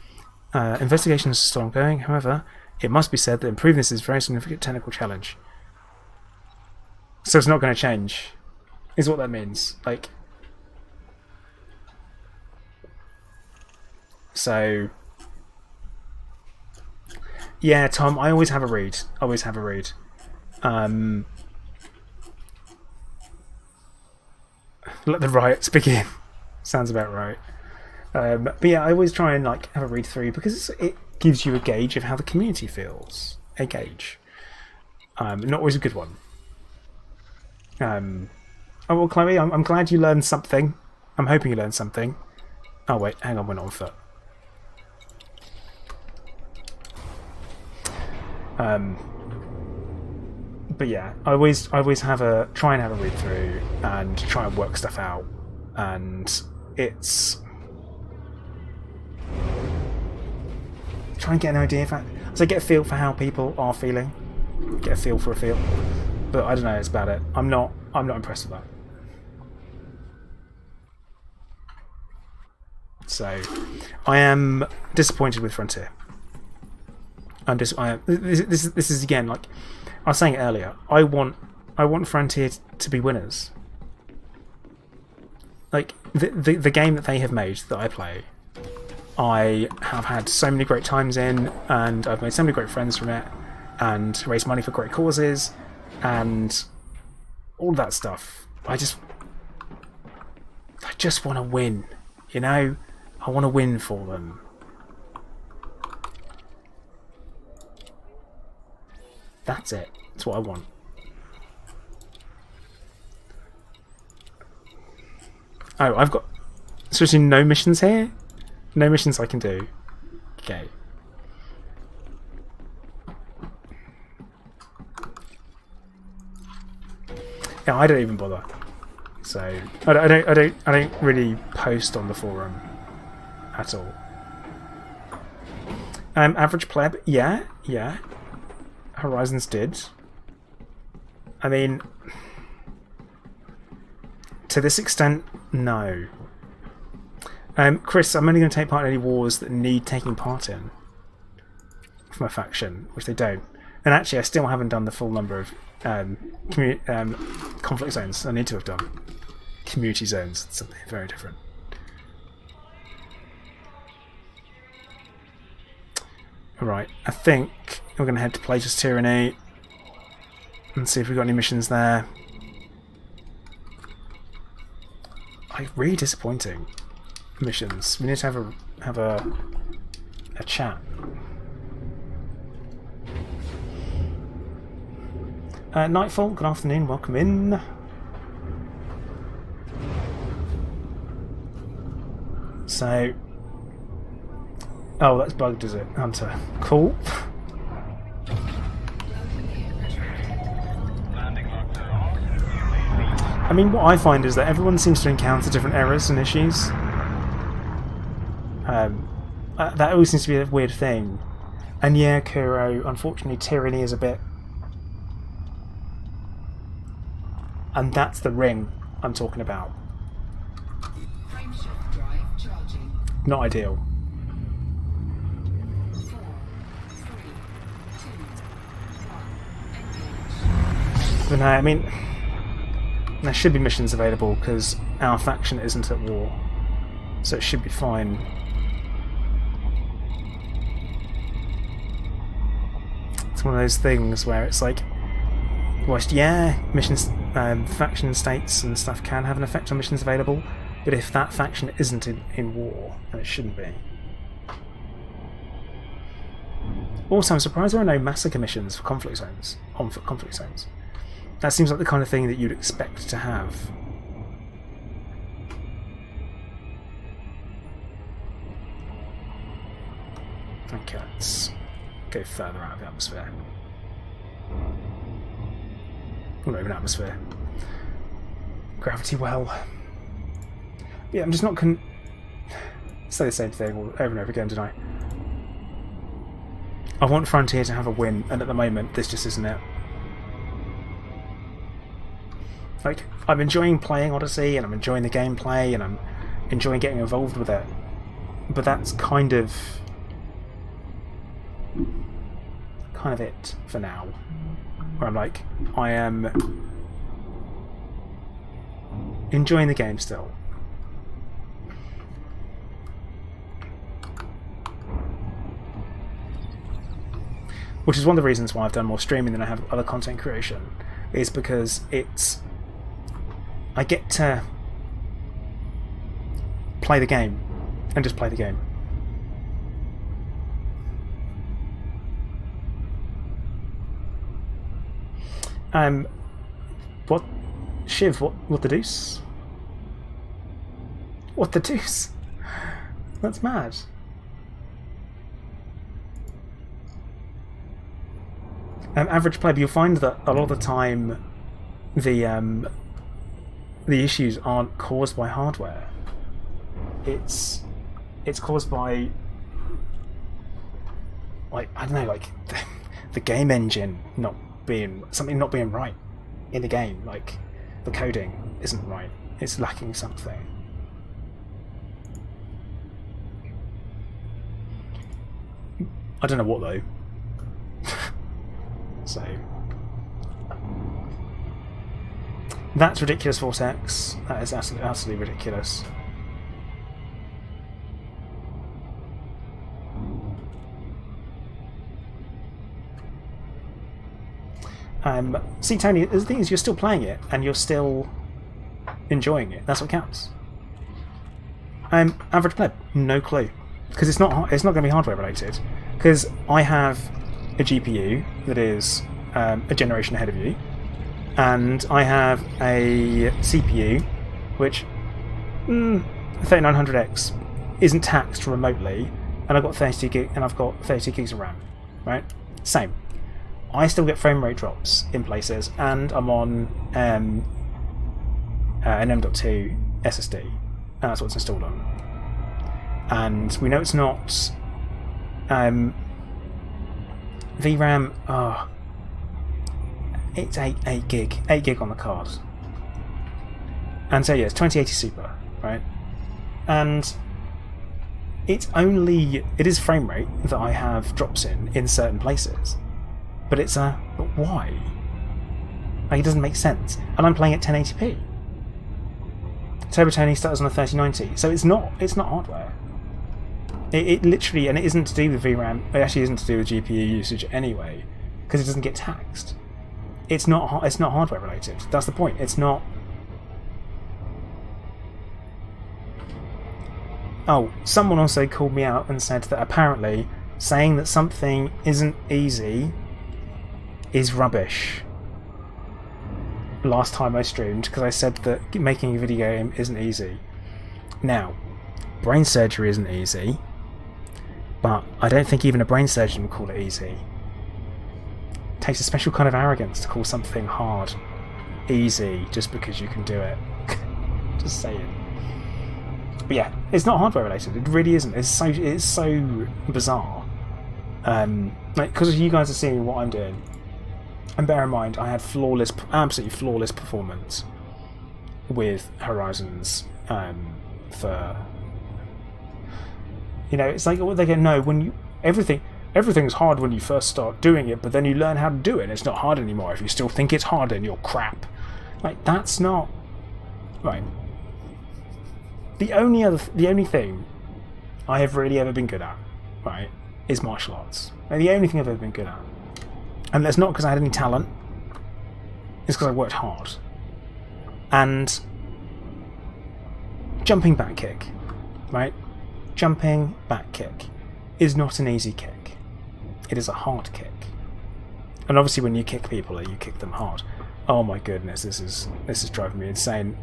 Investigations are still ongoing, however, it must be said that improving this is a very significant technical challenge. So it's not going to change, is what that means. Like, so yeah, Tom, I always have a read. Let the riots begin. Sounds about right. But yeah, I always try and like have a read through because it gives you a gauge of how the community feels. A gauge. Not always a good one. Oh well, Chloe, I'm glad you learned something. I'm hoping you learned something. Oh wait, hang on, we're not on foot. But yeah, I always try and have a read through and try and work stuff out, and it's try and get an idea for, so I get a feel for how people are feeling, get a feel for a feel. But I don't know, it's about it. I'm not impressed with that. So I am disappointed with Frontier. This is again, like I was saying earlier, I want Frontier to be winners. Like the game that they have made that I play, I have had so many great times in, and I've made so many great friends from it, and raised money for great causes, and all that stuff. I just want to win, you know. I want to win for them. That's it. That's what I want. Oh, I've got seriously no missions here? No missions I can do. Okay. Yeah, I don't even bother. So I don't really post on the forum at all. Average pleb, yeah. Horizons did. I mean, to this extent, no. Chris, I'm only going to take part in any wars that need taking part in for my faction, which they don't. And actually, I still haven't done the full number of conflict zones I need to have done. Community zones, something very different. Alright, I think we're going to head to Plato's Tyranny and see if we've got any missions there. Really disappointing missions. We need to have a chat. Nightfall, good afternoon, welcome in. So, oh, that's bugged, is it, Hunter? Cool. I mean, what I find is that everyone seems to encounter different errors and issues. That always seems to be a weird thing. And yeah, Kuro, unfortunately, Tyranny is a bit... And that's the ring I'm talking about. Frameshift drive charging. Not ideal. 4, 3, 2, 1, engage. But no, I mean... There should be missions available because our faction isn't at war. so it should be fine. It's one of those things where it's like, whilst yeah, missions, faction states and stuff can have an effect on missions available, but if that faction isn't in war, then it shouldn't be. Also, I'm surprised there are no massacre missions for conflict zones. Conflict zones. That seems like the kind of thing that you'd expect to have. Okay, let's go further out of the atmosphere. Well, not even atmosphere. Gravity well. Yeah, I'm just not say the same thing over and over again, don't I? I want Frontier to have a win, and at the moment, this just isn't it. Like, I'm enjoying playing Odyssey, and I'm enjoying the gameplay, and I'm enjoying getting involved with it. But that's kind of it for now. Where I'm like, I am enjoying the game still. Which is one of the reasons why I've done more streaming than I have other content creation, is because I get to play the game and just play the game. What? Shiv, what the deuce? What the deuce? That's mad. Average play, but you'll find that a lot of the time the issues aren't caused by hardware. It's caused by, like, I don't know, like the game engine not being right in the game. Like, the coding isn't right. It's lacking something. I don't know what though. So that's ridiculous, Vortex. That is absolutely ridiculous. See, Tony, the thing is, you're still playing it and you're still enjoying it. That's what counts. Average pleb, no clue, because it's not going to be hardware related. Because I have a GPU that is a generation ahead of you, and I have a CPU which 3900X isn't taxed remotely, and I've got 32 gigs of RAM. Right, same. I still get frame rate drops in places, and I'm on an M.2 SSD, and that's what's installed on. And we know it's not VRAM. It's 8 gig on the card, and so yeah, it's 2080 Super, right? And it is frame rate that I have drops in certain places. But but why? Like, it doesn't make sense. And I'm playing at 1080p. Turbo Tony starts on a 3090, so it's not hardware. It literally, and it isn't to do with VRAM. It actually isn't to do with GPU usage anyway, because it doesn't get taxed. It's not hardware related. That's the point. It's not. Oh, someone also called me out and said that apparently saying that something isn't easy is rubbish. Last time I streamed, because I said that making a video game isn't easy. Now, brain surgery isn't easy, but I don't think even a brain surgeon would call it easy. It takes a special kind of arrogance to call something hard easy just because you can do it. Just saying. But yeah, it's not hardware related. It really isn't. It's so bizarre. Like, because you guys are seeing what I'm doing. And bear in mind, I had absolutely flawless performance with Horizons for. You know, it's like they go, no, when everything's hard when you first start doing it, but then you learn how to do it, and it's not hard anymore. If you still think it's hard, then you're crap. Like, that's not right. the only thing I have really ever been good at, right, is martial arts. Like, the only thing I've ever been good at. And that's not because I had any talent. It's because I worked hard. And jumping back kick, right? Jumping back kick is not an easy kick. It is a hard kick. And obviously when you kick people, you kick them hard. Oh my goodness, this is driving me insane.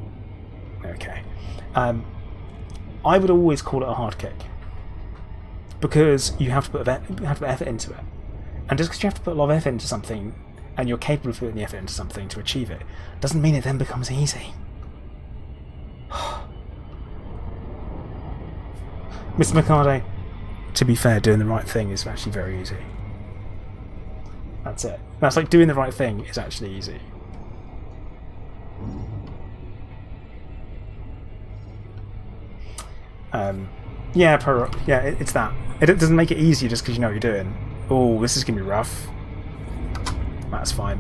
Okay. I would always call it a hard kick. Because you have to put effort into it. And just because you have to put a lot of effort into something, and you're capable of putting the effort into something to achieve it, doesn't mean it then becomes easy. Mr. Mercado, to be fair, doing the right thing is actually very easy. That's it. That's like doing the right thing is actually easy. Yeah, it's that. It doesn't make it easier just because you know what you're doing. Oh, this is going to be rough. That's fine.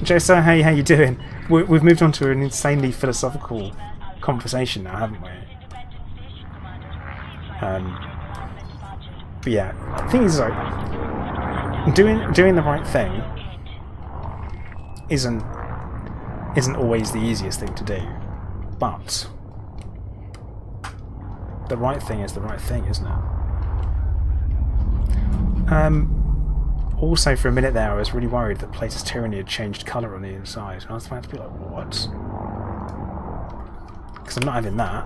Joe, hey, how you doing? We've moved on to an insanely philosophical conversation now, haven't we? But yeah, the thing is, like, doing the right thing isn't always the easiest thing to do, but the right thing is the right thing, isn't it? Also, for a minute there, I was really worried that Plato's Tyranny had changed colour on the inside, and I was about to be like, what? Because I'm not having that.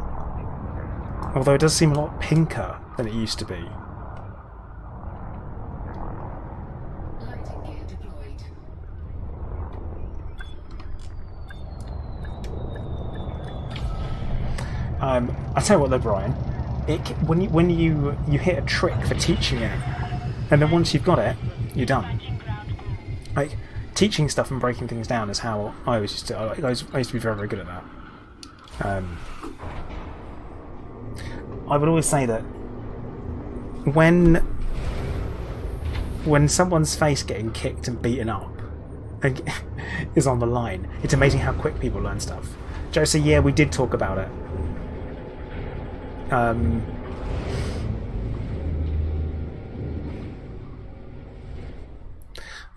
Although it does seem a lot pinker than it used to be. Lighting gear deployed. I tell you what though, Brian, when you hit a trick for teaching it, and then once you've got it, you're done. Like, teaching stuff and breaking things down is how I always used to. I used to be very, very good at that. I would always say that when someone's face getting kicked and beaten up is on the line, it's amazing how quick people learn stuff. Joe, so yeah, we did talk about it.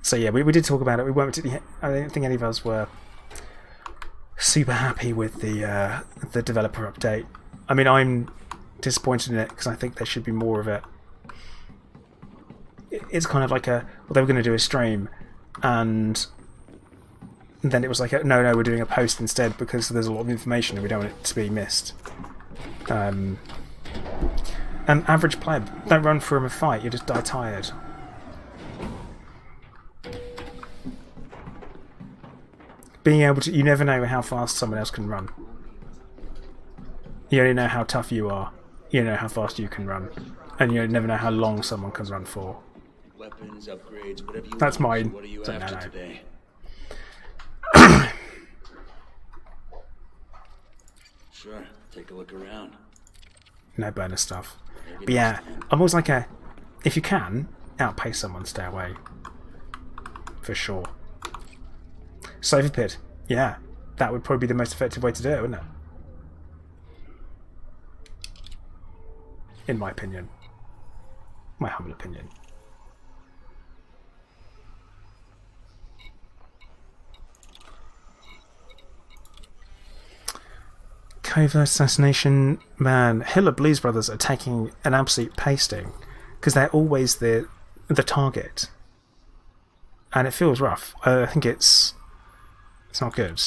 So yeah, we did talk about it. We weren't particularly, I don't think any of us were super happy with the developer update. I mean, I'm disappointed in it because I think there should be more of it. It's kind of like well, they were going to do a stream, and then it was like, no, we're doing a post instead because there's a lot of information and we don't want it to be missed. And average pleb, don't run from a fight, you just die tired. Being able to, you never know how fast someone else can run. You only know how tough you are. You know how fast you can run, and you never know how long someone can run for. Weapons, upgrades, whatever you That's want. mine. So what are you So after no. today? Sure, take a look around. No bonus stuff. Maybe But yeah, next time. I'm always like if you can, outpace someone, stay away. For sure. Sofa pit. Yeah, that would probably be the most effective way to do it, wouldn't it? In my opinion. My humble opinion. Covert assassination, man. Hiller Blues Brothers are taking an absolute pasting because they're always the target, and it feels rough. I think it's not good.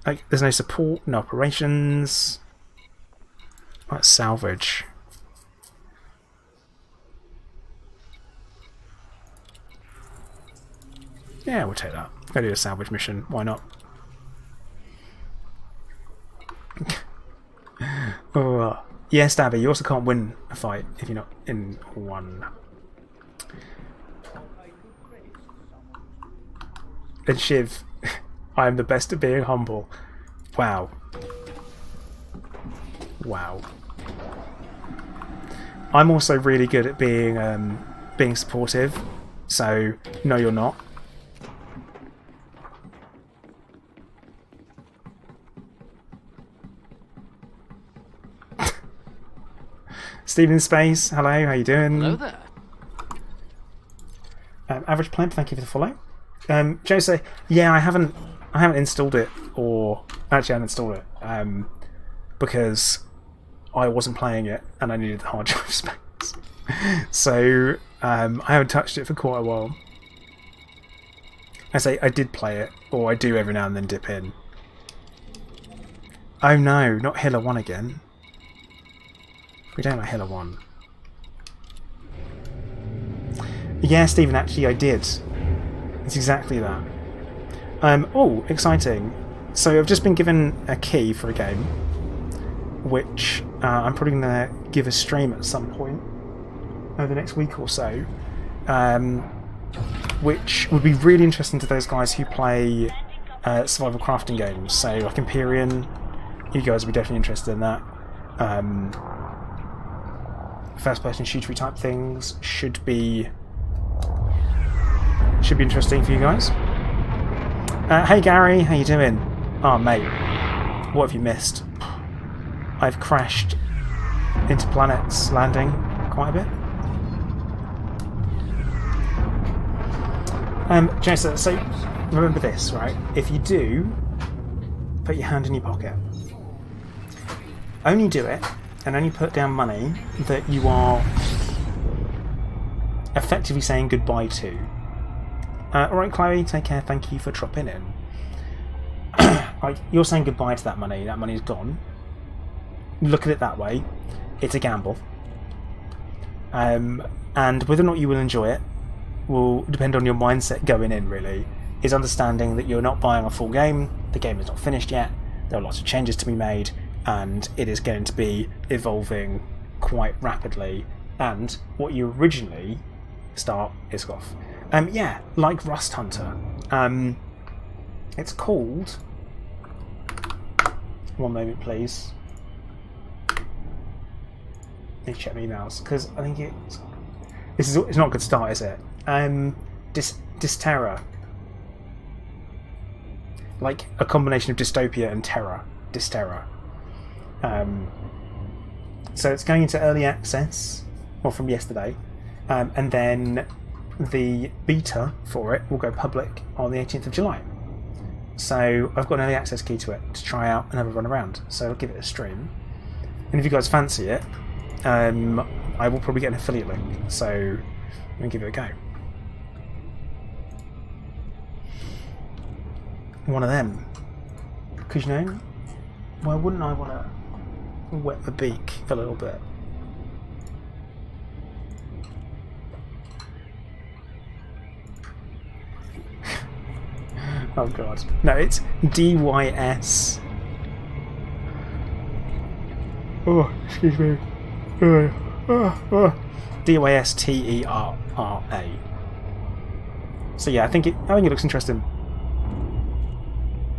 Like, there's no support, no operations. Let's salvage. Yeah, we'll take that. Go do a salvage mission. Why not? Oh, yeah, Stabby. You also can't win a fight if you're not in one. And Shiv, I am the best at being humble. Wow. Wow. I'm also really good at being supportive, so no, you're not. Stephen Space, hello, how you doing? Hello there. Average Pleb, thank you for the follow. Jose, yeah, I haven't installed it, or actually I haven't installed it because I wasn't playing it and I needed the hard drive space. So I haven't touched it for quite a while. I say I did play it, or I do every now and then dip in. Oh no, not Hiller 1 again. We don't like Hiller 1. Yeah, Stephen, actually I did. It's exactly that. Oh, exciting. So I've just been given a key for a game, which I'm probably going to give a stream at some point over the next week or so, which would be really interesting to those guys who play survival crafting games. So like Empyrean, you guys would be definitely interested in that. First-person shootery type things should be interesting for you guys. Hey Gary, how you doing? Oh mate, what have you missed? I've crashed into planets landing quite a bit. Jason, so remember this, right? If you do, put your hand in your pocket. Only do it, and only put down money that you are effectively saying goodbye to. Alright, Chloe, take care, thank you for dropping in. Like, you're saying goodbye to that money's gone. Look at it that way. It's a gamble. And whether or not you will enjoy it will depend on your mindset going in, really. Is understanding that you're not buying a full game, the game is not finished yet, there are lots of changes to be made, and it is going to be evolving quite rapidly, and what you originally start is off. Yeah, like Rust Hunter. It's called... One moment, please. Need to check my emails, because I think it's not a good start, is it? Dysterra. Like a combination of dystopia and terror. Dysterra. So it's going into early access, or from yesterday, and then the beta for it will go public on the 18th of July. So I've got an early access key to it to try out and have a run around. So I'll give it a stream. And if you guys fancy it, I will probably get an affiliate link. So I'm going to give it a go. One of them. Because, you know, why wouldn't I want to wet the beak a little bit? Oh god. No, it's DYS. Oh, excuse me. DYSTERRA. So yeah, I think it looks interesting.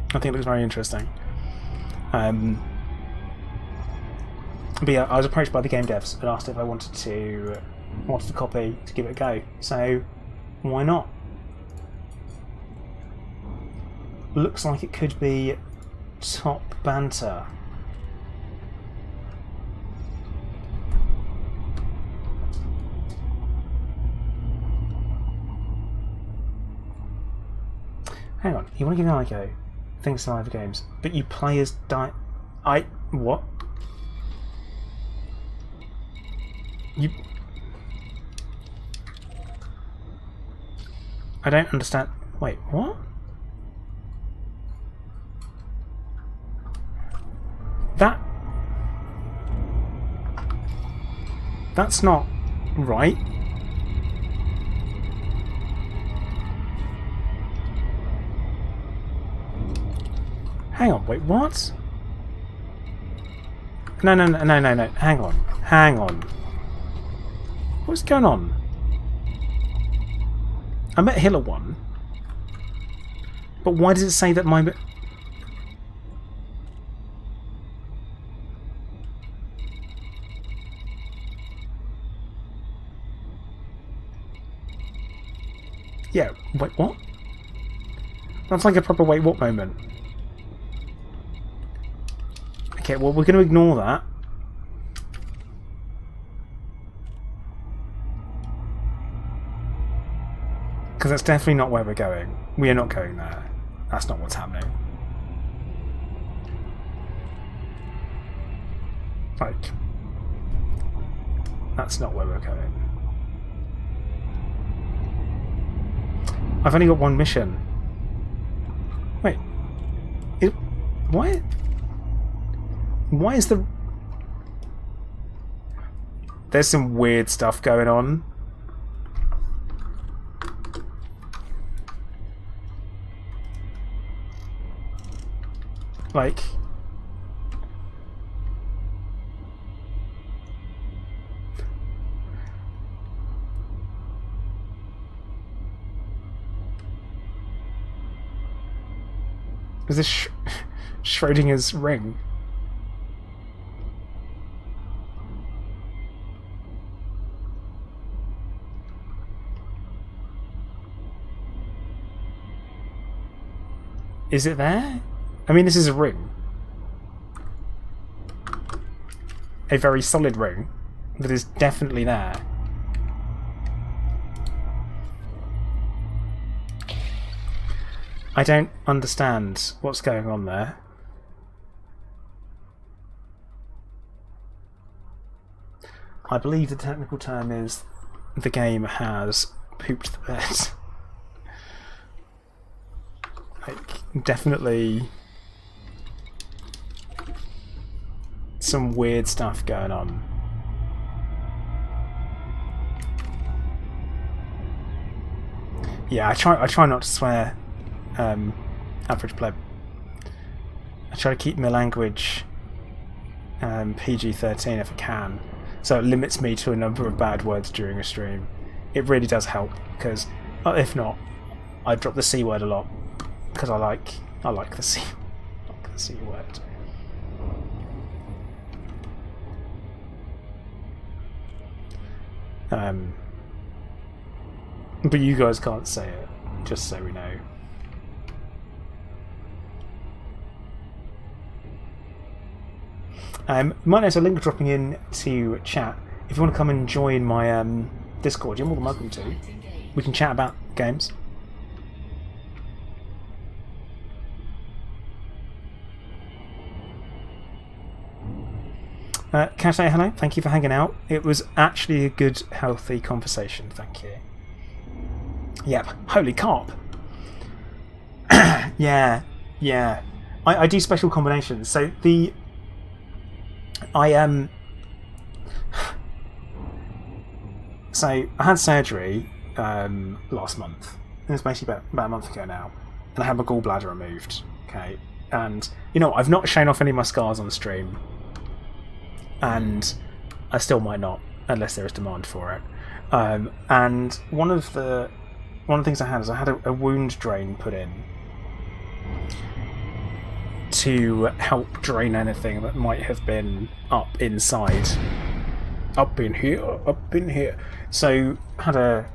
I think it looks very interesting. But yeah, I was approached by the game devs and asked if I wanted to copy to give it a go. So why not? Looks like it could be top banter. Hang on, you want to give me a go? Things to live games, but you play as what? I don't understand. Wait, what? That's not right. Hang on, wait, what? No, hang on. What's going on? I met Hiller 1. But why does it say that my... Yeah, wait, what? That's like a proper wait what moment. Okay, well, we're going to ignore that. Because that's definitely not where we're going. We are not going there. That's not what's happening. Like, that's not where we're going. I've only got one mission. Wait. Why? Why is the... There's some weird stuff going on. Like... Is this Schrodinger's ring? Is it there? I mean, this is a ring. A very solid ring that is definitely there. I don't understand what's going on there. I believe the technical term is the game has pooped the bed. Like, definitely some weird stuff going on. Yeah, I try not to swear. Average pleb. I try to keep my language PG-13 if I can, so it limits me to a number of bad words during a stream. It really does help, because if not, I drop the C word a lot, because I like the C word. But you guys can't say it, just so we know. Might notice a link dropping in to chat. If you want to come and join my Discord, you're more than welcome to. We can chat about games. Can I say hello? Thank you for hanging out. It was actually a good, healthy conversation. Thank you. Yep. Holy carp. Yeah. I do special combinations. So So I had surgery last month. It was basically about a month ago now, and I had my gallbladder removed. Okay, and you know I've not shown off any of my scars on the stream, and I still might not unless there is demand for it. And one of the things I had is I had a wound drain put in to help drain anything that might have been up inside. Up in here. So had a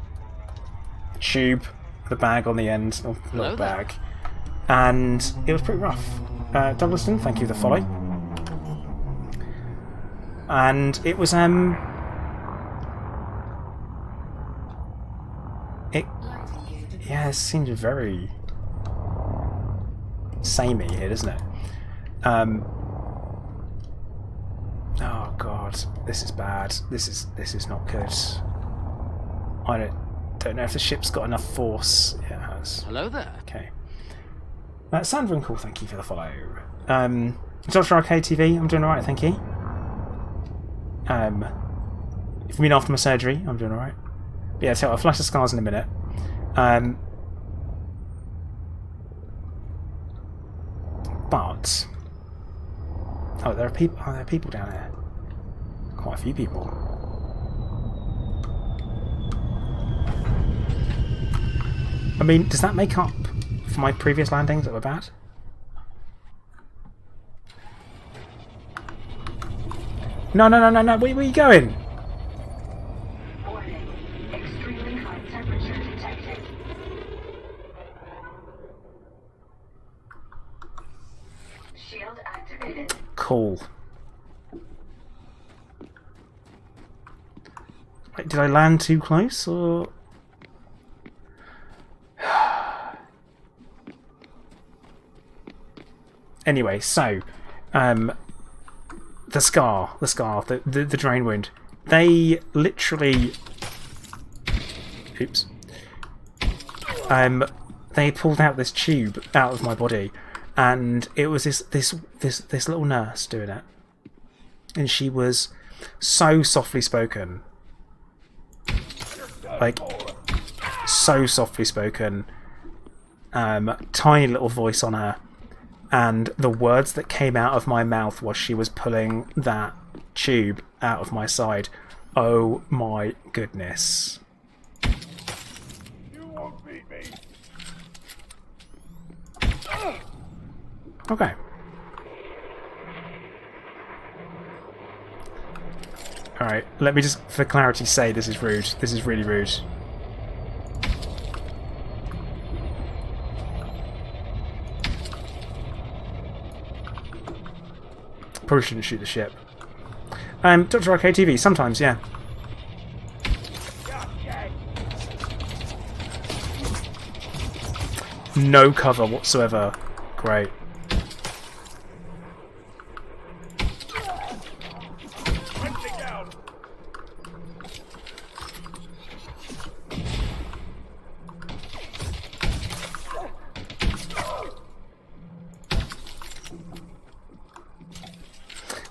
tube, the bag on the end, or not bag, and it was pretty rough. Douglaston, thank you for the follow. And it was it seems very samey here, doesn't it? Oh god, this is bad. This is not good. I don't know if the ship's got enough force. Yeah, it has. Hello there. Okay. Sandwrinkle, thank you for the follow. Dr. Arcade TV, I'm doing alright, thank you. If you mean after my surgery, I'm doing alright. Yeah, so I'll flash the scars in a minute. But there are people. Oh, there are people down here. Quite a few people. I mean, does that make up for my previous landings that were bad? No! Where are you going? Warning. Extremely high temperature detected. Cool. Wait, did I land too close, or...? Anyway, so... the scar, the drain wound. They literally... Oops. They pulled out this tube out of my body, and it was this little nurse doing it, and she was so softly spoken, like so softly spoken, tiny little voice on her, and the words that came out of my mouth while she was pulling that tube out of my side. Oh my goodness. Okay. Alright, let me just, for clarity, say this is rude. This is really rude. Probably shouldn't shoot the ship. Dr. Arcade TV, sometimes, yeah. No cover whatsoever. Great.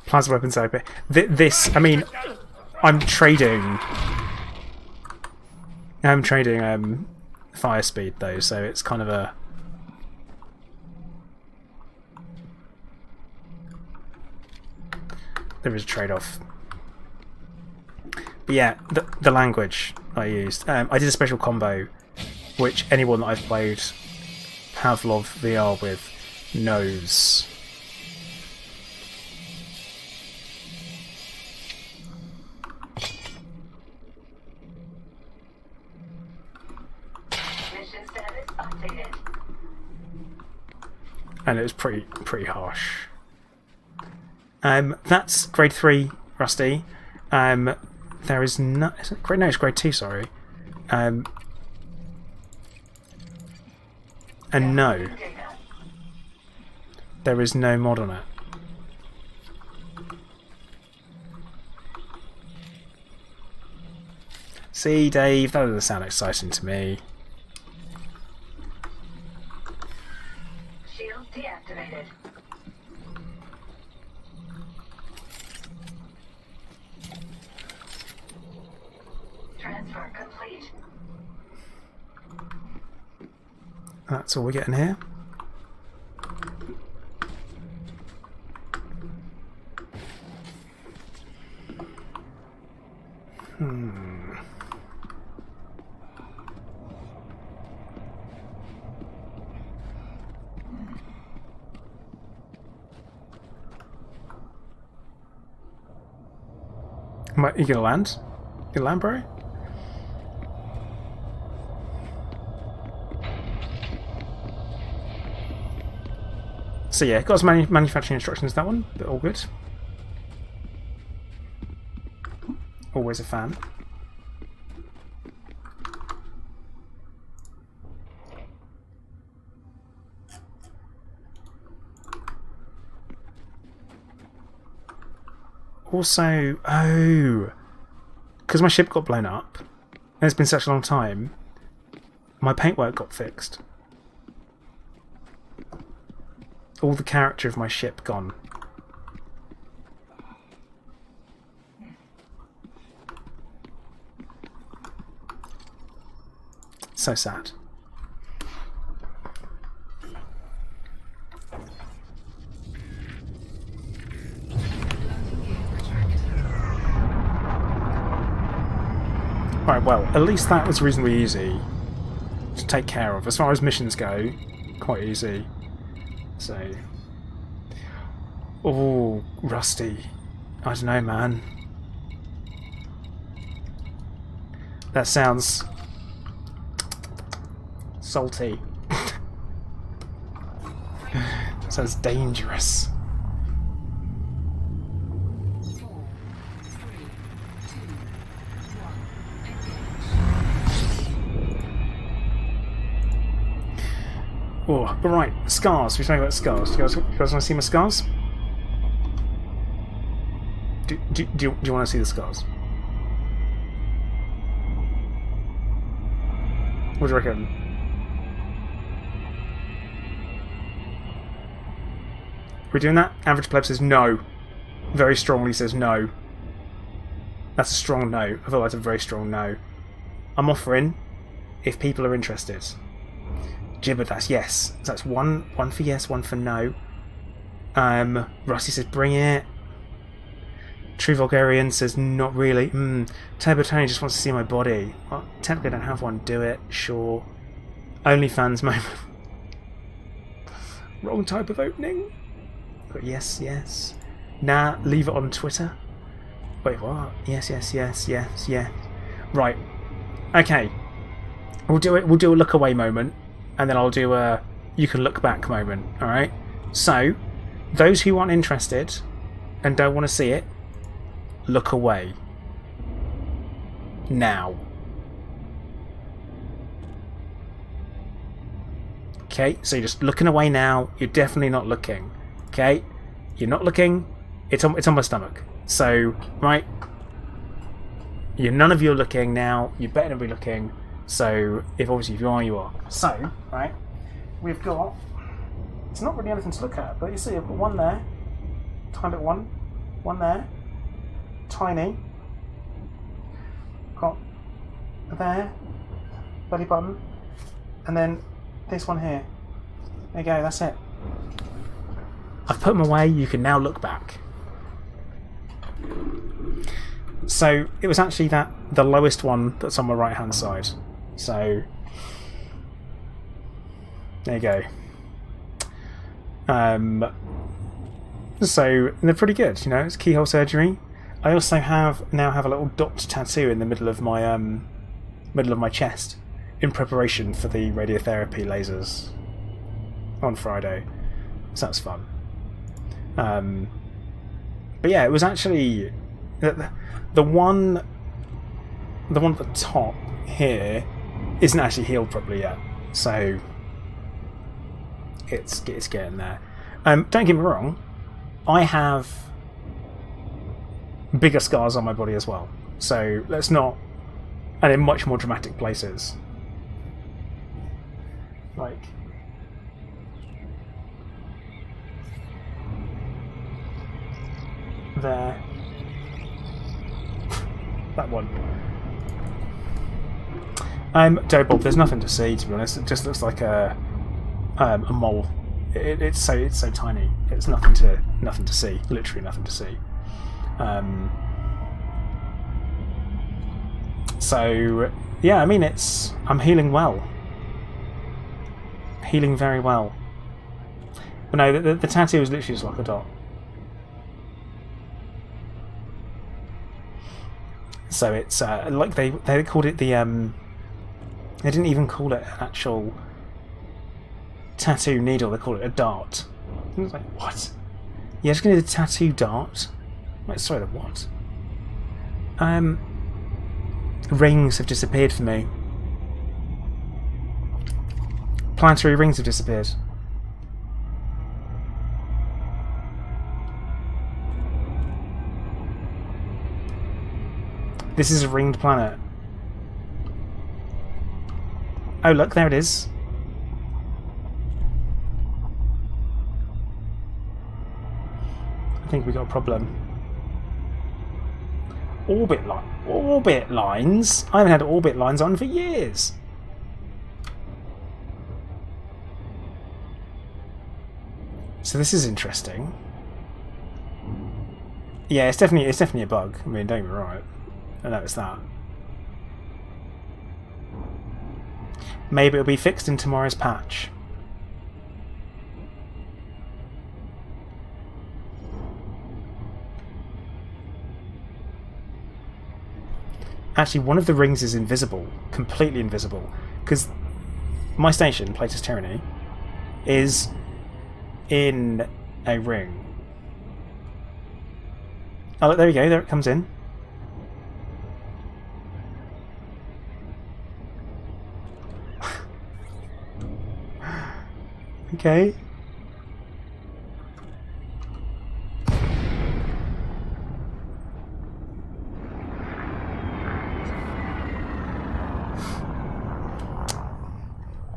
Plasma weapons open. This, I mean, I'm trading fire speed though, so it's kind of a... There is a trade-off. But yeah, the language I used. I did a special combo, which anyone that I've played Pavlov VR with knows. And it was pretty harsh. That's grade 3, Rusty. There is no... Is it grade, no, it's grade 2, sorry. And no. There is no mod on it. See, Dave, that doesn't sound exciting to me. Shield deactivated. Transfer complete. That's all we're getting here. You gonna land? You gonna land, bro? So yeah, got some manufacturing instructions, that one, but all good. Always a fan. Also, oh, because my ship got blown up, and it's been such a long time, my paintwork got fixed. All the character of my ship gone. So sad. Right, well, at least that was reasonably easy to take care of. As far as missions go, quite easy. So... Oh, Rusty. I don't know, man. That sounds... salty. Sounds dangerous. Oh, but right, scars. We're talking about scars. Do you guys want to see my scars? Do you want to see the scars? What do you reckon? We're doing that? Average pleb says no. Very strongly says no. That's a strong no. I feel like that's a very strong no. I'm offering if people are interested. Gibber, that's yes. So that's one for yes, one for no. Rusty says bring it. True Vulgarian says not really. Turbo Tony just wants to see my body. Well, technically I don't have one. Do it. Sure. OnlyFans moment. Wrong type of opening. But yes, yes. Nah, leave it on Twitter. Wait, what? Yes, yes, yes, yes, yes. Right. Okay. We'll do it. We'll do a look away moment, and then I'll do a you can look back moment. All right. So, those who aren't interested and don't want to see it, look away. Now. Okay. So you're just looking away now. You're definitely not looking. Okay. You're not looking. It's on my stomach. So, right, none of you are looking now. You better not be looking. So, if you are, you are. So, right, we've got. It's not really anything to look at, but you see, I've got one there, tiny one there, tiny. Got there, belly button, and then this one here. There you go. That's it. I've put them away. You can now look back. So it was actually the lowest one that's on my right hand side. So there you go. So they're pretty good, you know. It's keyhole surgery. I also now have a little dot tattoo in the middle of my chest in preparation for the radiotherapy lasers on Friday. So that's fun. But yeah, it was actually the one at the top here isn't actually healed properly yet, so it's getting there. Don't get me wrong, I have bigger scars on my body as well, so let's not, and in much more dramatic places, like. There. That one. Dobob, there's nothing to see, to be honest. It just looks like a mole. It's so tiny. It's nothing to see. Literally nothing to see. So yeah, I mean I'm healing well. Healing very well. But no, the tattoo is literally just like a dot. So it's like they called it the they didn't even call it an actual tattoo needle, they called it a dart. I was like, what? Yeah, just gonna do the tattoo dart. Wait, sorry, the what? Rings have disappeared for me. Planetary rings have disappeared. This is a ringed planet. Oh look, there it is. I think we got a problem. Orbit lines? I haven't had orbit lines on for years. So this is interesting. Yeah, it's definitely a bug. I mean, don't get me wrong. I noticed that. Maybe it'll be fixed in tomorrow's patch. Actually, one of the rings is invisible, completely invisible, because my station, Platus Tyranny, is in a ring. Oh, look, there we go. There it comes in. Okay.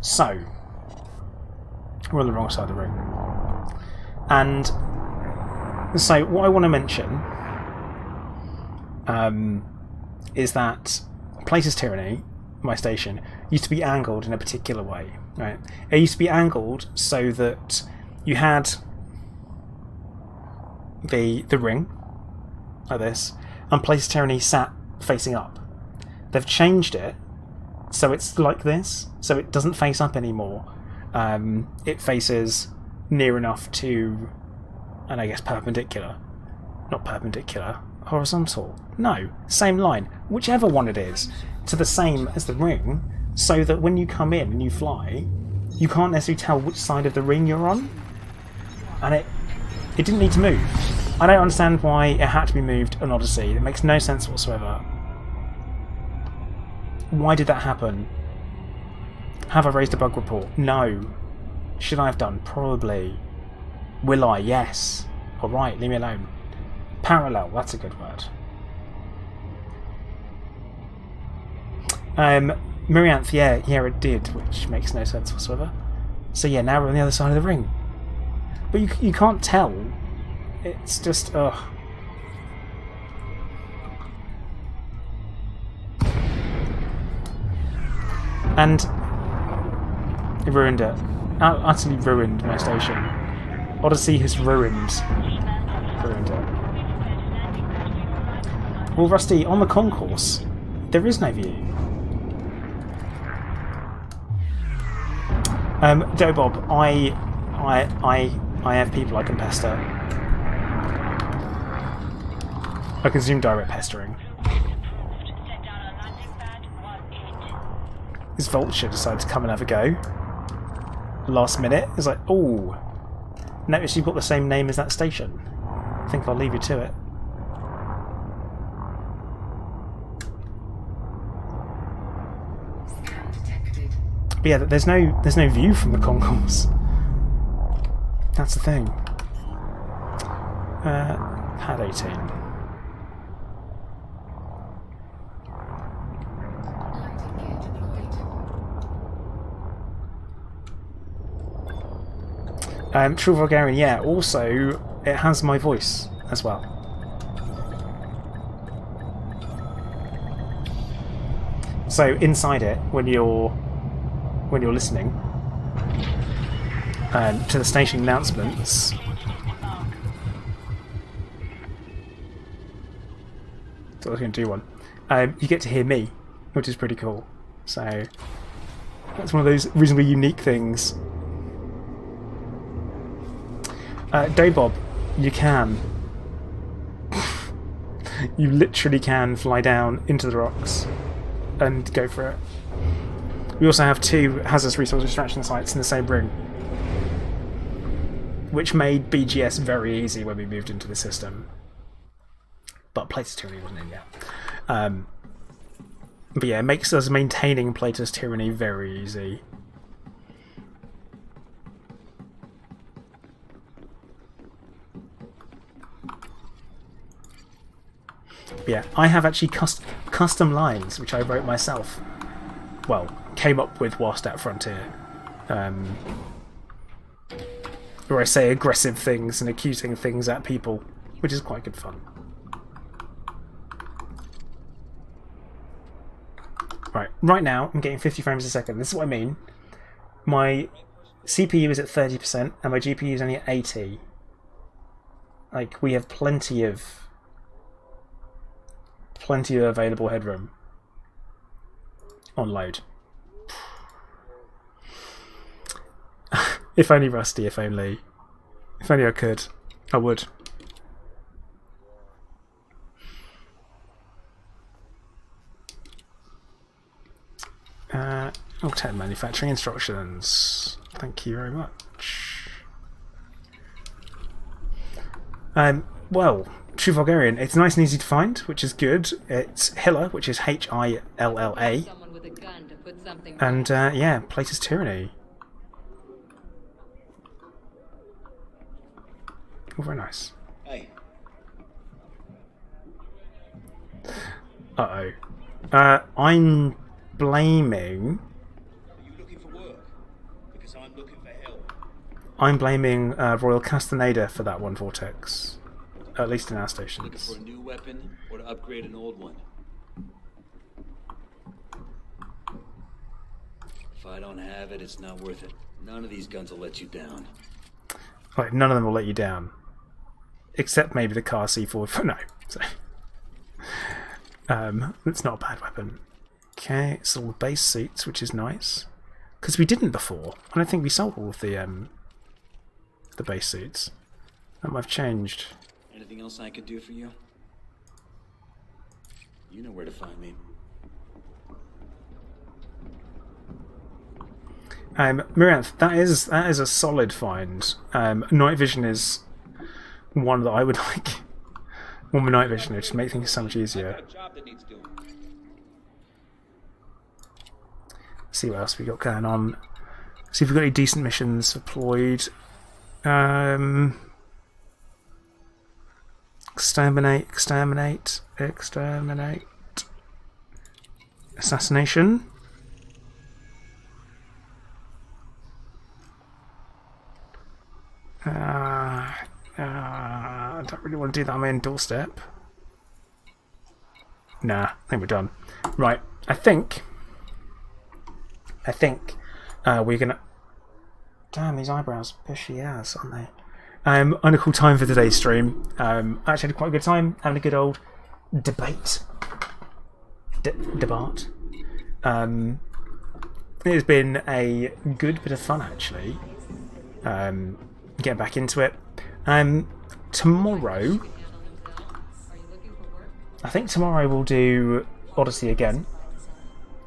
So, we're on the wrong side of the ring. And so what I want to mention is that Places Tyranny, my station, used to be angled in a particular way. Right? It used to be angled so that you had the ring, like this, and Places Tyranny sat facing up. They've changed it so it's like this, so it doesn't face up anymore. It faces near enough to, and I guess perpendicular. Not perpendicular, horizontal. No, same line, whichever one it is, to the same as the ring, so that when you come in and you fly, you can't necessarily tell which side of the ring you're on. And it didn't need to move. I don't understand why it had to be moved on Odyssey. It makes no sense whatsoever. Why did that happen? Have I raised a bug report? No. Should I have done? Probably. Will I? Yes. Alright, leave me alone. Parallel, that's a good word. Mirianth, yeah, it did, which makes no sense whatsoever. So yeah, now we're on the other side of the ring. But you can't tell. It's just, ugh. And it ruined it. Utterly ruined my station. Odyssey has ruined it. Well, Rusty, on the concourse, there is no view. Bob, I have people I can pester. I can zoom direct pestering. This Vulture decided to come and have a go. Last minute, it's like, oh, notice you've got the same name as that station. I think I'll leave you to it. But yeah, there's no view from the concourse. That's the thing. Pad 18. True Vulgarian, yeah, also it has my voice as well. So inside it, when you're listening to the station announcements, so I was going to do one. You get to hear me, which is pretty cool. So that's one of those reasonably unique things. Bob, you can. You literally can fly down into the rocks and go for it. We also have 2 hazardous resource extraction sites in the same ring, which made BGS very easy when we moved into the system. But Places Tyranny wasn't in yet. But yeah, it makes us maintaining Places Tyranny very easy. Yeah, I have actually custom lines which I wrote myself. Well, came up with whilst at Frontier. Where I say aggressive things and accusing things at people, which is quite good fun. Right now I'm getting 50 frames a second. This is what I mean. My CPU is at 30% and my GPU is only at 80. Like, we have plenty of available headroom on load. If only, Rusty, if only I could, I would. Alt-10 manufacturing instructions. Thank you very much. Well, True Vulgarian, it's nice and easy to find, which is good. It's Hilla, which is Hilla. Someone with a gun to put something And yeah, Places Tyranny. All very nice. Hey, Uh-oh. I'm blaming... are you looking for work? Because I'm looking for help. I'm blaming Royal Castaneda for that one, Vortex. At least in our Looking stations. for a new weapon or to upgrade an old one? If I don't have it, it's not worth it. None of these guns will let you down. Like, none of them will let you down. Except maybe the car C4. No. So, it's not a bad weapon. Okay, it's all the base suits, which is nice. Because we didn't before. I don't think we sold all of the base suits. That might have changed. Anything else I could do for you? You know where to find me. Miranth, that is a solid find. Night vision is one that I would like. One with night vision, it just make things so much easier. See what else we got going on. See if we've got any decent missions for PLOID. Exterminate. Assassination. I don't really want to do that on my own doorstep. Nah, I think we're done. Right, I think we're gonna... Damn, these eyebrows bushy ass, aren't they? On a cool time for today's stream. I actually had quite a good time having a good old debate. Debate. It has been a good bit of fun, actually. Getting back into it. Tomorrow, I think tomorrow we'll do Odyssey again.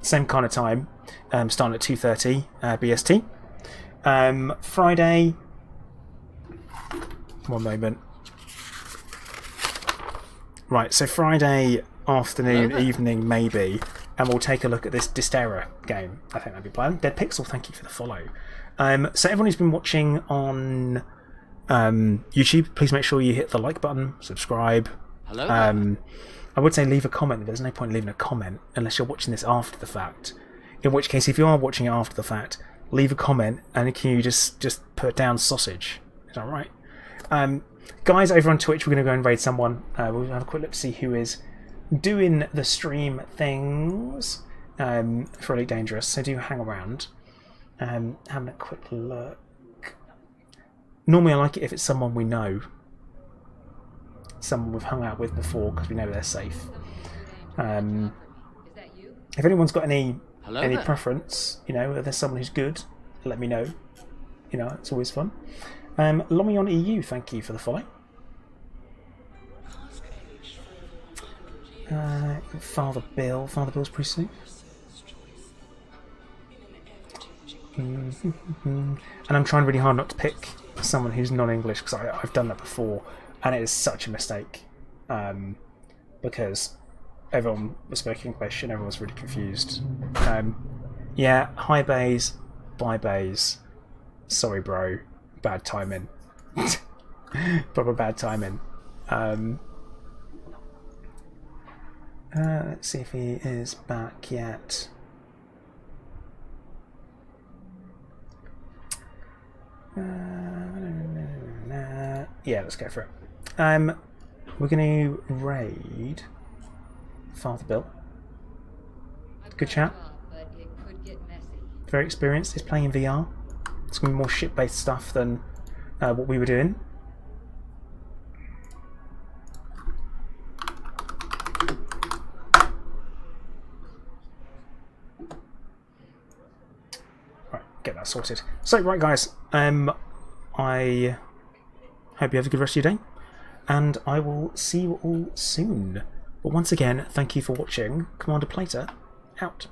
Same kind of time, starting at 2:30 BST. Friday, one moment. Right, so Friday afternoon, evening maybe, and we'll take a look at this Distera game. I think that'd be fun. Dead Pixel, thank you for the follow. So everyone who's been watching on YouTube, please make sure you hit the like button, subscribe. Hello. I would say leave a comment. There's no point in leaving a comment unless you're watching this after the fact. In which case, if you are watching it after the fact, leave a comment and can you just put down sausage. Is that right? Guys, over on Twitch, we're going to go and raid someone. We'll have a quick look to see who is doing the stream things for Elite Dangerous. So do hang around. Having a quick look. Normally I like it if it's someone we know. Someone we've hung out with before because we know they're safe. If anyone's got any preference, you know, if there's someone who's good, let me know. You know, it's always fun. Lomion EU, thank you for the follow. Father Bill's pretty safe. And I'm trying really hard not to pick someone who's non-English because I've done that before and it is such a mistake because everyone was speaking English and everyone was really confused. Yeah, hi bays, bye bays, sorry bro, bad timing. Proper bad timing. Let's see if he is back yet. Yeah, let's go for it. We're going to raid Father Bill. Good chat. Very experienced. He's playing in VR. It's going to be more ship-based stuff than what we were doing. Right, get that sorted. So, right guys, I hope you have a good rest of your day, and I will see you all soon. But once again, thank you for watching. Commander Plater, out.